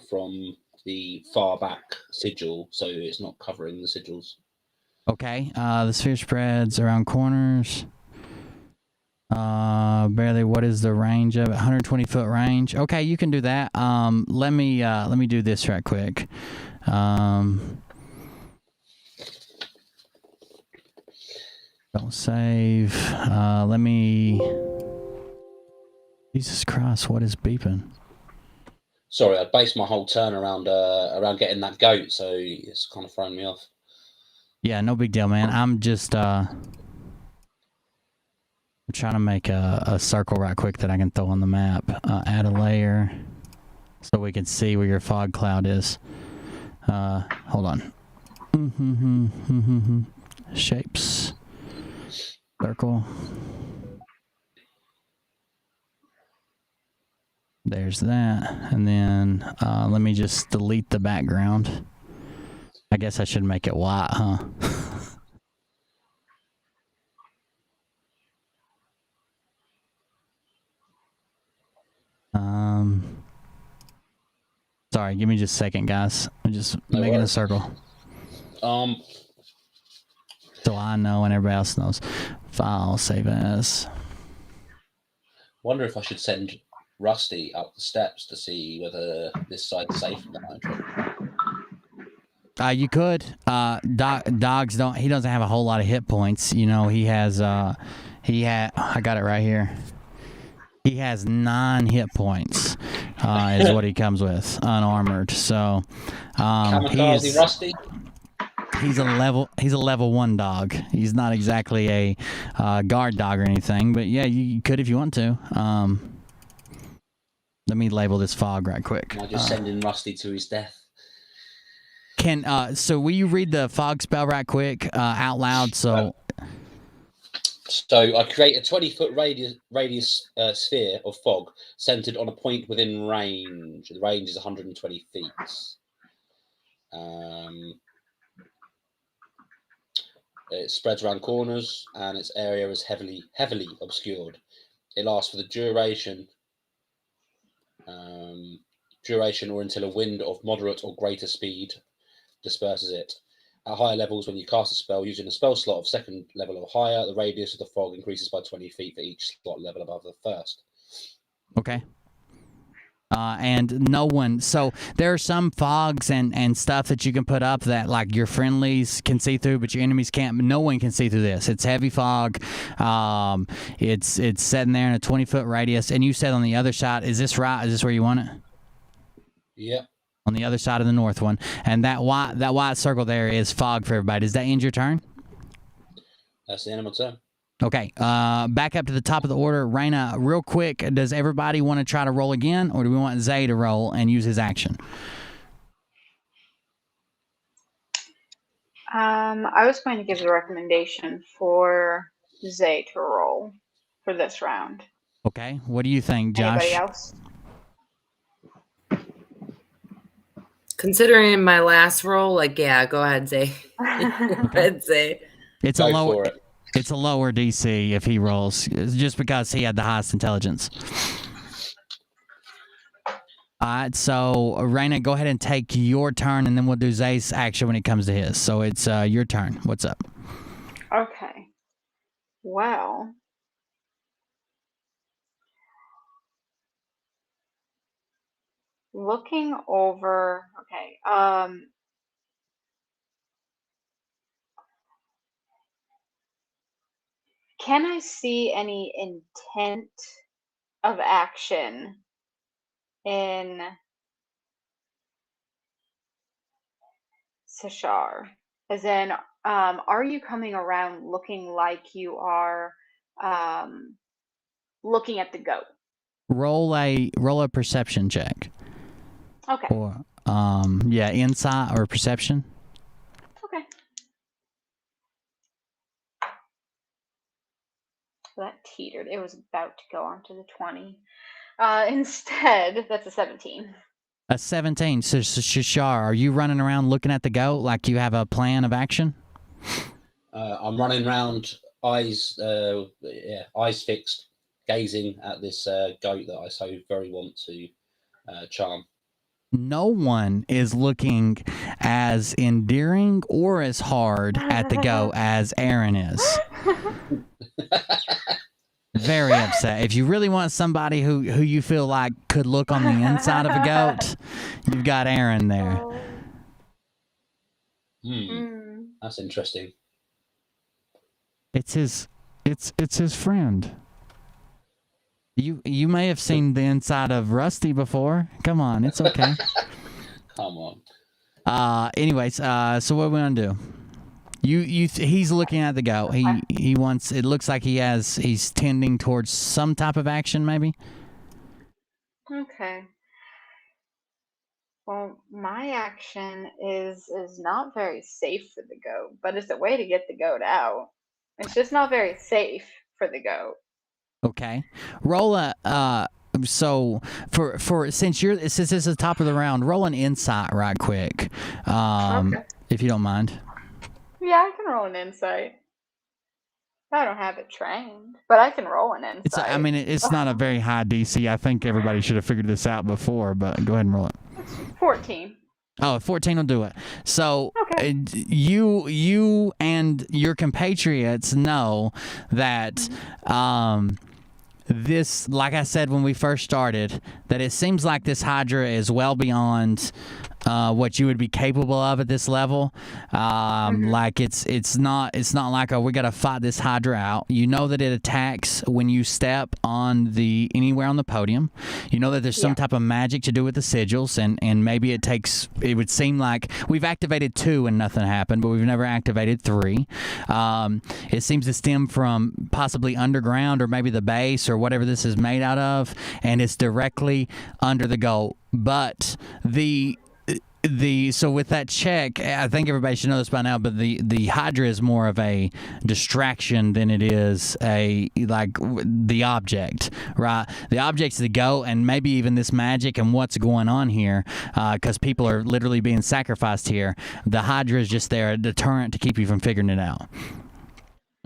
from the far back sigil, so it's not covering the sigils. Okay. The sphere spreads around corners. Barely. What is the range of it? 120 foot range. Okay, you can do that. Let me do this right quick. Don't save. Let me. Jesus Christ! What is beeping? Sorry, I based my whole turn around getting that goat, so it's kind of thrown me off. Yeah, no big deal, man. I'm just I'm trying to make a circle right quick that I can throw on the map. Add a layer so we can see where your fog cloud is. Hold on. Shapes. Circle. There's that. And then let me just delete the background. I guess I should make it white, huh? Sorry, give me just a second, guys. I'm just making a circle. So I know and everybody else knows. File, save as. Wonder if I should send Rusty up the steps to see whether this side's safe from the Hydra. You could. Dogs don't. He doesn't have a whole lot of hit points. You know, he has. I got it right here. He has 9 hit points. Is what he comes with, unarmored. So, Rusty. He's a level 1 dog. He's not exactly a guard dog or anything, but yeah, you could if you want to. Let me label this fog right quick. I'll just send in Rusty to his death. So will you read the fog spell right quick out loud? So I create a 20-foot radius sphere of fog centered on a point within range. The range is 120 feet. It spreads around corners, and its area is heavily obscured. It lasts for the duration or until a wind of moderate or greater speed disperses it. At higher levels, when you cast a spell using a spell slot of second level or higher, the radius of the fog increases by 20 feet for each slot level above the first. Okay. And no one. So there are some fogs and stuff that you can put up that like your friendlies can see through, but your enemies can't. No one can see through this. It's heavy fog. It's sitting there in a 20-foot radius. And you said on the other side, is this right? Is this where you want it? Yeah. On the other side of the north one, and that white circle there is fog for everybody. Does that end your turn? That's the end of my turn. Okay. Back up to the top of the order, Raina. Real quick, does everybody want to try to roll again, or do we want Zay to roll and use his action? I was going to give the recommendation for Zay to roll for this round. Okay. What do you think, Josh? Anybody else? Considering my last roll, like, yeah, go ahead, Zay. Go ahead, Zay. It's a lower DC if he rolls, just because he had the highest intelligence. All right, so Raina, go ahead and take your turn, and then we'll do Zay's action when it comes to his. So it's your turn. What's up? Okay. Well, looking over, okay, can I see any intent of action in Sashar? As in, are you coming around looking like you are looking at the goat? Roll a perception check. Okay. Or insight or perception. Okay. That teetered. It was about to go on to the 20. Instead, that's a 17. A 17. So Shashar, are you running around looking at the goat like you have a plan of action? I'm running around, eyes fixed, gazing at this goat that I so very want to charm. No one is looking as endearing or as hard at the goat as Aaron is. Very upset. If you really want somebody who you feel like could look on the inside of a goat, you've got Aaron there. That's interesting. It's his friend. You may have seen the inside of Rusty before. Come on, it's okay. Come on. Anyways, so what are we gonna do? He's looking at the goat. He wants. It looks like he's tending towards some type of action, maybe. Okay. Well, my action is not very safe for the goat, but it's a way to get the goat out. It's just not very safe for the goat. Okay. Roll a so for since this is the top of the round, roll an insight right quick. Okay. If you don't mind. Yeah, I can roll an insight. I don't have it trained, but I can roll an insight. It's not a very high DC. I think everybody should have figured this out before, but go ahead and roll it. 14. Oh, 14 will do it. So okay. You and your compatriots know that this, like I said when we first started, that it seems like this Hydra is well beyond what you would be capable of at this level. Like it's not like, oh, we got to fight this Hydra out. You know that it attacks when you step on anywhere on the podium. You know that there's some type of magic to do with the sigils, and maybe it would seem like we've activated 2 and nothing happened, but we've never activated 3. It seems to stem from possibly underground or maybe the base or whatever this is made out of, and it's directly under the goal. But So with that check, I think everybody should know this by now, but the Hydra is more of a distraction than it is the object, right? The object's the goat, and maybe even this magic and what's going on here, because people are literally being sacrificed here. The Hydra is just there, a deterrent to keep you from figuring it out.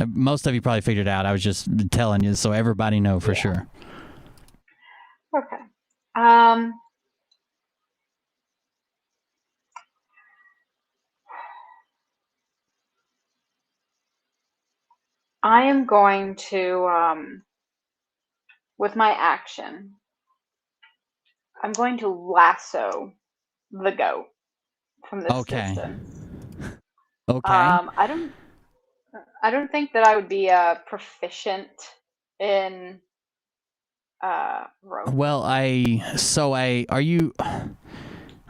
Most of you probably figured it out. I was just telling you so everybody know for sure. Okay. I am going to, with my action, I'm going to lasso the goat from this distance. Okay. I don't think that I would be proficient in rope. Well, are you?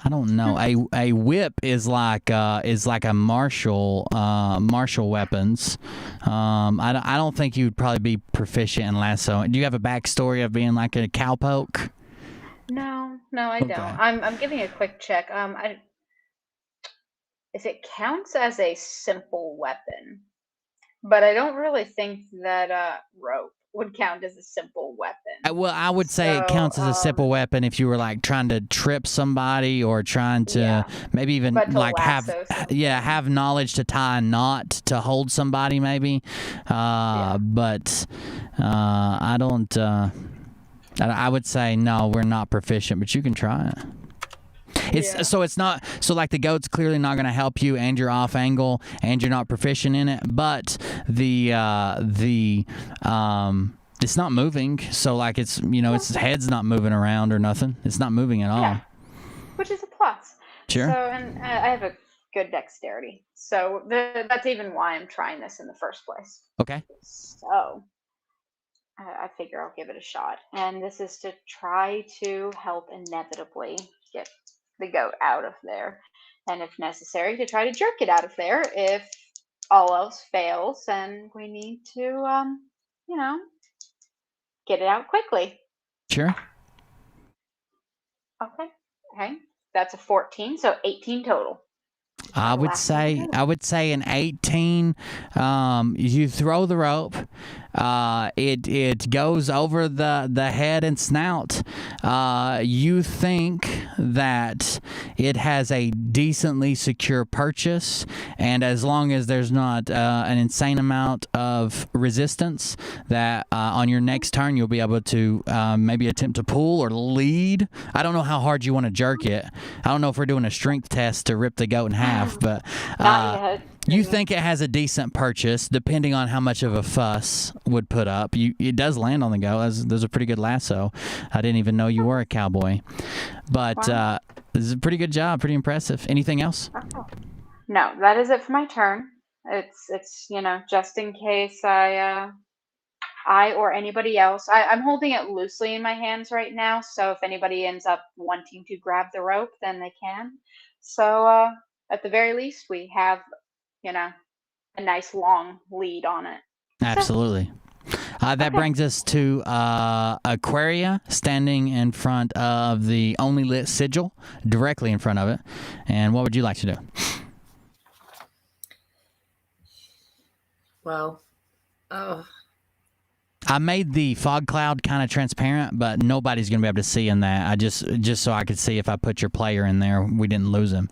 I don't know. A whip is like a martial weapons. I don't think you'd probably be proficient in lasso. Do you have a backstory of being like a cowpoke? No, I don't. I'm giving a quick check. If it counts as a simple weapon, but I don't really think that rope would count as a simple weapon. Well, I would say it counts as a simple weapon if you were like trying to trip somebody or trying to maybe even like have knowledge to tie a knot to hold somebody maybe. But I don't. I would say no, we're not proficient, but you can try it. It's not like the goat's clearly not going to help you, and you're off angle, and you're not proficient in it. But it's not moving, so like its its head's not moving around or nothing. It's not moving at all. Which is a plus. Sure. So and I have a good dexterity, so that's even why I'm trying this in the first place. Okay. So I figure I'll give it a shot, and this is to try to help inevitably get the goat out of there, and if necessary to try to jerk it out of there if all else fails and we need to get it out quickly. Sure. Okay, that's a 14, so 18 total. I would say an 18. You throw the rope. It goes over the head and snout. You think that it has a decently secure purchase, and as long as there's not an insane amount of resistance, that on your next turn you'll be able to maybe attempt to pull or lead. I don't know how hard you want to jerk it. I don't know if we're doing a strength test to rip the goat in half, but you think it has a decent purchase, depending on how much of a fuss would put up. It does land on the goat. There's a pretty good lasso. I didn't even know you were a cowboy, but this is a pretty good job. Pretty impressive. Anything else? No, that is it for my turn. It's just in case I or anybody else. I'm holding it loosely in my hands right now, so if anybody ends up wanting to grab the rope, then they can. So at the very least, we have a nice long lead on it. Absolutely. That brings us to Aquaria, standing in front of the only lit sigil, directly in front of it. And what would you like to do? Well, I made the fog cloud kind of transparent, but nobody's going to be able to see in that. I just so I could see if I put your player in there, we didn't lose him.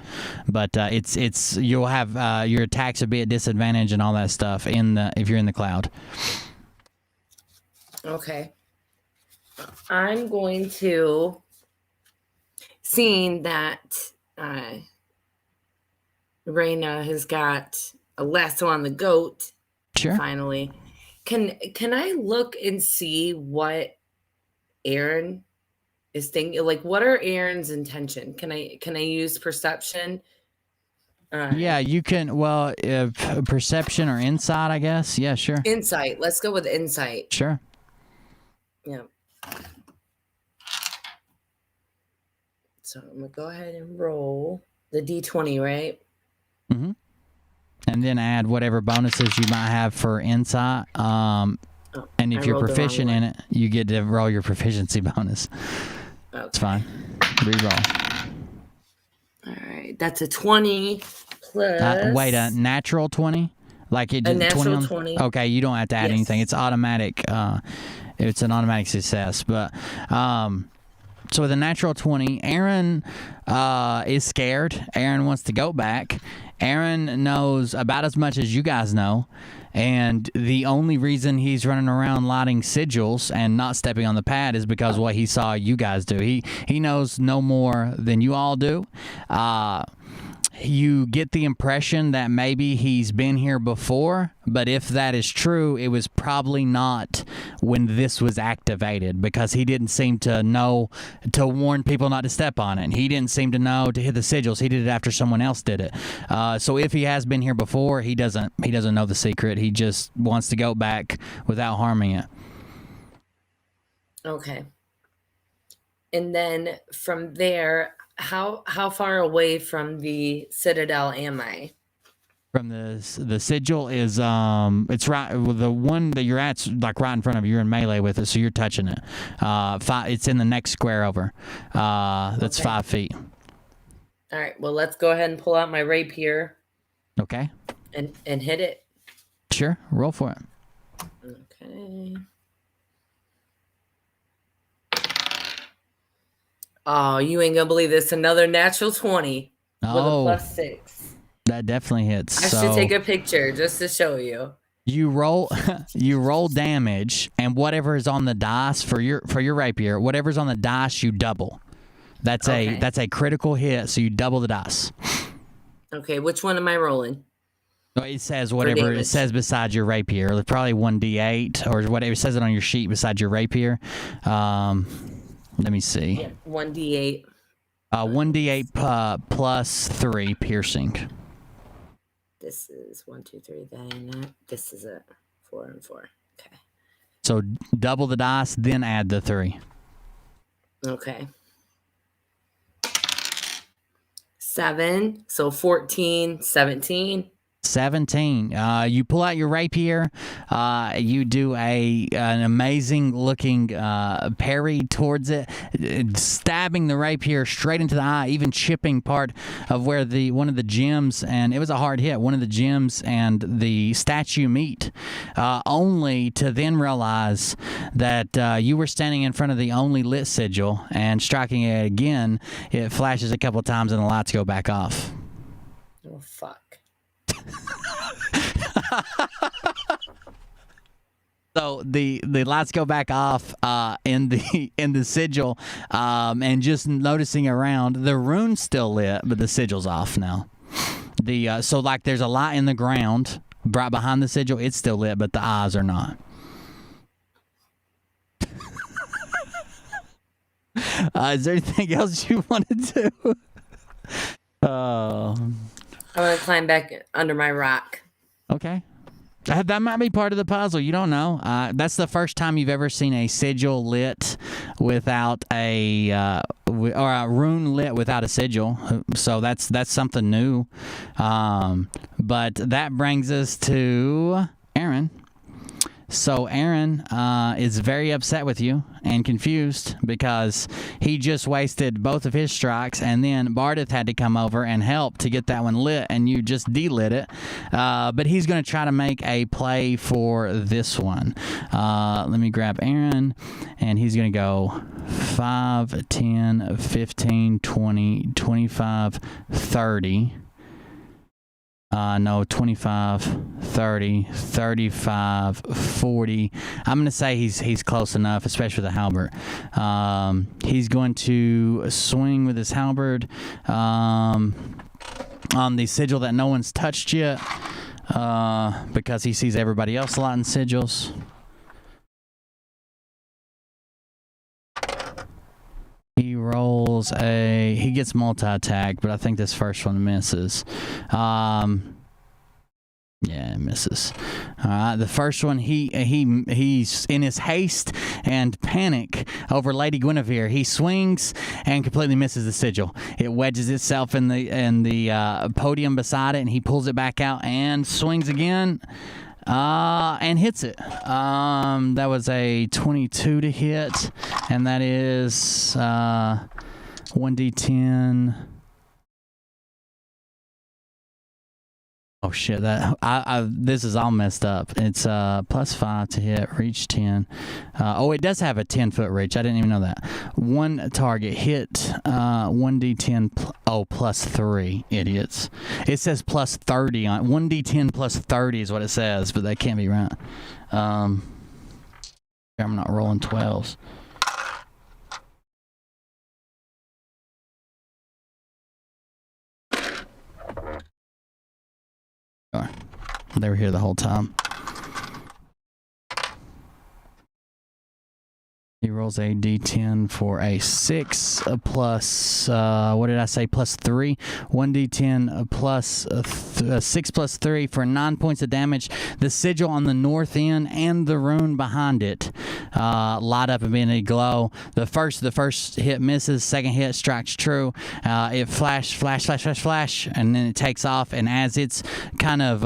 But it's you'll have your attacks will be at disadvantage and all that stuff if you're in the cloud. Okay. I'm going to, seeing that Raina has got a lasso on the goat. Sure. Finally. Can I look and see what Aaron is thinking? Like, what are Aaron's intention? Can I use perception? Yeah, you can. Well, perception or insight, I guess. Yeah, sure. Insight. Let's go with insight. Sure. Yeah. So I'm gonna go ahead and roll the D20, right? Mm-hmm. And then add whatever bonuses you might have for insight. And if you're proficient in it, you get to roll your proficiency bonus. Okay. It's fine. Reroll. All right. That's a 20 plus. Wait, a natural 20? Like it A just natural 20? 20. Okay, you don't have to add Yes. anything. It's automatic. It's an automatic success. But so with a natural 20, Aaron is scared. Aaron wants to go back. Aaron knows about as much as you guys know. And the only reason he's running around lighting sigils and not stepping on the pad is because what he saw you guys do. He knows no more than you all do. You get the impression that maybe he's been here before, but if that is true, it was probably not when this was activated, because he didn't seem to know to warn people not to step on it. He didn't seem to know to hit the sigils. He did it after someone else did it. So if he has been here before, he doesn't know the secret. He just wants to go back without harming it. Okay. And then from there, how far away from the Citadel am I? From the sigil is it's right, the one that you're at's like right in front of you. You're in melee with it, so you're touching it. It's in the next square over. That's 5 feet. All right. Well, let's go ahead and pull out my rapier. Okay. And hit it. Sure. Roll for it. Okay. Oh, you ain't gonna believe this! Another natural 20 with a plus 6. That definitely hits. I should take a picture just to show you. You roll damage, and whatever is on the dice for your rapier, whatever's on the dice, you double. That's a critical hit, so you double the dice. Okay, which one am I rolling? It says whatever it says beside your rapier. Probably 1d8 or whatever. It says it on your sheet beside your rapier. Let me see. Yeah, 1d8. 1d8 plus 3 piercing. This is 1, 2, 3. Then this is it. 4 and 4. Okay. So double the dice, then add the 3. Okay. 7. So 14, 17. 17. You pull out your rapier. You do an amazing looking parry towards it, stabbing the rapier straight into the eye, even chipping part of where one of the gems, and it was a hard hit, one of the gems and the statue meet, only to then realize that you were standing in front of the only lit sigil, and striking it again, it flashes a couple times and the lights go back off. Oh, fuck. So the lights go back off in the sigil, and just noticing around, the rune's still lit, but the sigil's off now. So like there's a light in the ground right behind the sigil, it's still lit, but the eyes are not. Is there anything else you want to do? I'm gonna climb back under my rock. Okay. That might be part of the puzzle. You don't know. That's the first time you've ever seen a sigil lit without or a rune lit without a sigil. So that's something new. But that brings us to Aaron. So Aaron is very upset with you and confused because he just wasted both of his strikes, and then Bardeth had to come over and help to get that one lit, and you just de-lit it. But he's going to try to make a play for this one. Let me grab Aaron, and he's going to go 5, 10, 15, 20, 25, 30. No, 25, 30, 35, 40. I'm going to say he's close enough, especially with the halberd. He's going to swing with his halberd on the sigil that no one's touched yet, because he sees everybody else lighting sigils. He rolls he gets multi-attack, but I think this first one misses. Yeah, it misses. The first one, he's in his haste and panic over Lady Guinevere. He swings and completely misses the sigil. It wedges itself in the podium beside it, and he pulls it back out and swings again. And hits it. That was a 22 to hit, and that is 1d10 Oh shit! This is all messed up. It's +5 to hit, reach 10. It does have a 10-foot reach. I didn't even know that. One target hit, 1d10. +3. Idiots. It says +30 on 1d10 +30 is what it says, but that can't be right. I'm not rolling 12s. They were here the whole time. He rolls a d10 for a 6 plus, what did I say, +3. 1d10 plus 6 plus 3 for 9 points of damage. The sigil on the north end and the rune behind it light up and begin to glow. The first hit misses, second hit strikes true. It flash, and then it takes off. And as it's kind of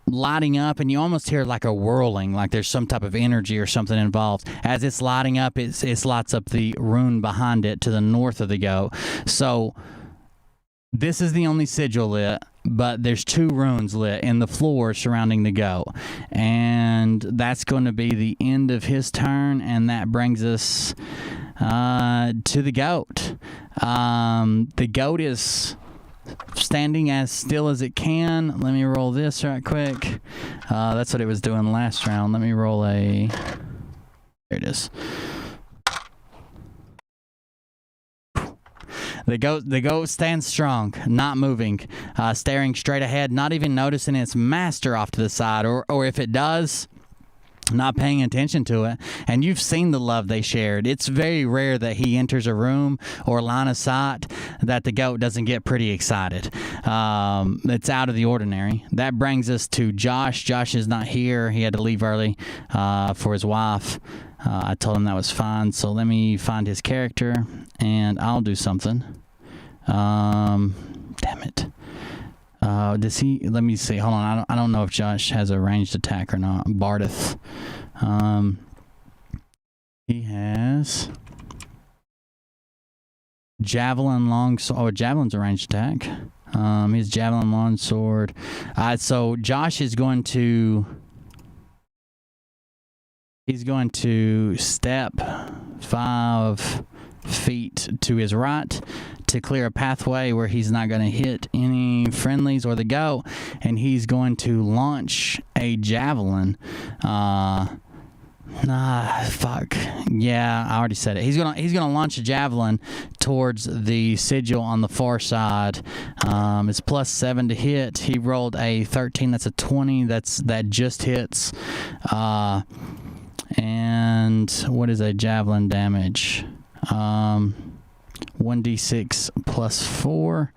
lighting up, and you almost hear like a whirling, like there's some type of energy or something involved. As it's lighting up, it lights up the rune behind it to the north of the goat. So this is the only sigil lit, but there's 2 runes lit in the floor surrounding the goat. And that's going to be the end of his turn, and that brings us to the goat. The goat is standing as still as it can. Let me roll this right quick. That's what it was doing last round. Let me roll a... There it is. The goat stands strong, not moving, staring straight ahead, not even noticing its master off to the side, or if it does, not paying attention to it. And you've seen the love they shared. It's very rare that he enters a room or line of sight that the goat doesn't get pretty excited. It's out of the ordinary. That brings us to Josh. Josh is not here. He had to leave early for his wife. I told him that was fine. So let me find his character and I'll do something. Damn it. Does he? Let me see. Hold on. I don't know if Josh has a ranged attack or not. Bardeth. He has javelin longsword. Oh, javelin's a ranged attack. His javelin longsword. So Josh is going to. He's going to step 5 feet to his right to clear a pathway where he's not going to hit any friendlies or the goat, and he's going to launch a javelin. Fuck. Yeah, I already said it. He's gonna launch a javelin towards the sigil on the far side. It's +7 to hit. He rolled a 13. That's a 20. That just hits. And what is a javelin damage? 1d6 +4.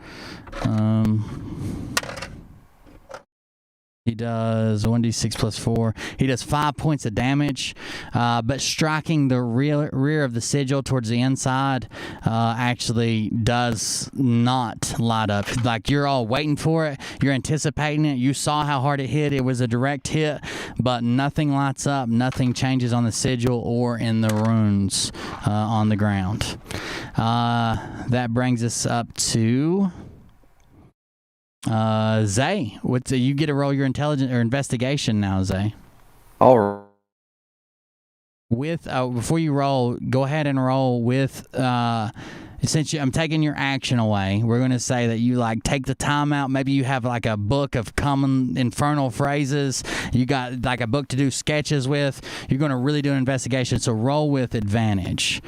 He does 1d6 +4. He does 5 points of damage, but striking the rear of the sigil towards the inside actually does not light up. Like, you're all waiting for it. You're anticipating it. You saw how hard it hit. It was a direct hit, but nothing lights up. Nothing changes on the sigil or in the runes on the ground. That brings us up to... Zay, you get to roll your intelligence or investigation now, Zay. All right. With before you roll, go ahead and roll with since I'm taking your action away, we're going to say that you take the time out. Maybe you have a book of common infernal phrases. You got a book to do sketches with. You're going to really do an investigation, so roll with advantage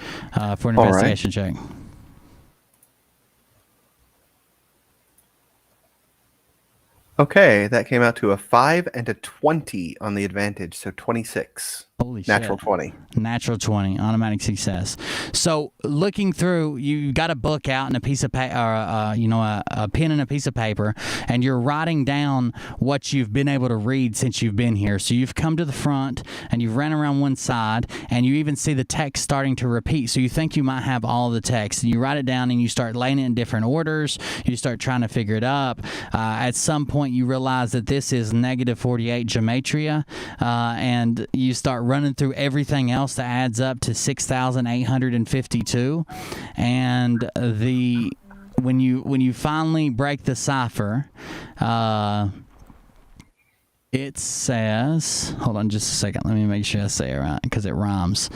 for an investigation check. Okay, that came out to a 5 and a 20 on the advantage, so 26. Holy shit. Natural 20. Natural 20, automatic success. So looking through, you got a book out and a piece of paper, a pen and a piece of paper, and you're writing down what you've been able to read since you've been here. So you've come to the front and you've ran around one side, and you even see the text starting to repeat. So you think you might have all the text, and you write it down and you start laying it in different orders. You start trying to figure it up. At some point, you realize that this is -48 gematria, and you start running through everything else that adds up to 6,852, and when you finally break the cipher, it says, hold on just a second, let me make sure I say it right because it rhymes.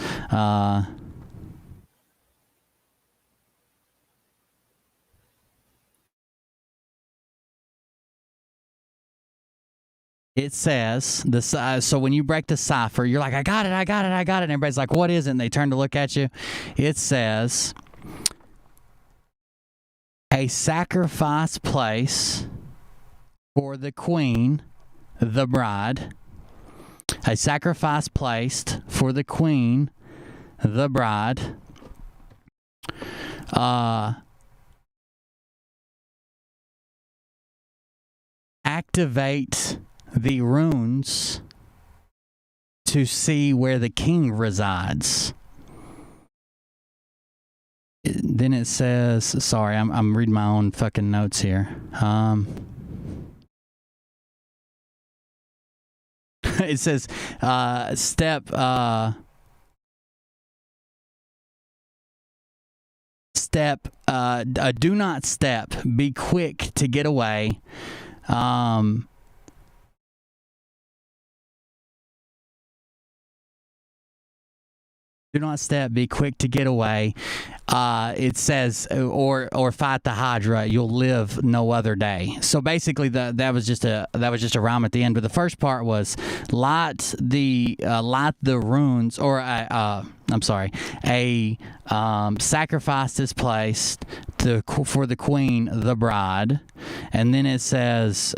It says, so when you break the cipher, you're like, I got it. And everybody's like, what is it? And they turn to look at you. It says, a sacrifice place for the queen, the bride. A sacrifice placed for the queen, the bride. Activate the runes to see where the king resides. Then it says, sorry, I'm reading my own fucking notes here. It says, do not step, be quick to get away. Do not step, be quick to get away. It says, or fight the Hydra, you'll live no other day. So basically, that was just a rhyme at the end. But the first part was light the runes, or I'm sorry, a sacrifice is placed for the queen, the bride, and then it says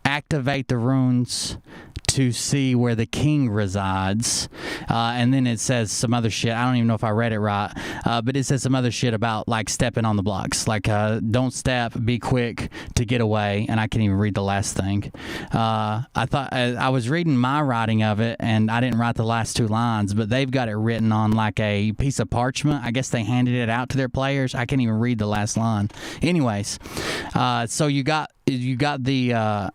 activate the runes to see where the king resides, and then it says some other shit. I don't even know if I read it right, but it says some other shit about like stepping on the blocks, like don't step, be quick to get away. And I can't even read the last thing. I thought I was reading my writing of it, and I didn't write the last two lines, but they've got it written on like a piece of parchment. I guess they handed it out to their players. I can't even read the last line. Anyways, so you got the.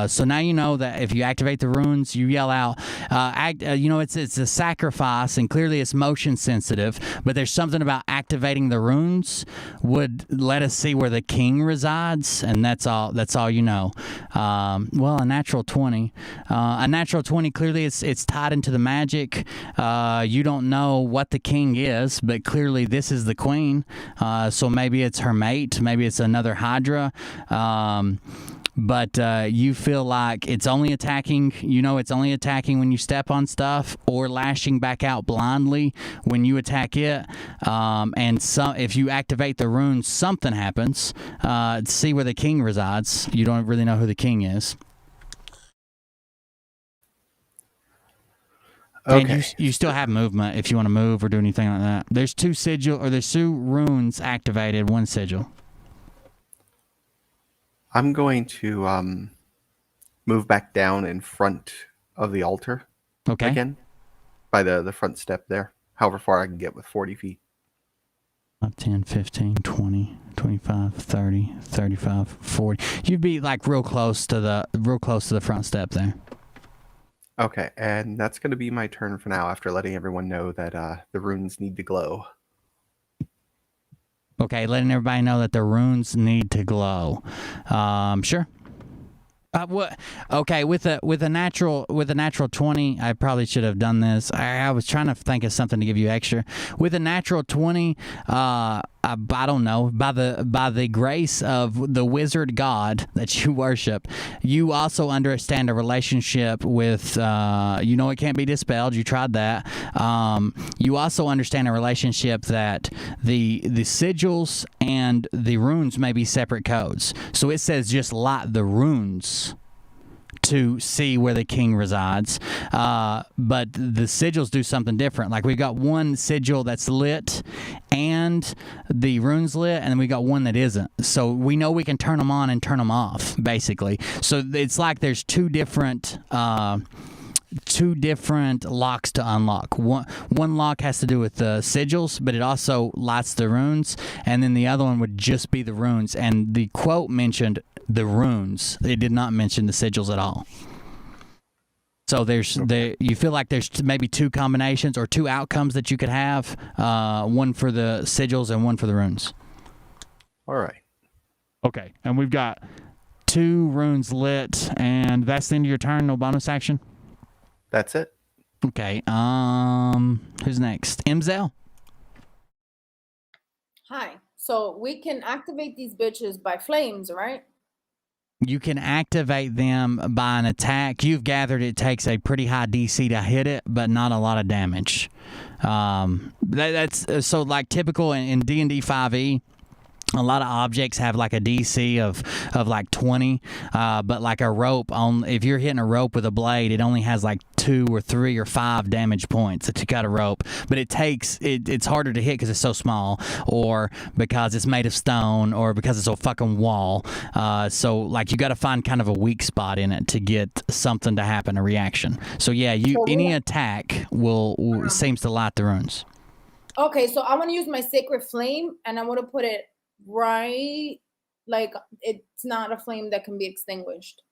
So now you know that if you activate the runes, you yell out, it's a sacrifice, and clearly it's motion sensitive, but there's something about activating the runes would let us see where the king resides, and that's all you know. A natural 20. A natural 20, clearly it's tied into the magic. You don't know what the king is, but clearly this is the queen. So maybe it's her mate, maybe it's another Hydra. But you feel like it's only attacking when you step on stuff, or lashing back out blindly when you attack it. And if you activate the runes, something happens. See where the king resides. You don't really know who the king is. Okay. And you still have movement if you want to move or do anything like that. There's two runes activated, one sigil. I'm going to move back down in front of the altar. Okay. Again, by the front step there. However far I can get with 40 feet. 10, 15, 20, 25, 30, 35, 40. You'd be like real close to the front step there. Okay, and that's going to be my turn for now after letting everyone know that the runes need to glow. Okay, letting everybody know that the runes need to glow. Sure. Okay, with a natural 20, I probably should have done this. I was trying to think of something to give you extra. With a natural 20, I don't know, by the grace of the wizard god that you worship, you also understand a relationship with, it can't be dispelled. You tried that. You also understand a relationship that the sigils and the runes may be separate codes. So it says just light the runes to see where the king resides, but the sigils do something different. Like we've got one sigil that's lit and the runes lit, and then we got one that isn't. So we know we can turn them on and turn them off, basically. So it's like there's two different locks to unlock. One lock has to do with the sigils, but it also lights the runes, and then the other one would just be the runes. And the quote mentioned the runes. It did not mention the sigils at all. So you feel like there's maybe two combinations or two outcomes that you could have, one for the sigils and one for the runes. All right. Okay, and we've got 2 runes lit, and that's the end of your turn. No bonus action. That's it. Okay. Who's next? Imzel. Hi. So we can activate these bitches by flames, right? You can activate them by an attack. You've gathered it takes a pretty high DC to hit it, but not a lot of damage. That's so like typical in D&D 5e. A lot of objects have like a DC of like 20, but like a rope if you're hitting a rope with a blade, it only has like 2 or 3 or 5 damage points that you cut a rope. But it's harder to hit because it's so small, or because it's made of stone, or because it's a fucking wall. So like you got to find kind of a weak spot in it to get something to happen, a reaction. So yeah, any attack will seems to light the runes. Okay, so I want to use my sacred flame, and I want to put it right, like it's not a flame that can be extinguished.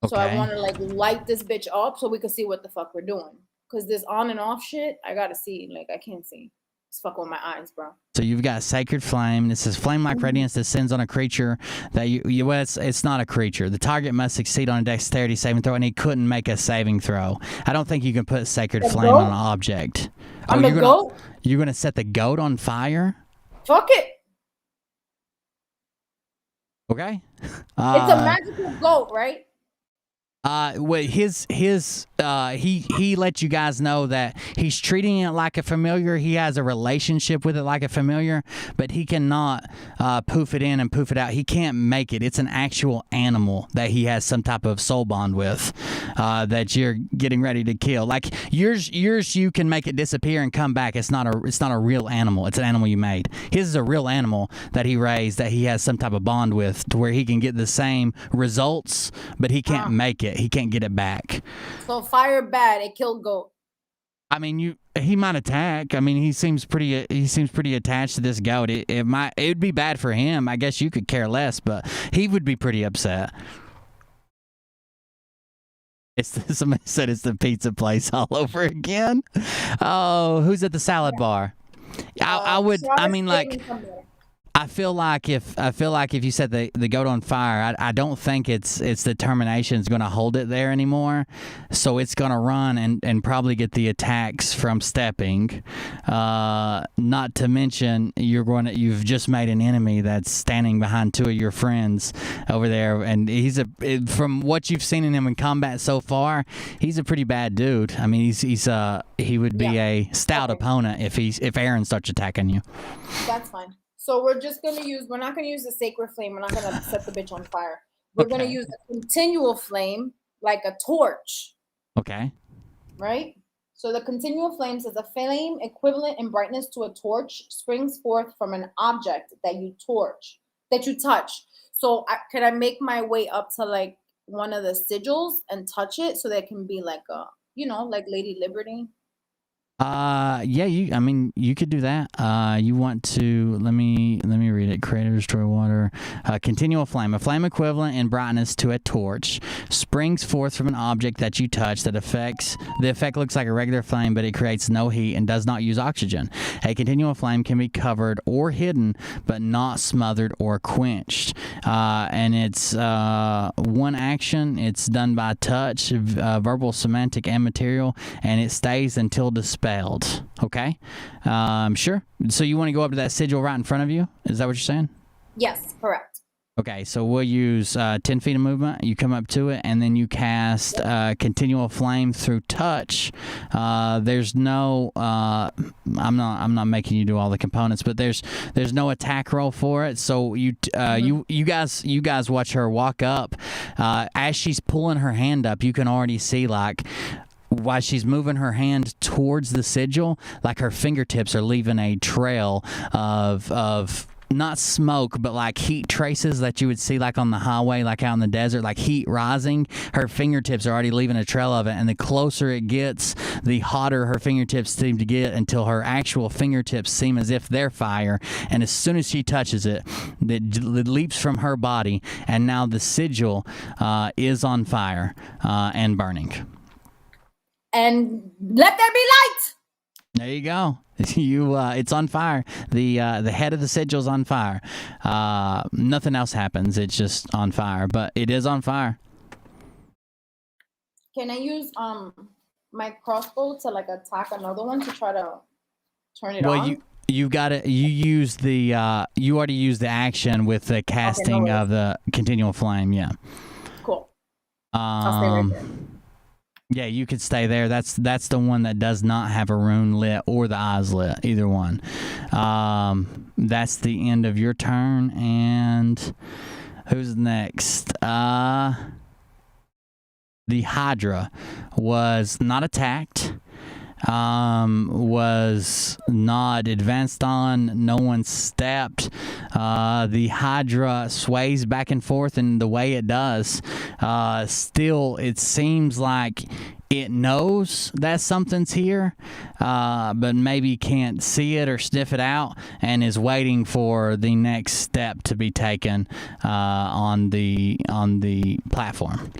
Okay. So I want to like light this bitch up so we can see what the fuck we're doing. Because this on and off shit, I gotta see. Like I can't see. It's fucking with my eyes, bro. So you've got sacred flame. This is flame-like radiance that descends on a creature that it's not a creature. The target must succeed on a dexterity saving throw, and he couldn't make a saving throw. I don't think you can put sacred flame on an object. On the goat? You're gonna set the goat on fire? Fuck it. Okay. It's a magical goat, right? Well, he let you guys know that he's treating it like a familiar. He has a relationship with it like a familiar, but he cannot poof it in and poof it out. He can't make it. It's an actual animal that he has some type of soul bond with, that you're getting ready to kill. Like yours, you can make it disappear and come back. It's not a real animal. It's an animal you made. His is a real animal that he raised, that he has some type of bond with, to where he can get the same results, but he can't make it. He can't get it back. So fire bad. It killed goat. I mean, he might attack. I mean, he seems pretty attached to this goat. It would be bad for him. I guess you could care less, but he would be pretty upset. Somebody said it's the pizza place all over again. Oh, who's at the salad bar? I feel like if you set the goat on fire, I don't think its determination is going to hold it there anymore. So it's going to run and probably get the attacks from stepping. Not to mention you've just made an enemy that's standing behind 2 of your friends over there, and from what you've seen in him in combat so far, he's a pretty bad dude. I mean, he would be a stout opponent if Aaron starts attacking you. That's fine. So we're not gonna use the sacred flame. We're not gonna set the bitch on fire. We're gonna use a continual flame, like a torch. Okay. Right? So the continual flame says a flame equivalent in brightness to a torch springs forth from an object that you touch. So could I make my way up to like one of the sigils and touch it so that it can be like like Lady Liberty? Yeah, you could do that. You want to let me read it. Create or destroy water. Continual flame. A flame equivalent in brightness to a torch springs forth from an object that you touch. The effect looks like a regular flame, but it creates no heat and does not use oxygen. A continual flame can be covered or hidden, but not smothered or quenched. And it's one action. It's done by touch, verbal, semantic, and material, and it stays until dispelled. Okay, sure. So you want to go up to that sigil right in front of you? Is that what you're saying? Yes, correct. Okay, so we'll use 10 feet of movement. You come up to it, and then you cast continual flame through touch. There's no. I'm not making you do all the components, but there's no attack roll for it. So you guys watch her walk up. As she's pulling her hand up, you can already see like, while she's moving her hand towards the sigil, like her fingertips are leaving a trail of not smoke, but like heat traces that you would see like on the highway, like out in the desert, like heat rising. Her fingertips are already leaving a trail of it, and the closer it gets, the hotter her fingertips seem to get, until her actual fingertips seem as if they're fire. And as soon as she touches it, it leaps from her body, and now the sigil is on fire and burning. And let there be light. There you go. It's on fire. The head of the sigil's on fire. Nothing else happens. It's just on fire, but it is on fire. Can I use my crossbow to like attack another one to try to turn it on? You got it. You use the you already used the action with the casting of the continual flame. Yeah. Cool. I'll stay right there. Yeah, you could stay there. That's the one that does not have a rune lit or the eyes lit, either one. That's the end of your turn. And who's next? The Hydra was not attacked. Was not advanced on. No one stepped. The Hydra sways back and forth, and the way it does, still it seems like it knows that something's here, but maybe can't see it or sniff it out, and is waiting for the next step to be taken on the platform.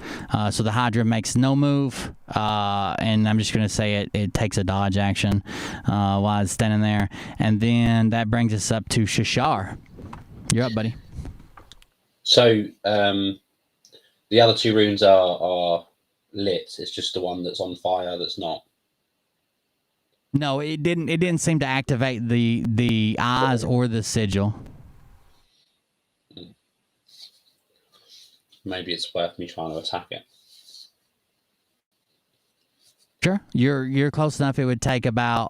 So the Hydra makes no move, and I'm just going to say it takes a dodge action while it's standing there. And then that brings us up to Shashar. You're up, buddy. So the other two runes are lit. It's just the one that's on fire that's not. No, it didn't seem to activate the eyes or the sigil. Maybe it's worth me trying to attack it. Sure. You're close enough. It would take about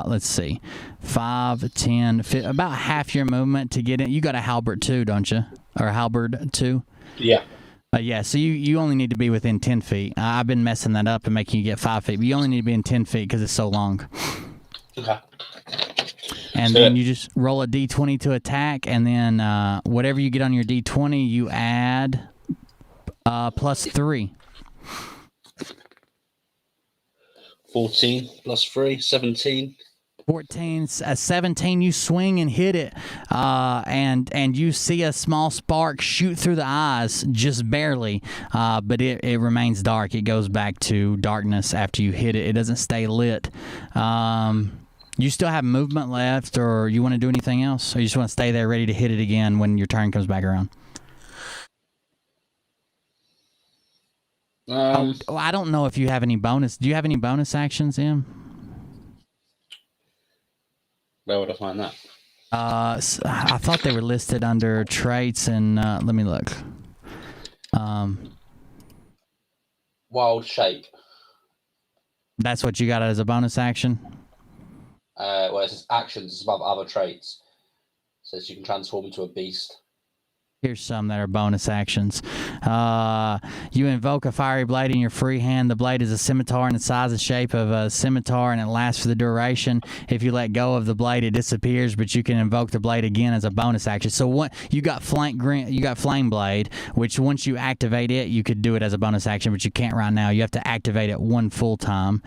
let's see, 5, 10, about half your movement to get in. You got a halberd too, don't you? Or halberd too? Yeah. Yeah, so you only need to be within 10 feet. I've been messing that up and making you get 5 feet, but you only need to be in 10 feet because it's so long. Okay. And then you just roll a d20 to attack, and then whatever you get on your d20, you add +3. 14 plus 3, 17. 14, 17, you swing and hit it, and you see a small spark shoot through the eyes, just barely, but it remains dark. It goes back to darkness after you hit it. It doesn't stay lit. You still have movement left, or you want to do anything else? Or you just want to stay there ready to hit it again when your turn comes back around? I don't know if you have any bonus. Do you have any bonus actions, Em? Where would I find that? I thought they were listed under traits, and let me look. Wild shape. That's what you got as a bonus action? Well, it says actions. It's above other traits. It says you can transform into a beast. Here's some that are bonus actions. You invoke a fiery blade in your free hand. The blade is a scimitar in the size and shape of a scimitar, and it lasts for the duration. If you let go of the blade, it disappears, but you can invoke the blade again as a bonus action. So what you got flame blade, which once you activate it, you could do it as a bonus action, but you can't right now. You have to activate it one full time.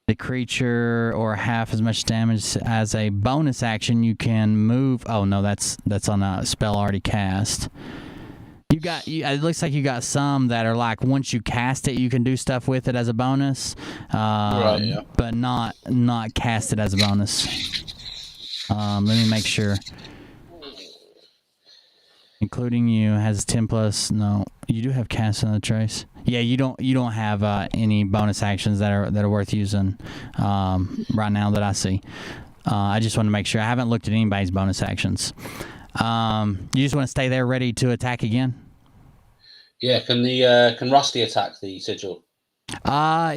The creature or half as much damage as a bonus action. You can move. Oh no, that's on a spell already cast. It looks like you got some that are like once you cast it, you can do stuff with it as a bonus, right, yeah. But not cast it as a bonus. Let me make sure. Including you has 10 plus. No, you do have cast on the trace. Yeah, you don't have any bonus actions that are worth using right now that I see. I just want to make sure. I haven't looked at anybody's bonus actions. You just want to stay there ready to attack again? Yeah, can Rusty attack the sigil?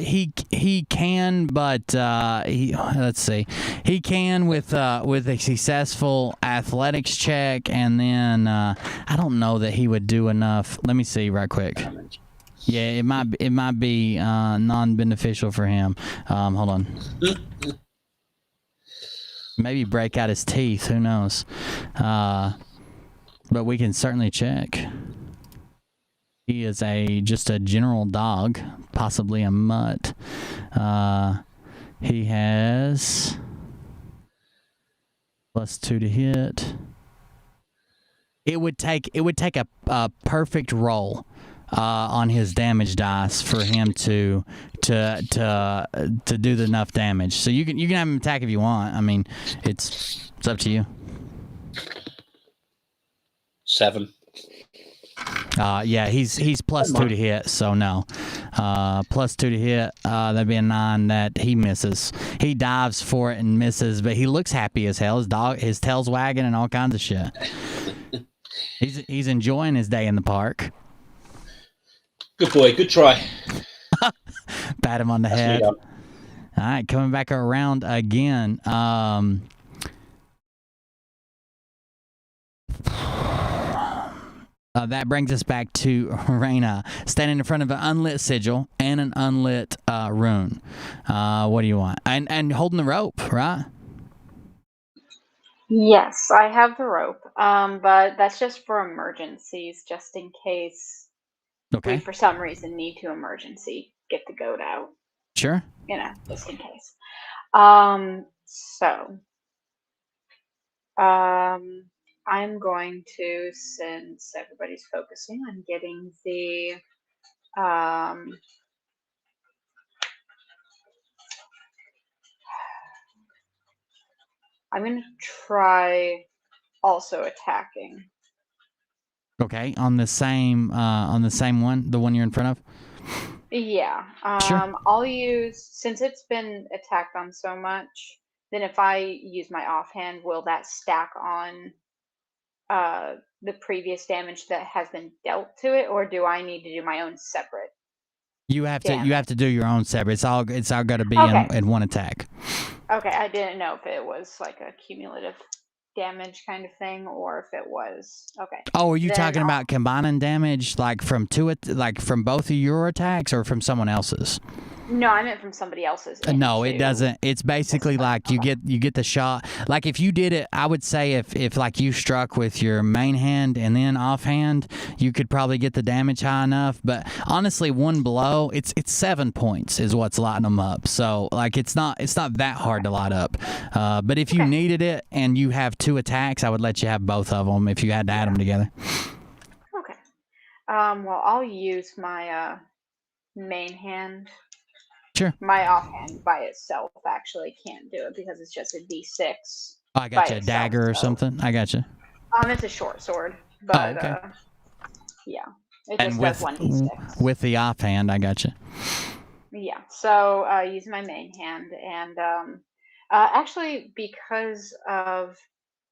He can, but let's see. He can with a successful athletics check, and then I don't know that he would do enough. Let me see right quick. Yeah, it might be non-beneficial for him. Hold on. Maybe break out his teeth. Who knows? But we can certainly check. He is just a general dog, possibly a mutt. He has +2 to hit. It would take a perfect roll on his damage dice for him to do enough damage. So you can have him attack if you want. I mean, it's up to you. 7. Yeah, he's plus 2 to hit, so no. Plus 2 to hit, that'd be a 9 that he misses. He dives for it and misses, but he looks happy as hell. His tail's wagging and all kinds of shit. He's enjoying his day in the park. Good boy, good try. Pat him on the head. All right, coming back around again. That brings us back to Reyna, standing in front of an unlit sigil and an unlit rune. What do you want? And holding the rope, right? Yes, I have the rope, but that's just for emergencies, just in case we, for some reason, need to emergency get the goat out. Sure. Just in case. I'm going to, since everybody's focusing on getting the I'm going to try also attacking. Okay, on the same one, the one you're in front of? Yeah. Sure. I'll use, since it's been attacked on so much, then if I use my offhand, will that stack on the previous damage that has been dealt to it, or do I need to do my own separate? You have to do your own separate. It's all got to be in one attack. Okay, I didn't know if it was like a cumulative damage kind of thing, or if it was okay. Oh, are you talking about combining damage like from both of your attacks or from someone else's? No, I meant from somebody else's. No, it doesn't. It's basically like you get the shot. Like if you did it, I would say if like you struck with your main hand and then offhand, you could probably get the damage high enough. But honestly, one blow, it's 7 points is what's lighting them up. So like it's not that hard to light up. But if you needed it and you have 2 attacks, I would let you have both of them if you had to add them together. Okay. Well, I'll use my main hand. Sure. My offhand by itself actually can't do it because it's just a D6. Oh, I got you. A dagger or something? I got you. It's a short sword. But, yeah. It just does 1d6. With the offhand, I got you. Yeah. So, use my main hand. And actually, because of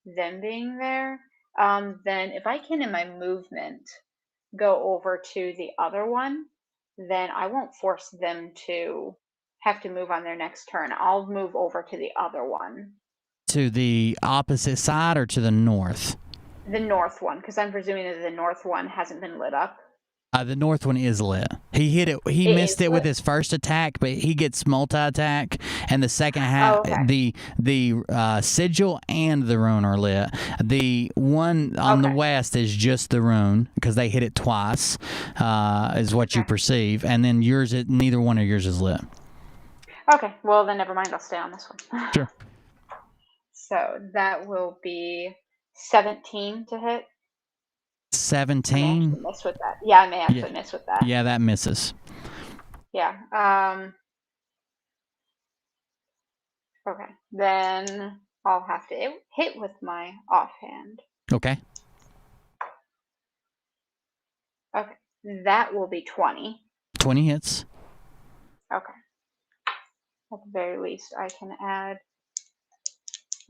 them being there, then if I can, in my movement, go over to the other one, then I won't force them to have to move on their next turn. I'll move over to the other one. To the opposite side or to the north? The north one, because I'm presuming that the north one hasn't been lit up. The north one is lit. He hit it. He missed it with his first attack, but he gets multi-attack, and the second half, the sigil and the rune are lit. The one on the west is just the rune because they hit it twice, is what you perceive, and then yours, neither one of yours is lit. Okay, well then never mind. I'll stay on this one. Sure. So that will be 17 to hit. 17. I may miss with that. Yeah, I may actually miss with that. Yeah, that misses. Yeah. Okay. Then I'll have to hit with my offhand. Okay. Okay. That will be 20. 20 hits. Okay. At the very least, I can add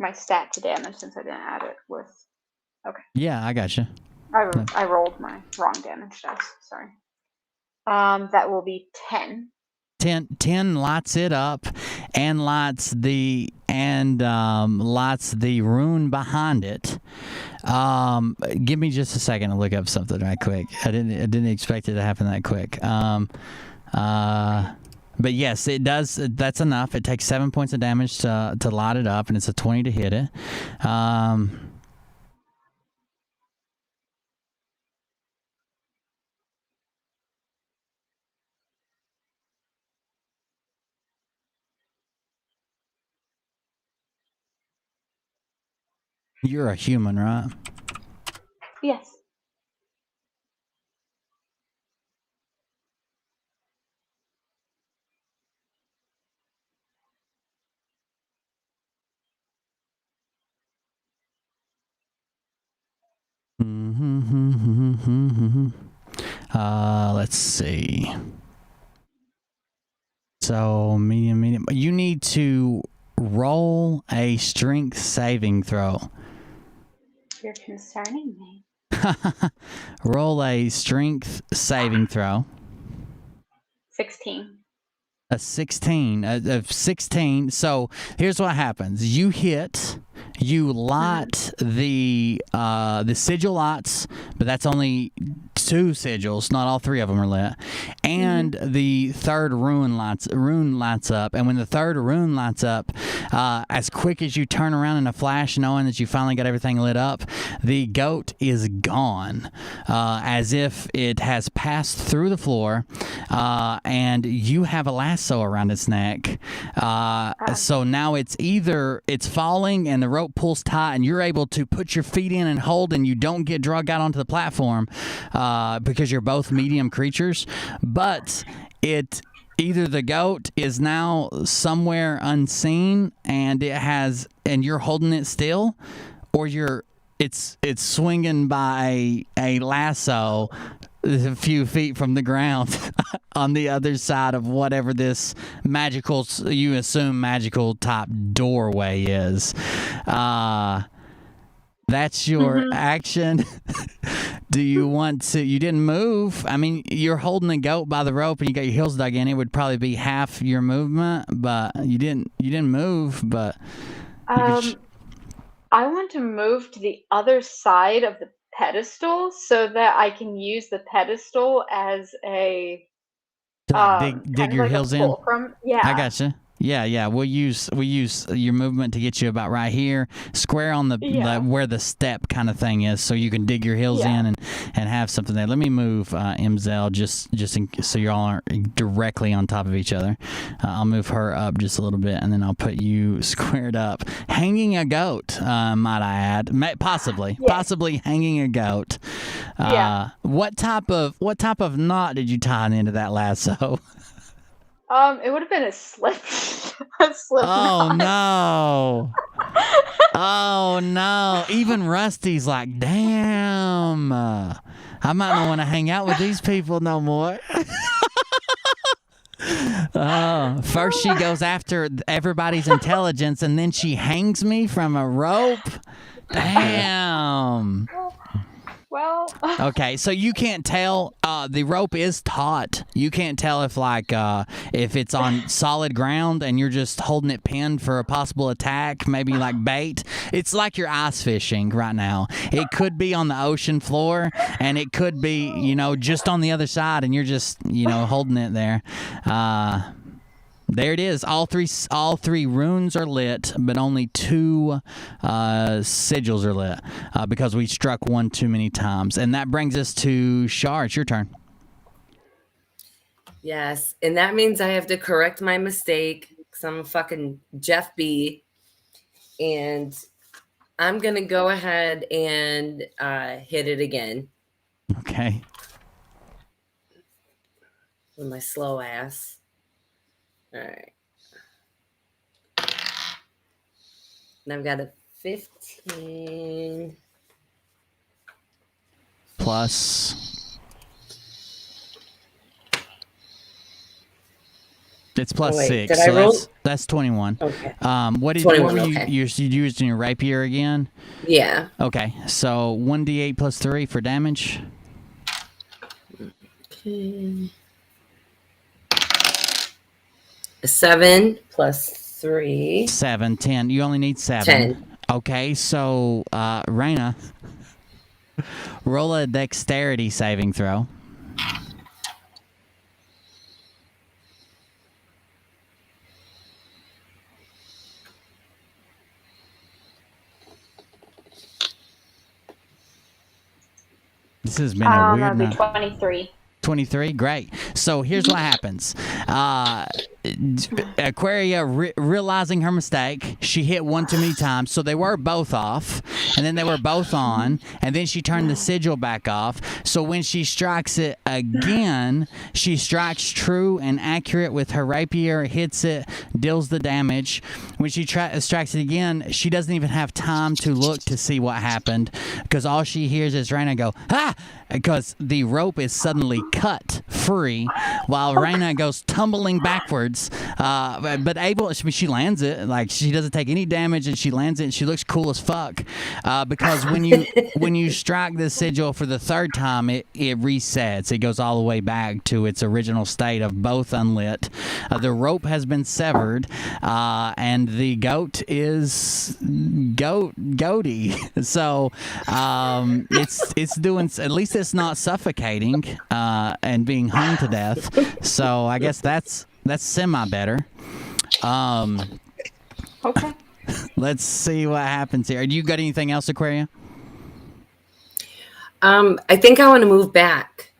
my stat to damage since I didn't add it with. Okay. Yeah, I gotcha. I rolled my wrong damage dice. Sorry. That will be 10. 10 lights it up and lights the rune behind it. Give me just a second to look up something right quick. I didn't expect it to happen that quick. But yes, it does. That's enough. It takes 7 points of damage to light it up, and it's a 20 to hit it. You're a human, right? Yes. Let's see. So medium. You need to roll a strength saving throw. You're concerning me. Roll a strength saving throw. 16. A 16. So here's what happens. You hit. You light the sigil lights, but that's only 2 sigils. Not all 3 of them are lit. And the third rune lights up. And when the third rune lights up, as quick as you turn around in a flash, knowing that you finally got everything lit up, the goat is gone, as if it has passed through the floor. And you have a lasso around its neck. So now it's falling and the rope pulls tight and you're able to put your feet in and hold, and you don't get dragged out onto the platform because you're both medium creatures. But either the goat is now somewhere unseen and you're holding it still, or it's swinging by a lasso a few feet from the ground on the other side of whatever this magical type doorway is. That's your action. Do you want to? You didn't move. I mean, you're holding a goat by the rope and you got your heels dug in. It would probably be half your movement, but you didn't move. But I want to move to the other side of the pedestal so that I can use the pedestal as a dig your heels in. Yeah, I gotcha. Yeah. We'll use your movement to get you about right here, square on the where the step kind of thing is, so you can dig your heels in and have something there. Let me move Mzel just so you all aren't directly on top of each other. I'll move her up just a little bit, and then I'll put you squared up, hanging a goat. Might I add? Possibly hanging a goat. What type of knot did you tie into that lasso? It would have been a slip. Oh knot. no! Oh no! Even Rusty's like, damn. I might not want to hang out with these people no more. First she goes after everybody's intelligence, and then she hangs me from a rope. Damn. Well. Okay, so you can't tell. The rope is taut. You can't tell if it's on solid ground and you're just holding it pinned for a possible attack, maybe like bait. It's like you're ice fishing right now. It could be on the ocean floor, and it could be, just on the other side, and you're just, holding it there. There it is. All three runes are lit, but only 2 sigils are lit because we struck one too many times. And that brings us to Shar. It's your turn. Yes, and that means I have to correct my mistake because I'm a fucking Jeff B. And I'm going to go ahead and hit it again. Okay. With my slow ass. All right. And I've got a 15. Plus. It's plus 6. Did I roll? That's 21. Okay. What were you using your rapier again? Yeah. Okay. So 1d8 plus 3 for damage. Okay. 7 plus 3. 7, 10. You only need 7. 10. Okay, so Raina, roll a dexterity saving throw. This has been a weird night. 23. 23, great. So here's what happens. Aquaria realizing her mistake, she hit one too many times, so they were both off, and then they were both on, and then she turned the sigil back off. So when she strikes it again, she strikes true and accurate with her rapier, hits it, deals the damage. When she strikes it again, she doesn't even have time to look to see what happened, because all she hears is Raina go, ah! Because the rope is suddenly cut free while Raina goes tumbling backwards. But she lands it. Like, she doesn't take any damage, and she lands it, and she looks cool as fuck. Because when you strike the sigil for the third time, it resets. It goes all the way back to its original state of both unlit. The rope has been severed, and the goat is goaty. So it's doing, at least it's not suffocating and being hung to death. So I guess that's semi better. Okay. Let's see what happens here. Do you got anything else, Aquaria? I think I want to move back.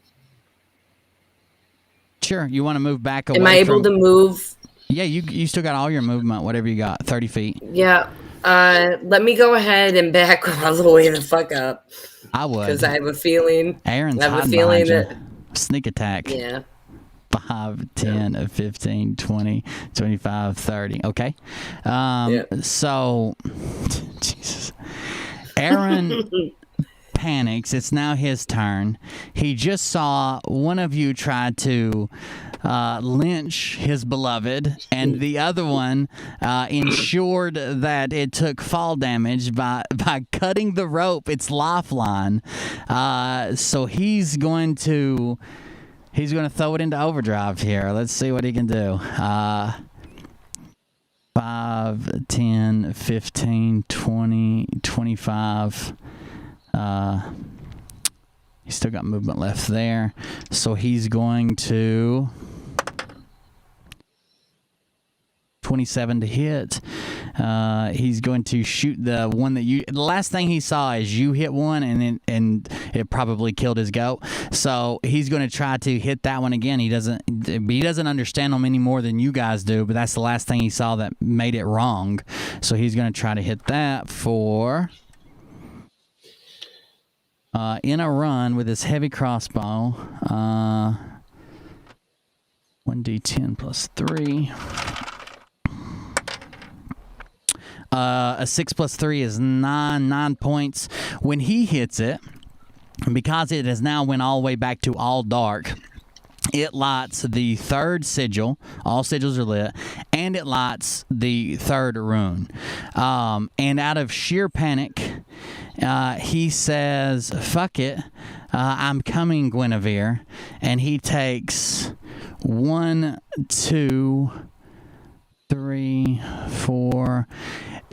Sure. You want to move back away? Am I able to move? Yeah, you still got all your movement, whatever you got, 30 feet. Yeah. Let me go ahead and back all the way the fuck up. I would. Because I have a feeling. Aaron's I have a hiding feeling behind that. you. Sneak attack. Yeah. 5, 10, 15, 20, 25, 30. Okay. So, Jesus. Aaron panics. It's now his turn. He just saw one of you try to lynch his beloved, and the other one ensured that it took fall damage by cutting the rope, its lifeline. So he's going to throw it into overdrive here. Let's see what he can do. 5, 10, 15, 20, 25. He's still got movement left there. So he's going to 27 to hit. He's going to shoot the one that the last thing he saw is you hit one, and it probably killed his goat. So he's going to try to hit that one again. He doesn't understand them any more than you guys do, but that's the last thing he saw that made it wrong. So he's going to try to hit that for in a run with his heavy crossbow. 1d10 plus 3. A 6 plus 3 is 9 points. When he hits it, because it has now went all the way back to all dark, it lights the third sigil. All sigils are lit, and it lights the third rune. And out of sheer panic, he says, "Fuck it, I'm coming, Guinevere," and he takes 1, 2, 3, 4.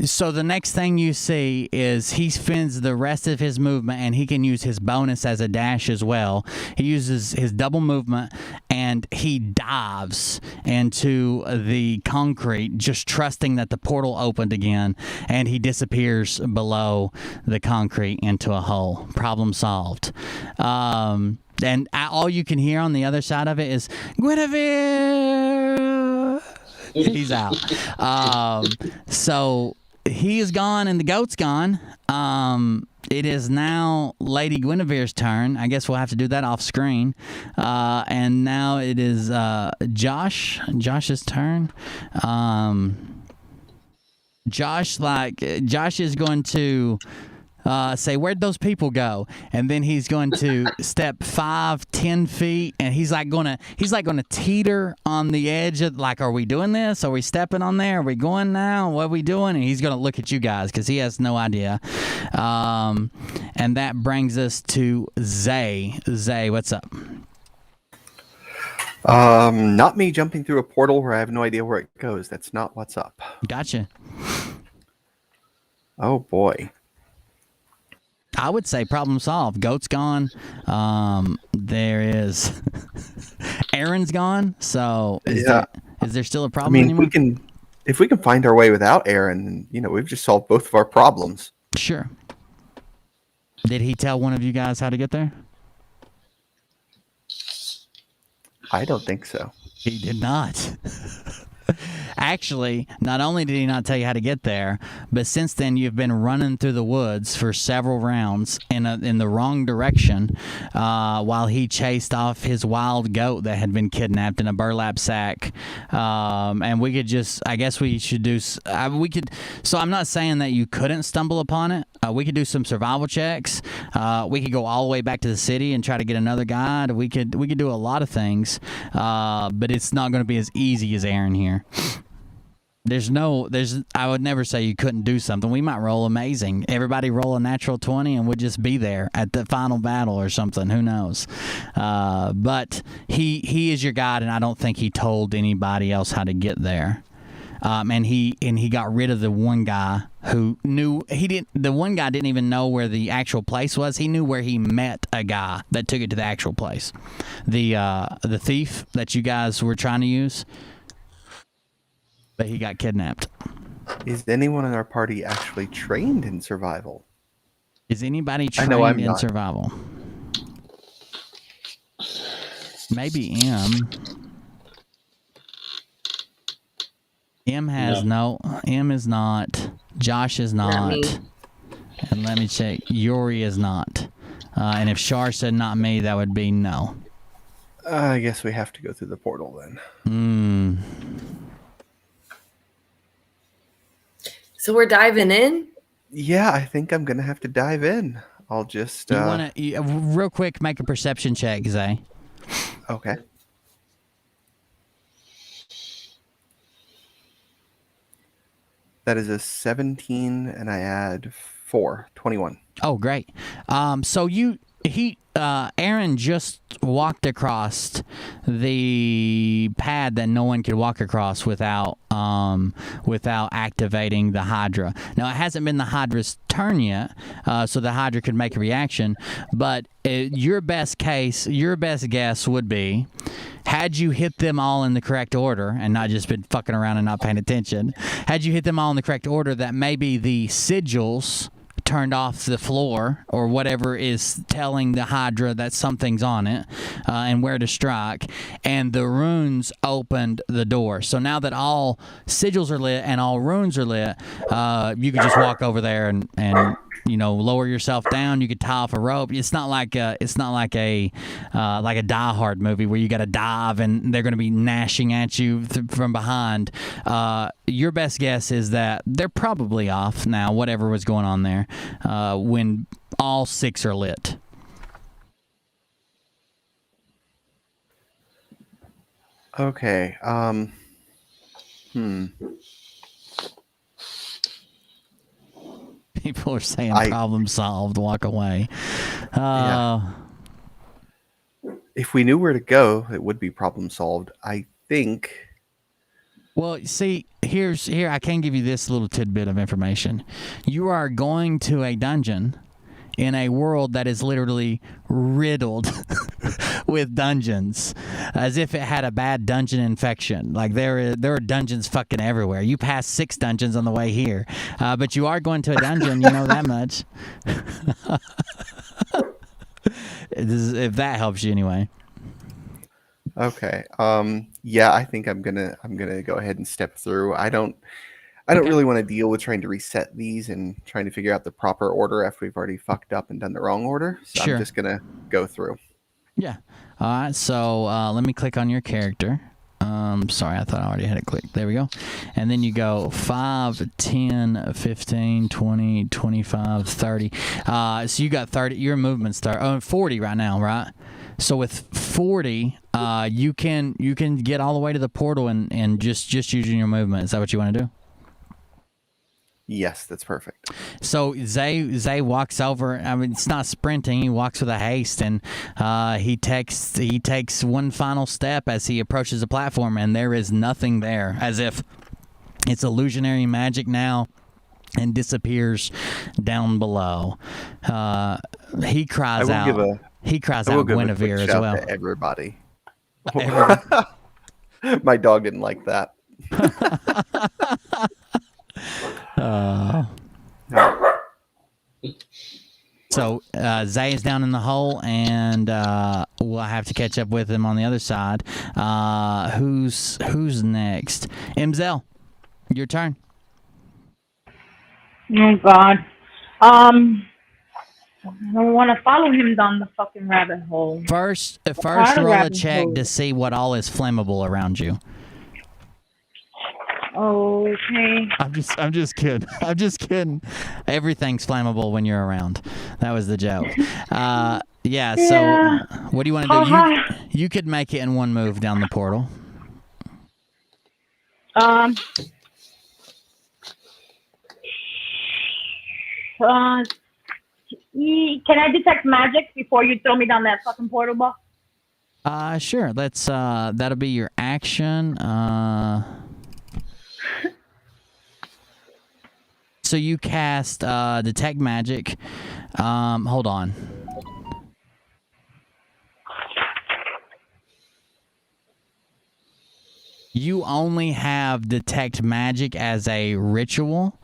So the next thing you see is he spends the rest of his movement, and he can use his bonus as a dash as well. He uses his double movement, and he dives into the concrete, just trusting that the portal opened again, and he disappears below the concrete into a hole. Problem solved. And all you can hear on the other side of it is, Guinevere! He's out. So he is gone, and the goat's gone. It is now Lady Guinevere's turn. I guess we'll have to do that off screen. And now it is Josh's turn. Josh is going to say, "Where'd those people go?" And then he's going to step 5, 10 feet, and he's like gonna teeter on the edge of, like, are we doing this? Are we stepping on there? Are we going now? What are we doing? And he's gonna look at you guys because he has no idea. And that brings us to Zay. Zay, what's up? Not me jumping through a portal where I have no idea where it goes. That's not what's up. Gotcha. Oh boy. I would say problem solved. Goat's gone. There is Aaron's gone. So is there still a problem anymore? If we can find our way without Aaron, we've just solved both of our problems. Sure. Did he tell one of you guys how to get there? I don't think so. He did not. Actually, not only did he not tell you how to get there, but since then you've been running through the woods for several rounds in the wrong direction, while he chased off his wild goat that had been kidnapped in a burlap sack. And we could I guess we should do. We could. So I'm not saying that you couldn't stumble upon it. We could do some survival checks. We could go all the way back to the city and try to get another guide. We could do a lot of things, but it's not going to be as easy as Aaron here. I would never say you couldn't do something. We might roll amazing. Everybody roll a natural 20 and we'd just be there at the final battle or something. Who knows? But he is your guide, and I don't think he told anybody else how to get there. And he got rid of the one guy who knew the one guy didn't even know where the actual place was. He knew where he met a guy that took it to the actual place. The thief that you guys were trying to use. But he got kidnapped. Is anyone in our party actually trained in survival? Is anybody trained in survival? Maybe M. M has no. M is not. Josh is not. And let me check. Yuri is not. And if Shar said not me, that would be no. I guess we have to go through the portal then. So we're diving in? Yeah, I think I'm going to have to dive in. I'll just... You want to, real quick, make a perception check, Zay. Okay. That is a 17, and I add 4, 21. Oh, great. So Aaron just walked across the pad that no one could walk across without activating the Hydra. Now, it hasn't been the Hydra's turn yet, so the Hydra could make a reaction, but your best guess would be, had you hit them all in the correct order and not just been fucking around and not paying attention, had you hit them all in the correct order, that maybe the sigils turned off the floor or whatever is telling the Hydra that something's on it and where to strike, and the runes opened the door. So now that all sigils are lit and all runes are lit, you could just walk over there and lower yourself down. You could tie off a rope. It's not like a Die Hard movie where you got to dive and they're going to be gnashing at you from behind. Your best guess is that they're probably off now, whatever was going on there, when all 6 are lit. Okay. People are saying problem solved, walk away. If we knew where to go, it would be problem solved. I think. Well, see, here I can give you this little tidbit of information. You are going to a dungeon in a world that is literally riddled with dungeons, as if it had a bad dungeon infection. Like there are dungeons fucking everywhere. You passed 6 dungeons on the way here, but you are going to a dungeon. You know that much. If that helps you anyway. Okay. Yeah, I think I'm gonna go ahead and step through. I don't really want to deal with trying to reset these and trying to figure out the proper order after we've already fucked up and done the wrong order. So sure. I'm just gonna go through. Yeah. All right. So let me click on your character. Sorry, I thought I already had it clicked. There we go. And then you go 5, 10, 15, 20, 25, 30. So you got 30. Your movement's 40 right now, right? So with 40, you can get all the way to the portal and just using your movement. Is that what you want to do? Yes, that's perfect. So Zay walks over. I mean, it's not sprinting. He walks with a haste, and he takes one final step as he approaches the platform, and there is nothing there, as if it's illusionary magic now, and disappears down below. He cries out. He cries out Guinevere as well. To everybody. My dog didn't like that. So Zay is down in the hole, and we'll have to catch up with him on the other side. Who's next? Imzel, your turn. Oh God. I don't want to follow him down the fucking rabbit hole. First roll a check to see what all is flammable around you. Okay. I'm just kidding. I'm just kidding. Everything's flammable when you're around. That was the joke. Yeah. So, what do you want to do? You could make it in one move down the portal. Can I detect magic before you throw me down that fucking portal ball? Sure. Let's. That'll be your action. So you cast detect magic. Hold on. You only have detect magic as a ritual,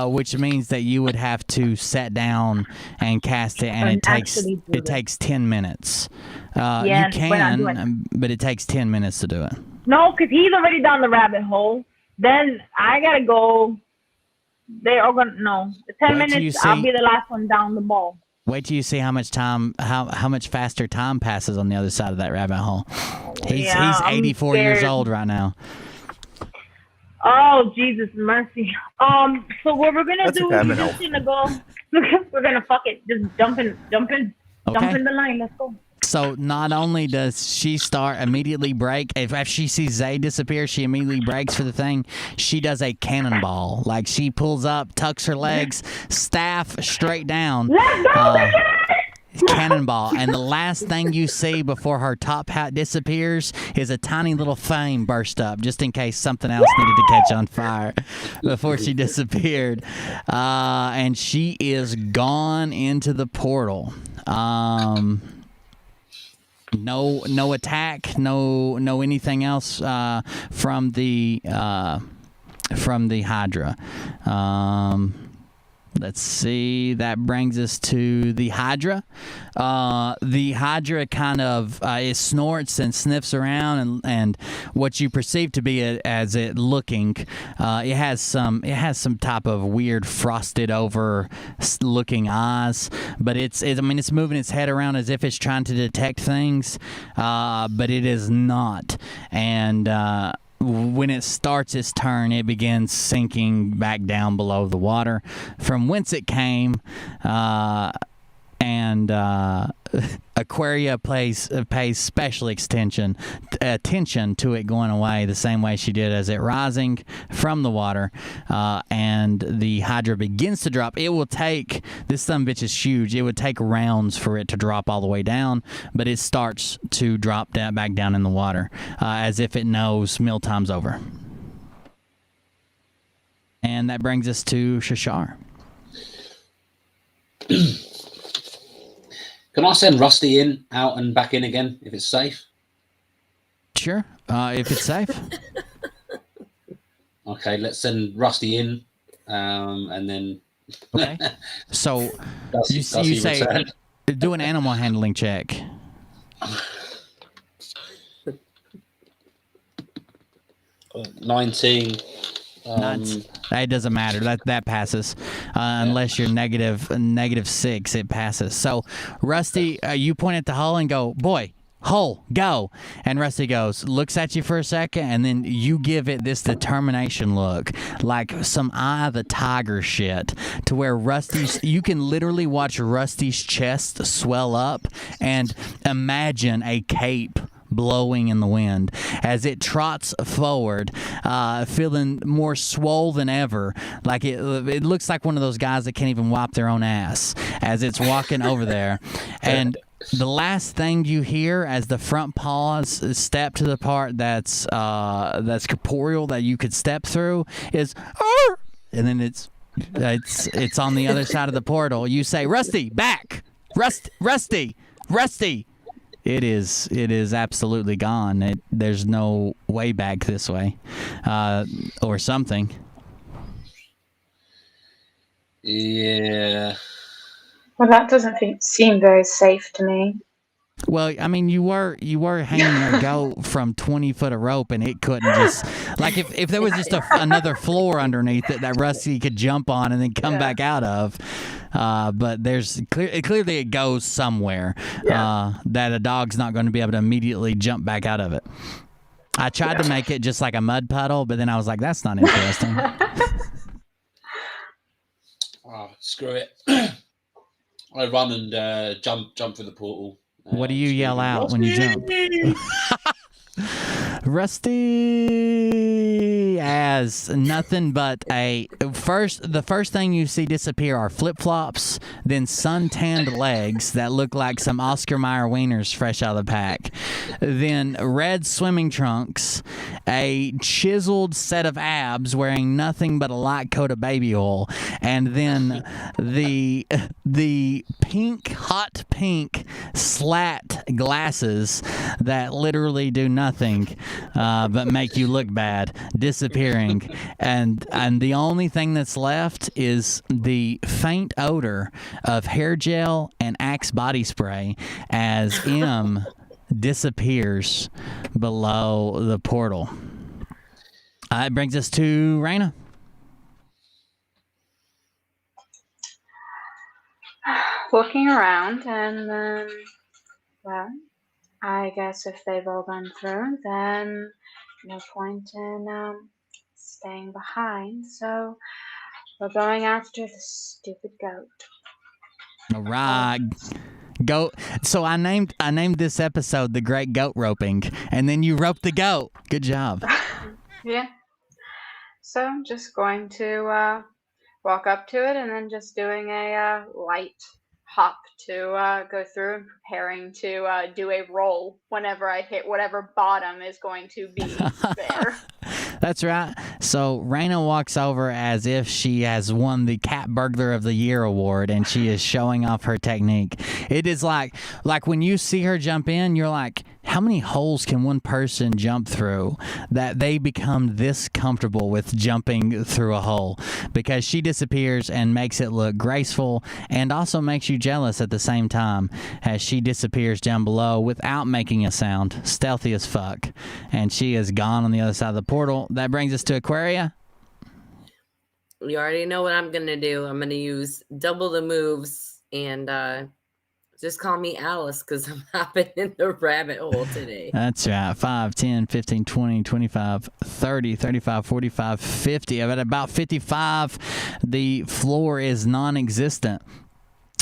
which means that you would have to sit down and cast it, and it takes 10 minutes. You can, but it takes 10 minutes to do it. No, because he's already down the rabbit hole. Then I gotta go. They are gonna no. The 10 minutes. I'll be the last one down the ball. Wait till you see how much time, how much faster time passes on the other side of that rabbit hole. He's 84 years old right now. Oh, Jesus mercy. So what we're gonna do is we're just gonna go. We're gonna fuck it. Just jump in the line. Let's go. So not only does she start immediately break, if she sees Zay disappear, she immediately breaks for the thing. She does a cannonball. Like she pulls up, tucks her legs, staff straight down. Let's go, cannonball. And the last thing you see before her top hat disappears is a tiny little flame burst up, just in case something else needed to catch on fire before she disappeared. And she is gone into the portal. No attack, no anything else from the Hydra. Let's see. That brings us to the Hydra. The Hydra kind of it snorts and sniffs around, and what you perceive to be as it looking, it has some type of weird frosted over looking eyes, but it's moving its head around as if it's trying to detect things, but it is not. And when it starts its turn, it begins sinking back down below the water from whence it came, and Aquaria pays special attention to it going away the same way she did as it rising from the water, and the Hydra begins to drop. It will take, this son bitch is huge, it would take rounds for it to drop all the way down, but it starts to drop back down in the water, as if it knows meal time's over. And that brings us to Shashar. Can I send Rusty out and back in again if it's safe? Sure, if it's safe. Okay, let's send Rusty in, and then. Okay. So you say do an animal handling check. 19. It doesn't matter. That passes, unless you're -6. It passes. So, Rusty, you point at the hull and go, "Boy, hull, go!" And Rusty looks at you for a second, and then you give it this determination look, like some Eye of the Tiger shit, to where you can literally watch Rusty's chest swell up, and imagine a cape blowing in the wind as it trots forward, feeling more swole than ever. Like it looks like one of those guys that can't even wipe their own ass as it's walking over there. And the last thing you hear as the front paws step to the part that's corporeal that you could step through is, "Arr!" And then it's on the other side of the portal. You say, "Rusty, back! Rusty!" It is absolutely gone. There's no way back this way, or something. Yeah. Well, that doesn't seem very safe to me. Well, I mean, you were hanging a goat from 20 foot of rope, and it couldn't just like if there was just another floor underneath it that Rusty could jump on and then come back out of. But there's clearly it goes somewhere that a dog's not going to be able to immediately jump back out of it. I tried to make it just like a mud puddle, but then I was like, that's not interesting. Oh, screw it. I run and jump through the portal. What do you yell out when you jump? Rusty as nothing but the first thing you see disappear are flip-flops, then sun-tanned legs that look like some Oscar Mayer wieners fresh out of the pack, then red swimming trunks, a chiseled set of abs wearing nothing but a light coat of baby oil, and then the hot pink slat glasses that literally do nothing but make you look bad, disappearing, and the only thing that's left is the faint odor of hair gel and Axe body spray as M disappears below the portal. It brings us to Raina. Looking around, and then, well, I guess if they've all gone through, then no point in staying behind. So we're going after the stupid goat. All right. Goat. So I named this episode "The Great Goat Roping," and then you roped the goat. Good job. Yeah. So I'm just going to walk up to it, and then just doing a light hop to go through and preparing to do a roll whenever I hit whatever bottom is going to be there. That's right. So Raina walks over as if she has won the Cat Burglar of the Year award, and she is showing off her technique. It is like when you see her jump in, you're like, how many holes can one person jump through that they become this comfortable with jumping through a hole? Because she disappears and makes it look graceful and also makes you jealous at the same time as she disappears down below without making a sound, stealthy as fuck. And she is gone on the other side of the portal. That brings us to Aquaria. You already know what I'm going to do. I'm going to use double the moves and just call me Alice because I'm hopping in the rabbit hole today. That's right. 5, 10, 15, 20, 25, 30, 35, 45, 50. At about 55, the floor is non-existent.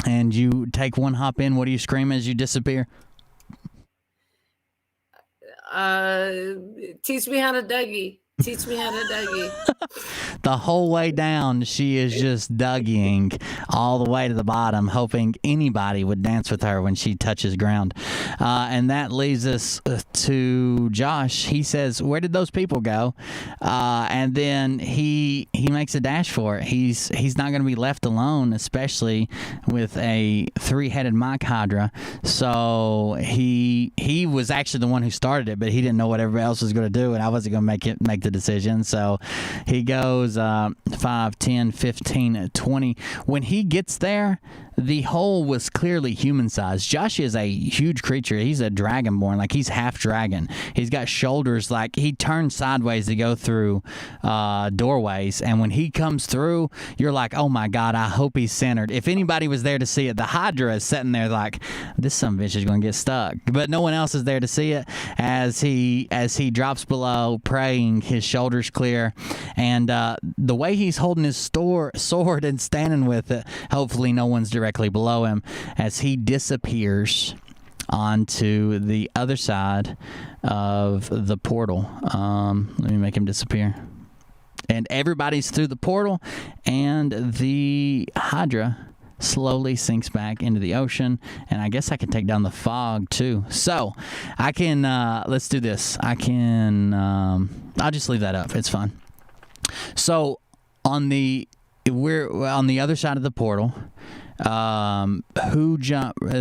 And you take one hop in. What do you scream as you disappear? Teach me how to Dougie. Teach me how to Dougie. The whole way down, she is just Dougieing all the way to the bottom, hoping anybody would dance with her when she touches ground. And that leads us to Josh. He says, where did those people go? And then he makes a dash for it. He's not going to be left alone, especially with a 3-headed Mike Hydra. So he was actually the one who started it, but he didn't know what everybody else was going to do, and I wasn't going to make the decision. So he goes 5, 10, 15, 20. When he gets there, the hole was clearly human-sized. Josh is a huge creature. He's a dragonborn. Like, he's half dragon. He's got shoulders. Like, he turns sideways to go through doorways. And when he comes through, you're like, oh, my God, I hope he's centered. If anybody was there to see it, the Hydra is sitting there like, this son of a bitch is going to get stuck. But no one else is there to see it as he drops below, praying, his shoulders clear. And the way he's holding his sword and standing with it, hopefully no one's directly below him as he disappears onto the other side of the portal. Let me make him disappear. And everybody's through the portal, and the Hydra slowly sinks back into the ocean. And I guess I can take down the fog too. So I can, let's do this. I'll just leave that up. It's fine. So we're on the other side of the portal.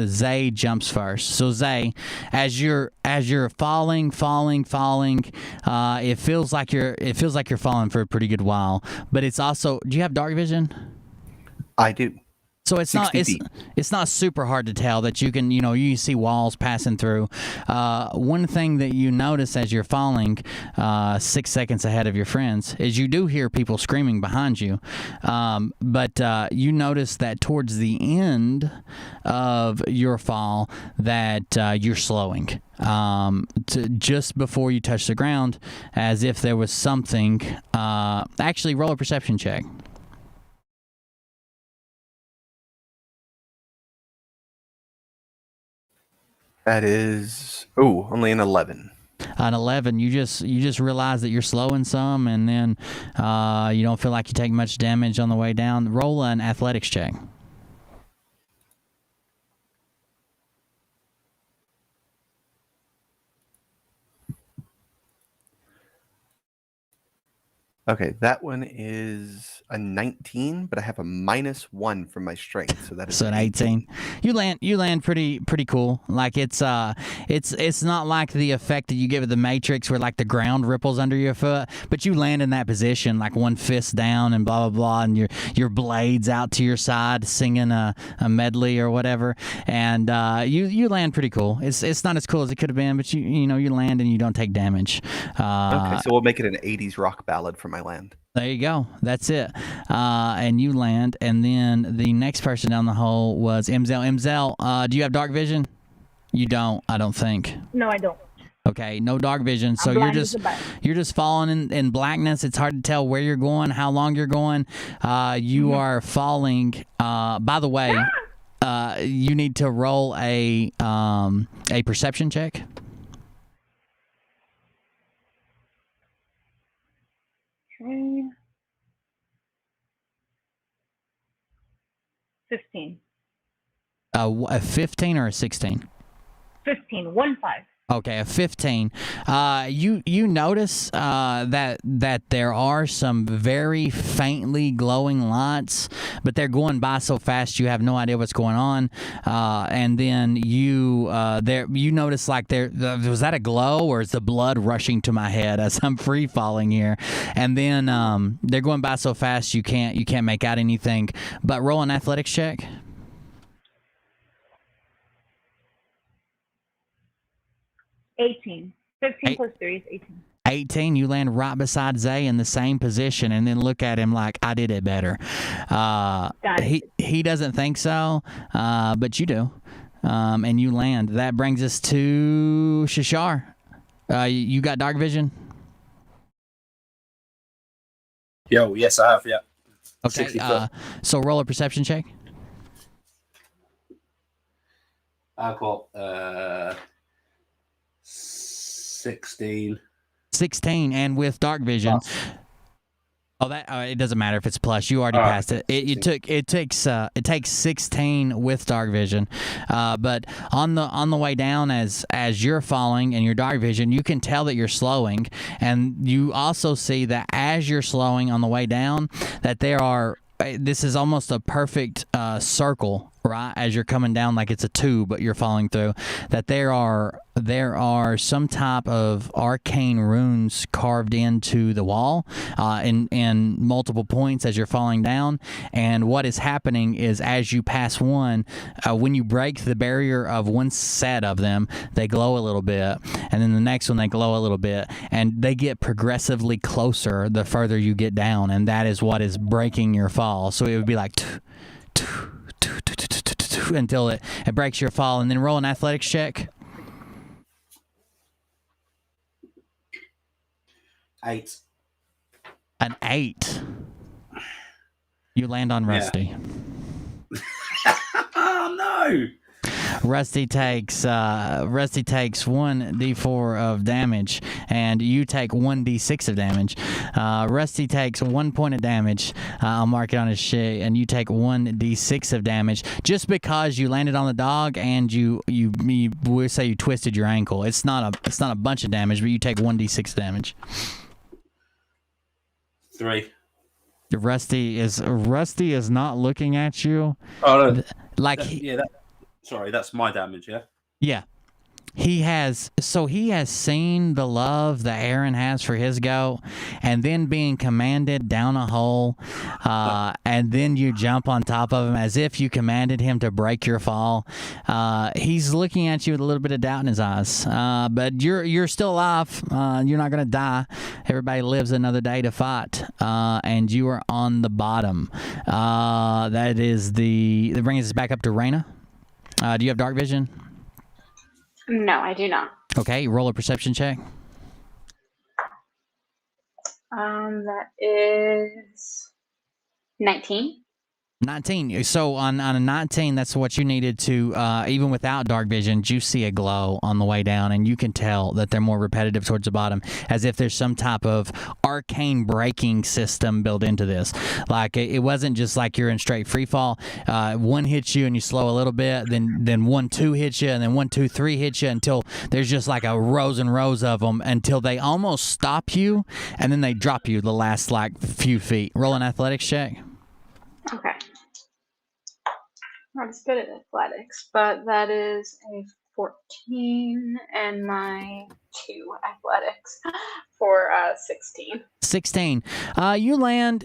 Zay jumps first. So Zay, as you're falling, it feels like you're falling for a pretty good while. But it's also, do you have dark vision? I do. So it's not it's not super hard to tell that you can you see walls passing through. One thing that you notice as you're falling 6 seconds ahead of your friends is you do hear people screaming behind you, but you notice that towards the end of your fall that you're slowing. Just before you touch the ground, as if there was something. Actually, roll a perception check. That is only an 11. An 11, you just realize that you're slowing some, and then you don't feel like you take much damage on the way down. Roll an athletics check. Okay, that one is a 19, but I have a -1 from my strength, so that is an 18. You land pretty cool. Like it's not like the effect that you get with the Matrix where like the ground ripples under your foot, but you land in that position like one fist down and blah blah blah, and your blades out to your side singing a medley or whatever, and you land pretty cool. It's not as cool as it could have been, but you land and you don't take damage. Okay, so we'll make it an 80s rock ballad for my land. There you go. That's it. And you land, and then the next person down the hole was Imzel. Imzel, do you have dark vision? You don't, I don't think. No, I don't. Okay, no dark vision. So you're just falling in blackness. It's hard to tell where you're going, how long you're going. You are falling. By the way, you need to roll a perception check. Okay. 15. A 15 or a 16? 15. 1-5. Okay, a 15. You notice that there are some very faintly glowing lights, but they're going by so fast you have no idea what's going on. And then you notice like was that a glow, or is the blood rushing to my head as I'm free falling here? And then they're going by so fast you can't make out anything. But roll an athletics check. 18. 15 plus 3 is 18. 18, you land right beside Zay in the same position, and then look at him like, I did it better. He doesn't think so, but you do. And you land. That brings us to Shashar. You got dark vision? Yes, I have, yeah. Okay, so roll a perception check. I've got 16. 16, and with dark vision. Plus. It doesn't matter if it's plus. You already passed it. It takes 16 with dark vision, but on the way down as you're falling and your dark vision, you can tell that you're slowing, and you also see that as you're slowing on the way down, that this is almost a perfect circle, right? As you're coming down, like it's a tube, but you're falling through. That there are some type of arcane runes carved into the wall in multiple points as you're falling down. And what is happening is as you pass one, when you break the barrier of one set of them, they glow a little bit, and then the next one they glow a little bit, and they get progressively closer the further you get down, and that is what is breaking your fall. So it would be like until it breaks your fall, and then roll an athletics check. 8. An 8. You land on Rusty. Yeah. Oh no! Rusty takes 1d4 of damage, and you take 1d6 of damage. Rusty takes 1 point of damage. I'll mark it on his sheet, and you take 1d6 of damage just because you landed on the dog, and you we'll say you twisted your ankle. It's not a bunch of damage, but you take 1d6 damage. 3. Rusty is not looking at you. Oh no! Like sorry, that's my damage. Yeah. Yeah. he has seen the love that Aaron has for his goat, and then being commanded down a hole, and then you jump on top of him as if you commanded him to break your fall. He's looking at you with a little bit of doubt in his eyes, but you're still alive. You're not gonna die. Everybody lives another day to fight, and you are on the bottom. That brings us back up to Raina. Do you have dark vision? No, I do not. Okay, roll a perception check. That is 19. 19. So on a 19, that's what you needed to, even without dark vision, you see a glow on the way down, and you can tell that they're more repetitive towards the bottom, as if there's some type of arcane braking system built into this. Like, it wasn't just like you're in straight free fall. One hits you and you slow a little bit, then 1-2 hits you, and then 1-2-3 hits you, until there's just like a rows and rows of them, until they almost stop you, and then they drop you the last like few feet. Roll an athletics check. Okay. Not as good at athletics, but that is a 14 and my 2 athletics for 16. 16. You land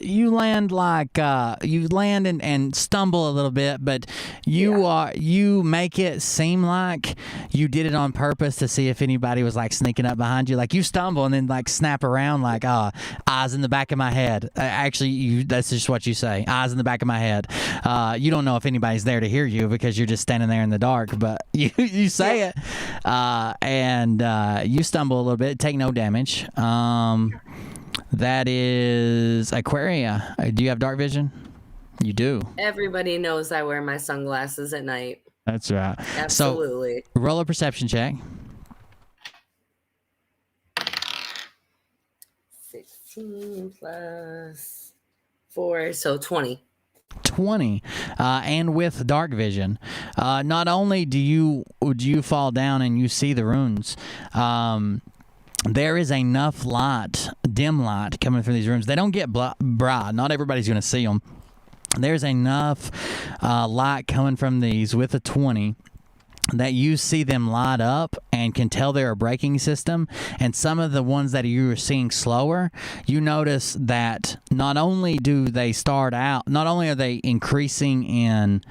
and stumble a little bit, but you make it seem like you did it on purpose to see if anybody was like sneaking up behind you. Like, you stumble and then like snap around like, eyes in the back of my head. Actually, that's just what you say. Eyes in the back of my head. You don't know if anybody's there to hear you because you're just standing there in the dark, but you say it, and you stumble a little bit. Take no damage. That is Aquaria. Do you have dark vision? You do. Everybody knows I wear my sunglasses at night. That's right. Absolutely. So, roll a perception check. 16 plus 4, so 20. 20, and with dark vision, not only do you fall down and you see the runes, there is enough light, dim light, coming from these rooms. They don't get bright. Not everybody's going to see them. There's enough light coming from these with a 20 that you see them light up and can tell they're a braking system. And some of the ones that you are seeing slower, you notice that not only do they start out, not only are they increasing in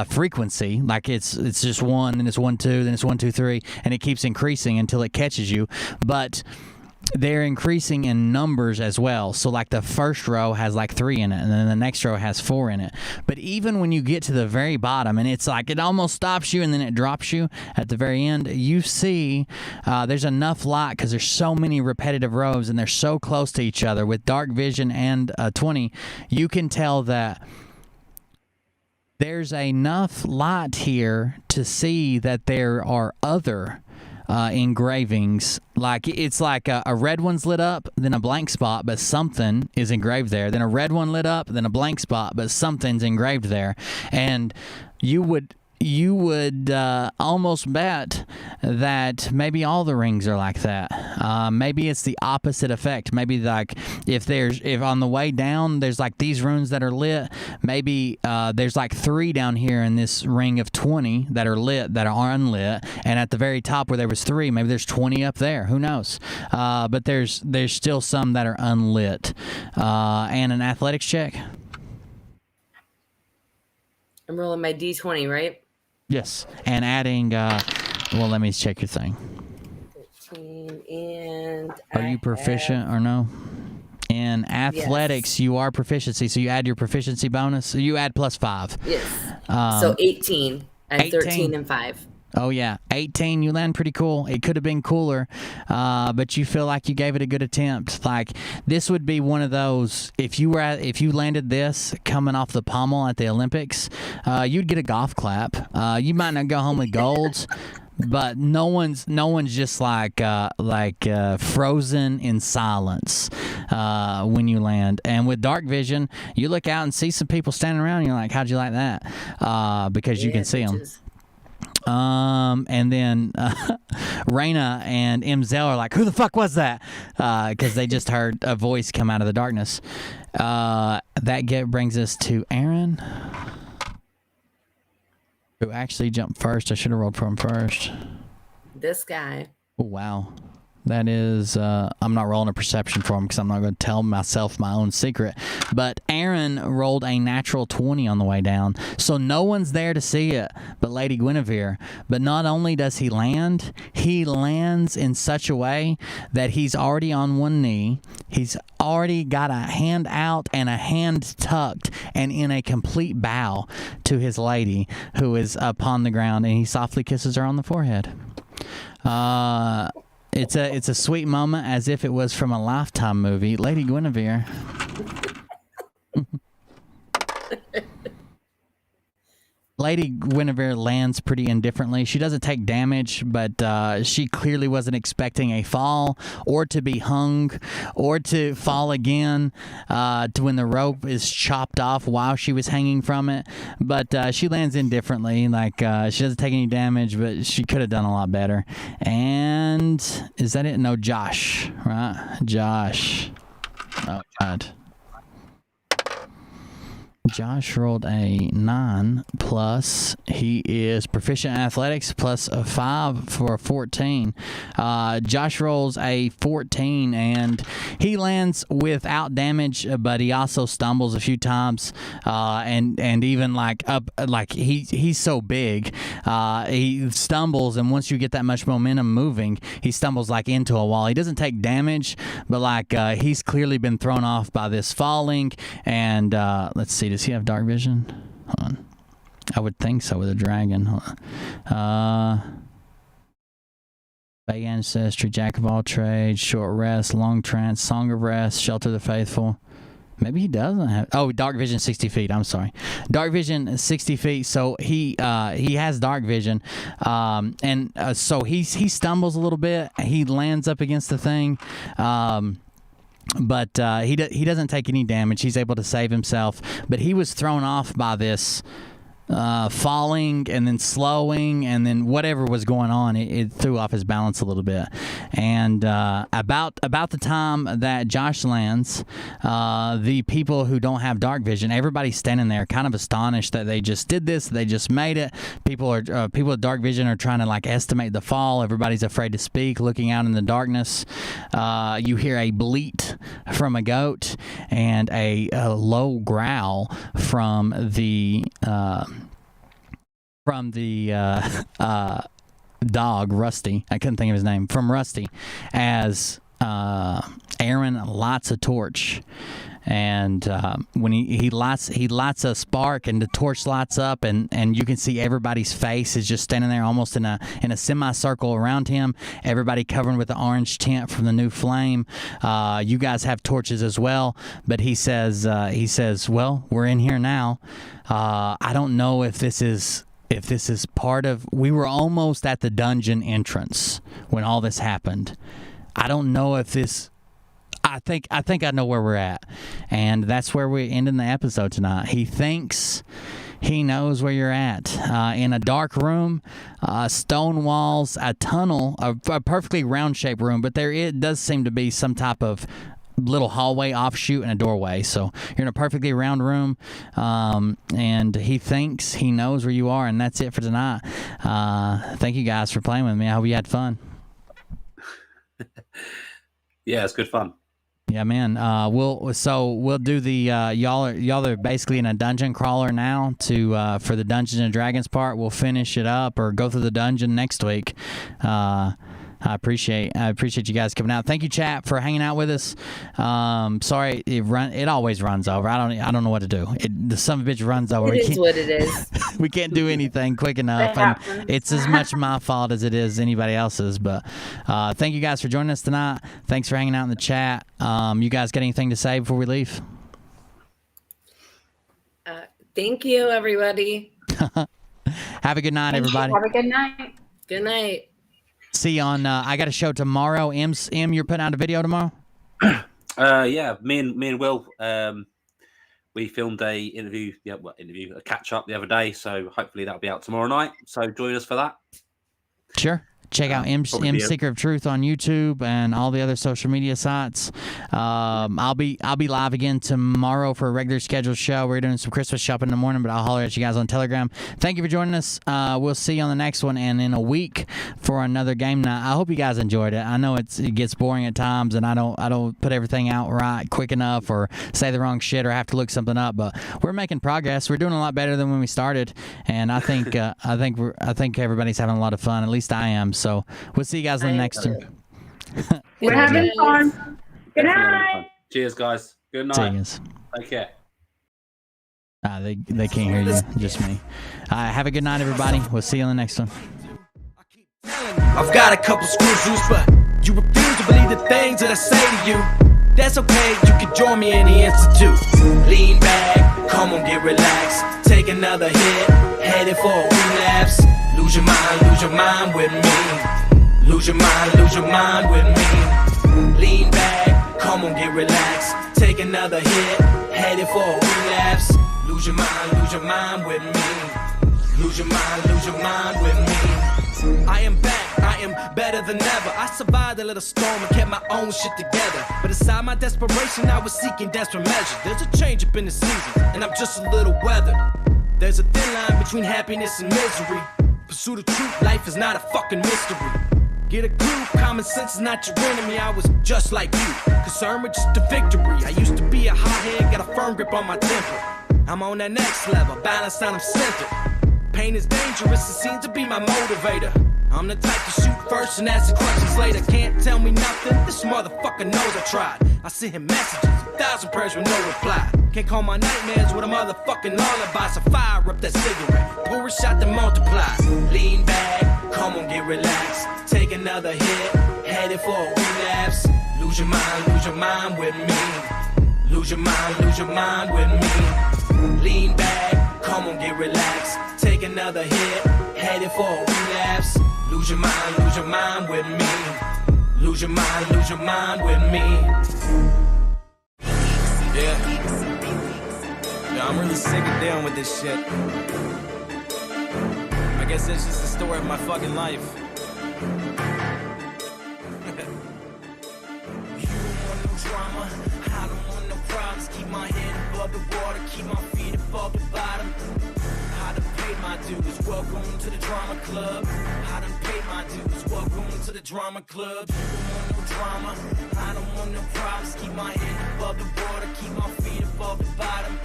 frequency, like it's just 1, then it's 1, 2, then it's 1, 2, 3, and it keeps increasing until it catches you. But they're increasing in numbers as well. So like the first row has like 3 in it, and then the next row has 4 in it. But even when you get to the very bottom, and it's like it almost stops you and then it drops you at the very end, you see there's enough light because there's so many repetitive rows and they're so close to each other. With dark vision and 20, you can tell that there's enough light here to see that there are other engravings. Like, it's like a red one's lit up, then a blank spot, but something is engraved there. Then a red one lit up, then a blank spot, but something's engraved there. And you would almost bet that maybe all the rings are like that. Maybe it's the opposite effect. Maybe like if on the way down there's like these runes that are lit, maybe there's like 3 down here in this ring of 20 that are lit, that are unlit, and at the very top where there was 3, maybe there's 20 up there. Who knows? But there's still some that are unlit. And an athletics check. I'm rolling my D20, right? Yes, and adding, well, let me check your thing. 13, and are you proficient or no? In athletics, yes. You are proficiency, so you add your proficiency bonus. So you add +5. Yes. So 18 and 18. 13 and 5. Oh, yeah. 18, you land pretty cool. It could have been cooler, but you feel like you gave it a good attempt. Like, this would be one of those, if you landed this coming off the pommel at the Olympics, you'd get a golf clap. You might not go home with golds, but no one's just like frozen in silence when you land. And with dark vision, you look out and see some people standing around, and you're like, how'd you like that? Because you can see them. And then Raina and MZL are like, who the fuck was that? Because they just heard a voice come out of the darkness. That brings us to Aaron. Who actually jumped first? I should have rolled for him first. This guy. Oh, wow. That is, I'm not rolling a perception for him because I'm not going to tell myself my own secret. But Aaron rolled a natural 20 on the way down. So no one's there to see it but Lady Guinevere. But not only does he lands in such a way that he's already on one knee. He's already got a hand out and a hand tucked and in a complete bow to his lady who is upon the ground. And he softly kisses her on the forehead. It's a sweet moment, as if it was from a Lifetime movie. Lady Guinevere. Lady Guinevere lands pretty indifferently. She doesn't take damage, but she clearly wasn't expecting a fall or to be hung or to fall again to when the rope is chopped off while she was hanging from it. But she lands indifferently. Like, she doesn't take any damage, but she could have done a lot better. And is that it? No, Josh, right? Josh. Oh, God. Josh rolled a 9 plus. He is proficient in athletics plus a 5 for a 14. Josh rolls a 14 and he lands without damage, but he also stumbles a few times. And even he's so big, he stumbles, and once you get that much momentum moving, he stumbles like into a wall. He doesn't take damage, but he's clearly been thrown off by this falling. And let's see. Does he have dark vision? Hold on. I would think so with a dragon. Hold on. Vague ancestry, jack of all trades, short rest, long trance, song of rest, shelter of the faithful. Maybe he doesn't have. Oh, dark vision 60 feet. I'm sorry. Dark vision 60 feet. So he has dark vision, so he stumbles a little bit. He lands up against the thing. But he doesn't take any damage. He's able to save himself. But he was thrown off by this falling and then slowing and then whatever was going on, it threw off his balance a little bit. And about the time that Josh lands, the people who don't have dark vision, everybody's standing there kind of astonished that they just did this, they just made it. People with dark vision are trying to estimate the fall. Everybody's afraid to speak, looking out in the darkness. You hear a bleat from a goat and a low growl from the dog, Rusty. I couldn't think of his name. From Rusty, as Aaron lights a torch. And when he lights a spark, and the torch lights up, and you can see everybody's face is just standing there, almost in a semicircle around him. Everybody covered with the orange tint from the new flame. You guys have torches as well, but he says, "Well, we're in here now. I don't know if this is part of. We were almost at the dungeon entrance when all this happened. I don't know if this." I think I know where we're at, and that's where we're ending the episode tonight. He thinks he knows where you're at. In a dark room, stone walls, a tunnel, a perfectly round-shaped room, but it does seem to be some type of little hallway offshoot and a doorway. So you're in a perfectly round room, and he thinks he knows where you are, and that's it for tonight. Thank you guys for playing with me. I hope you had fun. Yeah, it's good fun. Yeah, man. We'll do the y'all are basically in a dungeon crawler now for the Dungeons and Dragons part. We'll finish it up or go through the dungeon next week. I appreciate you guys coming out. Thank you, chat, for hanging out with us. Sorry, it always runs over. I don't know what to do. The son of a bitch runs over. It is what it is. We can't do anything quick enough, and it's as much my fault as it is anybody else's. But thank you guys for joining us tonight. Thanks for hanging out in the chat. You guys got anything to say before we leave? Thank you, everybody. Have a good night, everybody. Have a good night. Good night. See you on. I got a show tomorrow. M, you're putting out a video tomorrow. Yeah, me and Will. We filmed a catch up the other day. So hopefully that'll be out tomorrow night. So join us for that. Sure. Check out M Seeker of Truth on YouTube and all the other social media sites. I'll be live again tomorrow for a regular scheduled show. We're doing some Christmas shopping in the morning, but I'll holler at you guys on Telegram. Thank you for joining us. We'll see you on the next one and in a week for another game night. I hope you guys enjoyed it. I know it gets boring at times, and I don't put everything out right quick enough or say the wrong shit or have to look something up. But we're making progress. We're doing a lot better than when we started, and I think everybody's having a lot of fun. At least I am. So we'll see you guys in the next one. We're having fun. Good night. Cheers, guys. Good night. See you. Take care. They can't hear you. Just me. Have a good night, everybody. We'll see you on the next one. I've got a couple screws loose, but you refuse to believe the things that I say to you. That's okay, you can join me in the institute. Lean back, come on, get relaxed. Take another hit, headed for a relapse. Lose your mind with me. Lose your mind with me. Lean back, come on, get relaxed. Take another hit, headed for a relapse. Lose your mind with me. Lose your mind with me. I am back, I am better than ever. I survived a little storm and kept my own shit together. But inside my desperation, I was seeking desperate measures. There's a change up in the season, and I'm just a little weathered. There's a thin line between happiness and misery. Pursue the truth, life is not a fucking mystery. Get a clue, common sense is not your enemy. I was just like you, concerned with just the victory. I used to be a hothead, got a firm grip on my temper. I'm on that next level, balanced and I'm centered. Pain is dangerous, it seems to be my motivator. I'm the type to shoot first and ask the questions later. Can't tell me nothing, this motherfucker knows I tried. I sent him messages, 1,000 prayers with no reply. Can't call my nightmares with a motherfucking lullaby. So fire up that cigarette, pour a shot to multiply. Lean back, come on, get relaxed. Take another hit, headed for a relapse. Lose your mind with me. Lose your mind with me. Lean back, come on, get relaxed. Take another hit, headed for a relapse. Lose your mind with me. Lose your mind with me. Yeah, I'm really sick of dealing with this shit. I guess it's just the story of my fucking life. You don't want no drama, I don't want no problems. Keep my head above the water, keep my feet above the bottom. I done paid my dues, welcome to the drama club. I done paid my dues, welcome to the drama club. You don't want no drama, I don't want no problems. Keep my head above the water, keep my feet above the bottom.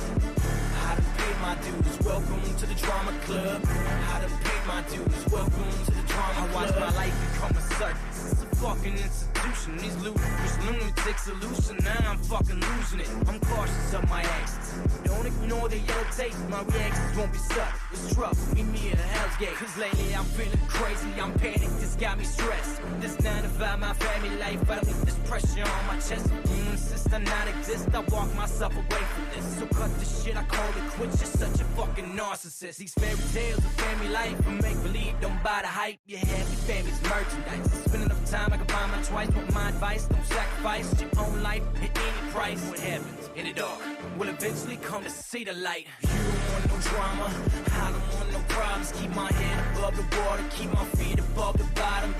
I done paid my dues, welcome to the drama club. I done paid my dues, welcome to the drama club. I watch my life become a circus, it's a fucking institution. These ludicrous lunatics are loose, and now I'm fucking losing it. I'm cautious of my actions, don't ignore the yellow tape. My reactions won't be stuck, it's rough, meet me at a hell's gate. Cause lately I'm feeling crazy, I'm panicked, this got me stressed. This 9 to 5, my family life, I don't need this pressure on my chest. You insist I not exist, I walk myself away from this. So cut the shit, I call it quits, you're such a fucking narcissist. These fairy tales of family life, and make believe, don't buy the hype. You have your family's merchandise. Spend enough time, I can buy my twice. Want my advice, don't sacrifice your own life at any price. What happens in the dark will eventually come to see the light. You don't want no drama, I don't want no problems. Keep my head above the water, keep my feet above the bottom.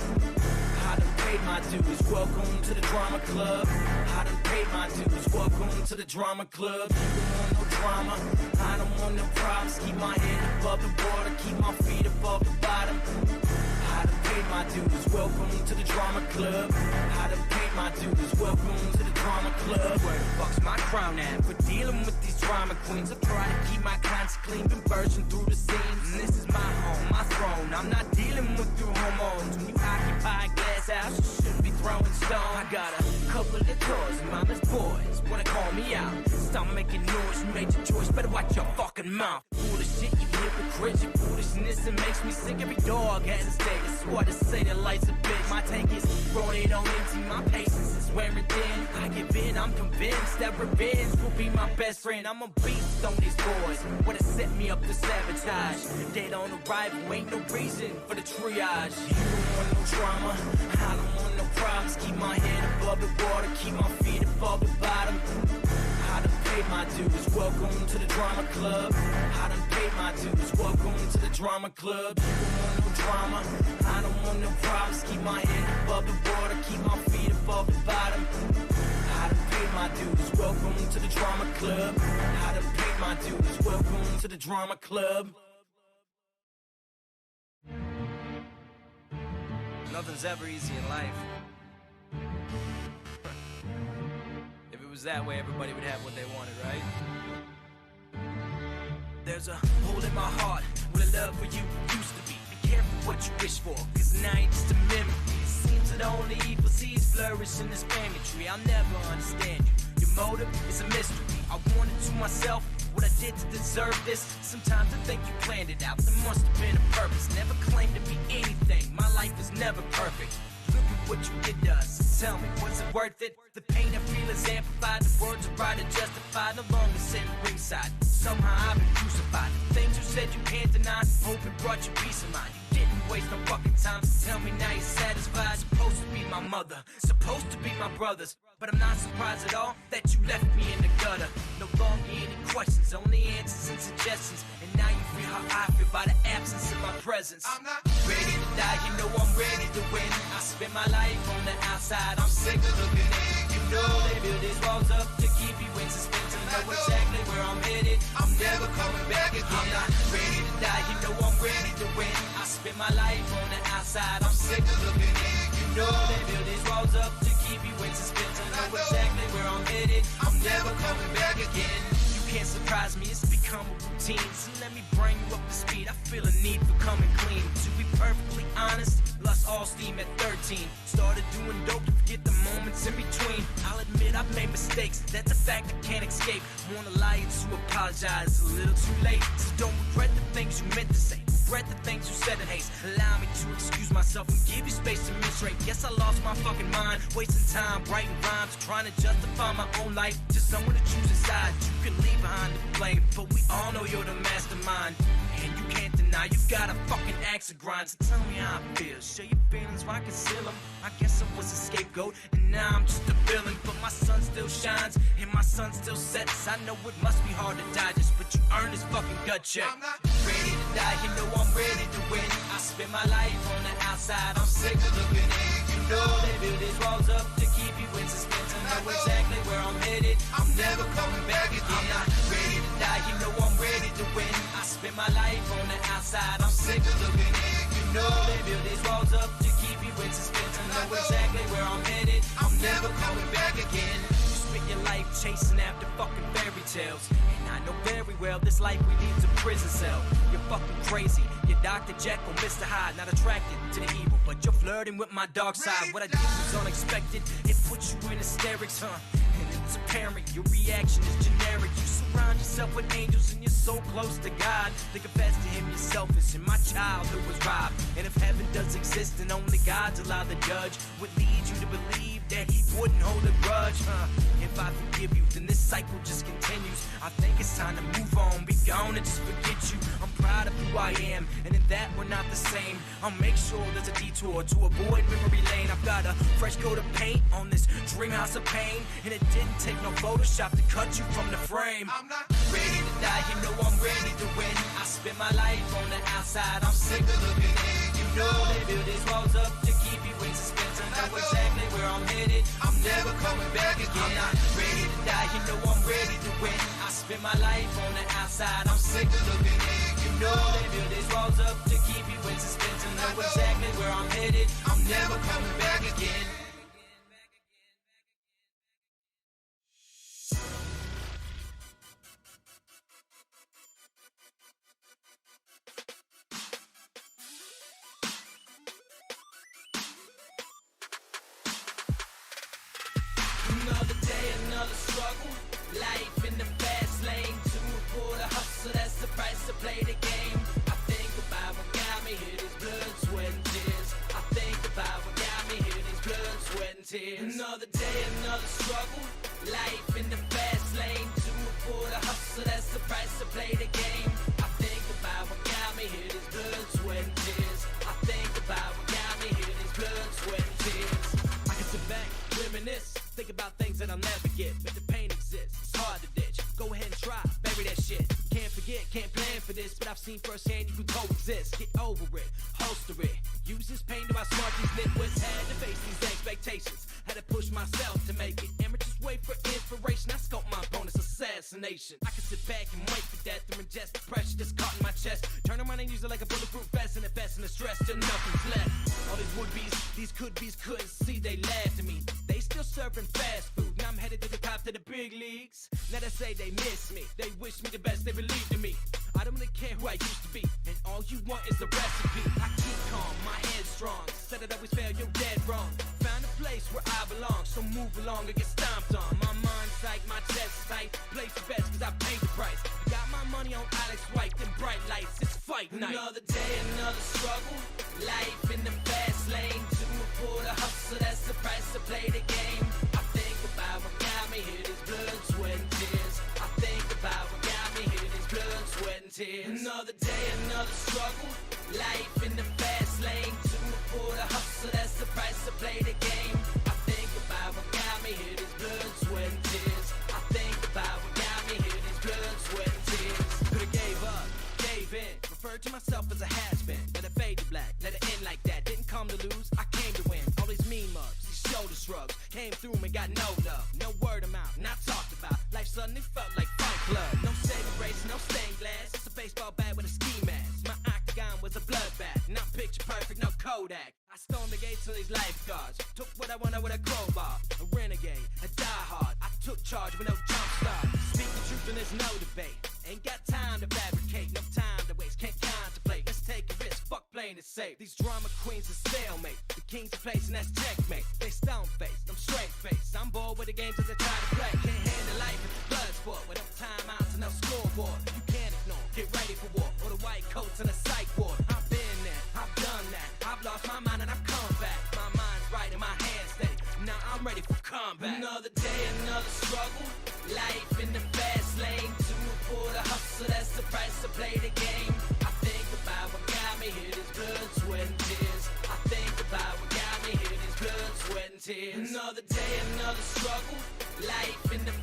I done paid my dues, welcome to the drama club. I done paid my dues, welcome to the drama club. You don't want no drama, I don't want no problems. Keep my head above the water, keep my feet above the bottom. I done paid my dues, welcome to the drama club. I done paid my dues, welcome to the drama club. Where the fuck's my crown at? For dealing with these drama queens, I try to keep my conscience clean, been bursting through the seams. And this is my home, my throne, I'm not dealing with your hormones. When you occupy a glass house, you shouldn't be throwing stones. I got a couple of toys, mama's boys wanna call me out. Stop making noise, you made your choice, better watch your fucking mouth. Foolish shit, you hypocrite, your foolishness, it makes me sick. Every dog has a status, what to say that life's a bitch. My tank is running on empty, my patience is wearing thin. I give in, I'm convinced that revenge will be my best friend. I'm a beast on these boys, what it set me up to sabotage. Dead on arrival, ain't no reason for the triage. You don't want no drama, I don't want no problems. Keep my head above the water, keep my feet above the bottom. I done paid my my dues, welcome to the drama club. I done paid my dues, welcome to the drama club. You don't want no drama, I don't want no problems. Keep my head above the water, keep my feet above the bottom. I done paid my dues, welcome to the drama club. I done paid my dues, welcome to the drama club. Nothing's ever easy in life. If it was that way, everybody would have what they wanted, right? There's a hole in my heart where the love for you used to be. Be careful what you wish for, cause now you're just a memory. It seems that only evil seeds flourish in this family tree. I'll never understand you. Your motive is a mystery. I wanted to myself what I did to deserve this. Sometimes I think you planned it out. There must have been a purpose. Never claimed to be anything. My life is never perfect. Look at what you did to us. Tell me, was it worth it? The pain I feel is amplified. The words are right and justified. No longer sitting ringside. Somehow I've been crucified. The things you said you can't deny. Hope it brought you peace of mind. You didn't waste no fucking time. So tell me now you're satisfied. Supposed to be my mother, supposed to be my brothers. But I'm not surprised at all that you left me in the gutter. No longer any questions, only answers and suggestions. And now you feel how I feel by the absence of my presence. I'm not ready to die, you know I'm ready to win. I spend my life on the outside, I'm sick of looking in. You know they build these walls up to keep you in suspense. I know exactly where I'm headed, I'm never coming back again. I'm not ready to die, you know I'm ready to win. I spend my life on the outside, I'm sick of looking in. You know they build these walls up to keep you in suspense. I know exactly where I'm headed, I'm never coming back again. You can't surprise me, it's become a routine. So let me bring you up to speed, I feel a need for coming clean. To be perfectly honest, lost all steam at 13. Started doing dope to forget the moments in between. I'll admit I've made mistakes, that's a fact I can't escape. Wanna lie to apologize, a little too late. So don't regret the things you meant to say. Regret the things you said in haste. Allow me to excuse myself and give you space to menstruate. Guess I lost my fucking mind, wasting time writing rhymes, trying to justify my own life. Just someone to choose a side you can leave behind the blame. But we all know you're the mastermind, and you can't deny you got a fucking axe to grind. So tell me how I feel, share your feelings, why conceal them? I guess I was a scapegoat, and now I'm just a villain. But my sun still shines, and my sun still sets. I know it must be hard to digest, but you earned this fucking gut check. I'm not ready to die, you know I'm ready to win. I spend my life on the outside, I'm sick of looking in. You know they build these walls up to keep you in suspense. I know exactly where I'm headed, I'm never coming back again. I'm not ready to die, you know I'm ready to win. I spend my life on the outside, I'm sick of looking in. You know they build these walls up to keep you in suspense. I know exactly where I'm headed, I'm never coming back again. You spend your life chasing after fucking fairy tales, and I know very well this life we need's a prison cell. You're fucking crazy, you're Dr. Jekyll, Mr. Hyde, not attracted to the evil, but you're flirting with my dark side. What I did was unexpected, it put you in hysterics, huh? And it's apparent your reaction is generic. You surround yourself with angels and you're so close to God. To confess to him you're selfish and my childhood was robbed. And if heaven does exist and only God's allowed to judge, would lead you to believe that he wouldn't hold a grudge, huh? If I forgive you, then this cycle just continues. I think it's time to move on, be gone and just forget you. I'm proud of who I am, and in that we're not the same. I'll make sure there's a detour to avoid memory lane. I've got a fresh coat of paint on this dream house of pain, and it didn't take no Photoshop to cut you from the frame. I'm not ready to die, you know I'm ready to win. I spend my life on the outside, I'm sick of looking in. You know they build these walls up to keep you in suspense. I know exactly where I'm headed, I'm never coming back again. I'm not ready to die, you know I'm ready to win. I spend my life on the outside, I'm sick of looking in. You know they build these walls up to keep you in suspense. I know exactly where I'm headed, I'm never coming back again. Another day, another struggle. Life in the fast lane. To for the hustle, that's the price to play the game. I think about what got me here, these blood, sweat, and tears. I think about what got me here, these blood, sweat, and tears. Another day, another struggle. Life in the fast lane. To for the hustle, that's the price to play the game. I think about what got me here, these blood, sweat, and tears. I think about what got me here, these blood, sweat, and tears. I can sit back, reminisce, think about things that I'll never get, but the pain exists, it's hard to for this, but I've seen firsthand you can coexist. Get over it, holster it. Use this pain to outsmart these nitwits. Had to face these expectations. Had to push myself to make it. Amateurs wait for inspiration. I scope my opponent's assassination. I can sit back and wait for death to ingest the pressure that's caught in my chest. Turn around and use it like a bulletproof vest and invest in the stress till nothing's left. All these would-be's, these could-be's couldn't see. They laughed at me. They still serving fast food. Now I'm headed to the top, to the big leagues. Now they say they miss me. They wish me the best. They believed in me. I don't really care who I used to be, and all you want is the recipe. I keep calm, my head strong. Said it always fail, you're dead wrong. Found a place where I belong, so move along or get stomped on. My mind's tight, my chest tight. Place the best cause I paid the price. Got my money on Alex White, them bright lights, it's fight night. Another day, another struggle. Life in the fast lane. To for the hustle, that's the price to play the game. I think about what got me here, this blood, sweat, and tears. I think about what got me here, this blood, sweat, and tears. Another day, another struggle. Life in the fast lane. To for the hustle, that's the price to play the game. I think about what got me here, this blood, sweat, and tears. I think about what got me here, this blood, sweat, and tears. Could've gave up, gave in. Referred to myself as a has-been. Let it fade to black, let it end like that. Didn't come to lose, I came to win. All these mean mugs, these shoulder shrugs. Came through and got no love, no word of mouth, not talked about. Life suddenly felt like Fight Club. No saving grace, no stained glass. It's a baseball bat with a ski mask. My octagon was a bloodbath. Not picture perfect, no Kodak. I stormed the gates of these lifeguards. Took what I wanted with a crowbar. A renegade, a diehard. I took charge with no jump start. Speak the truth and there's no debate. Ain't got time to fabricate, no time to waste, can't contemplate. Let's take a risk, fuck playing it safe. These drama queens are stalemate. The king's a place and that's checkmate. They stone faced, I'm straight faced. I'm bored with the games that they try to play. Can't handle life, it's blood sport. With no timeouts and no scoreboard. You can't ignore, get ready for war. Or the white coats and a psych ward. I've been there, I've done that. I've lost my mind and I've come back. My mind's right and my hand's steady. Now I'm ready for combat. Another day, another struggle. Life in the fast lane. For the hustle, that's the price to play the game. I think about what got me here, this blood, sweat, and tears. I think about what got me here, this blood, sweat, and tears. Another day, another struggle. Life in the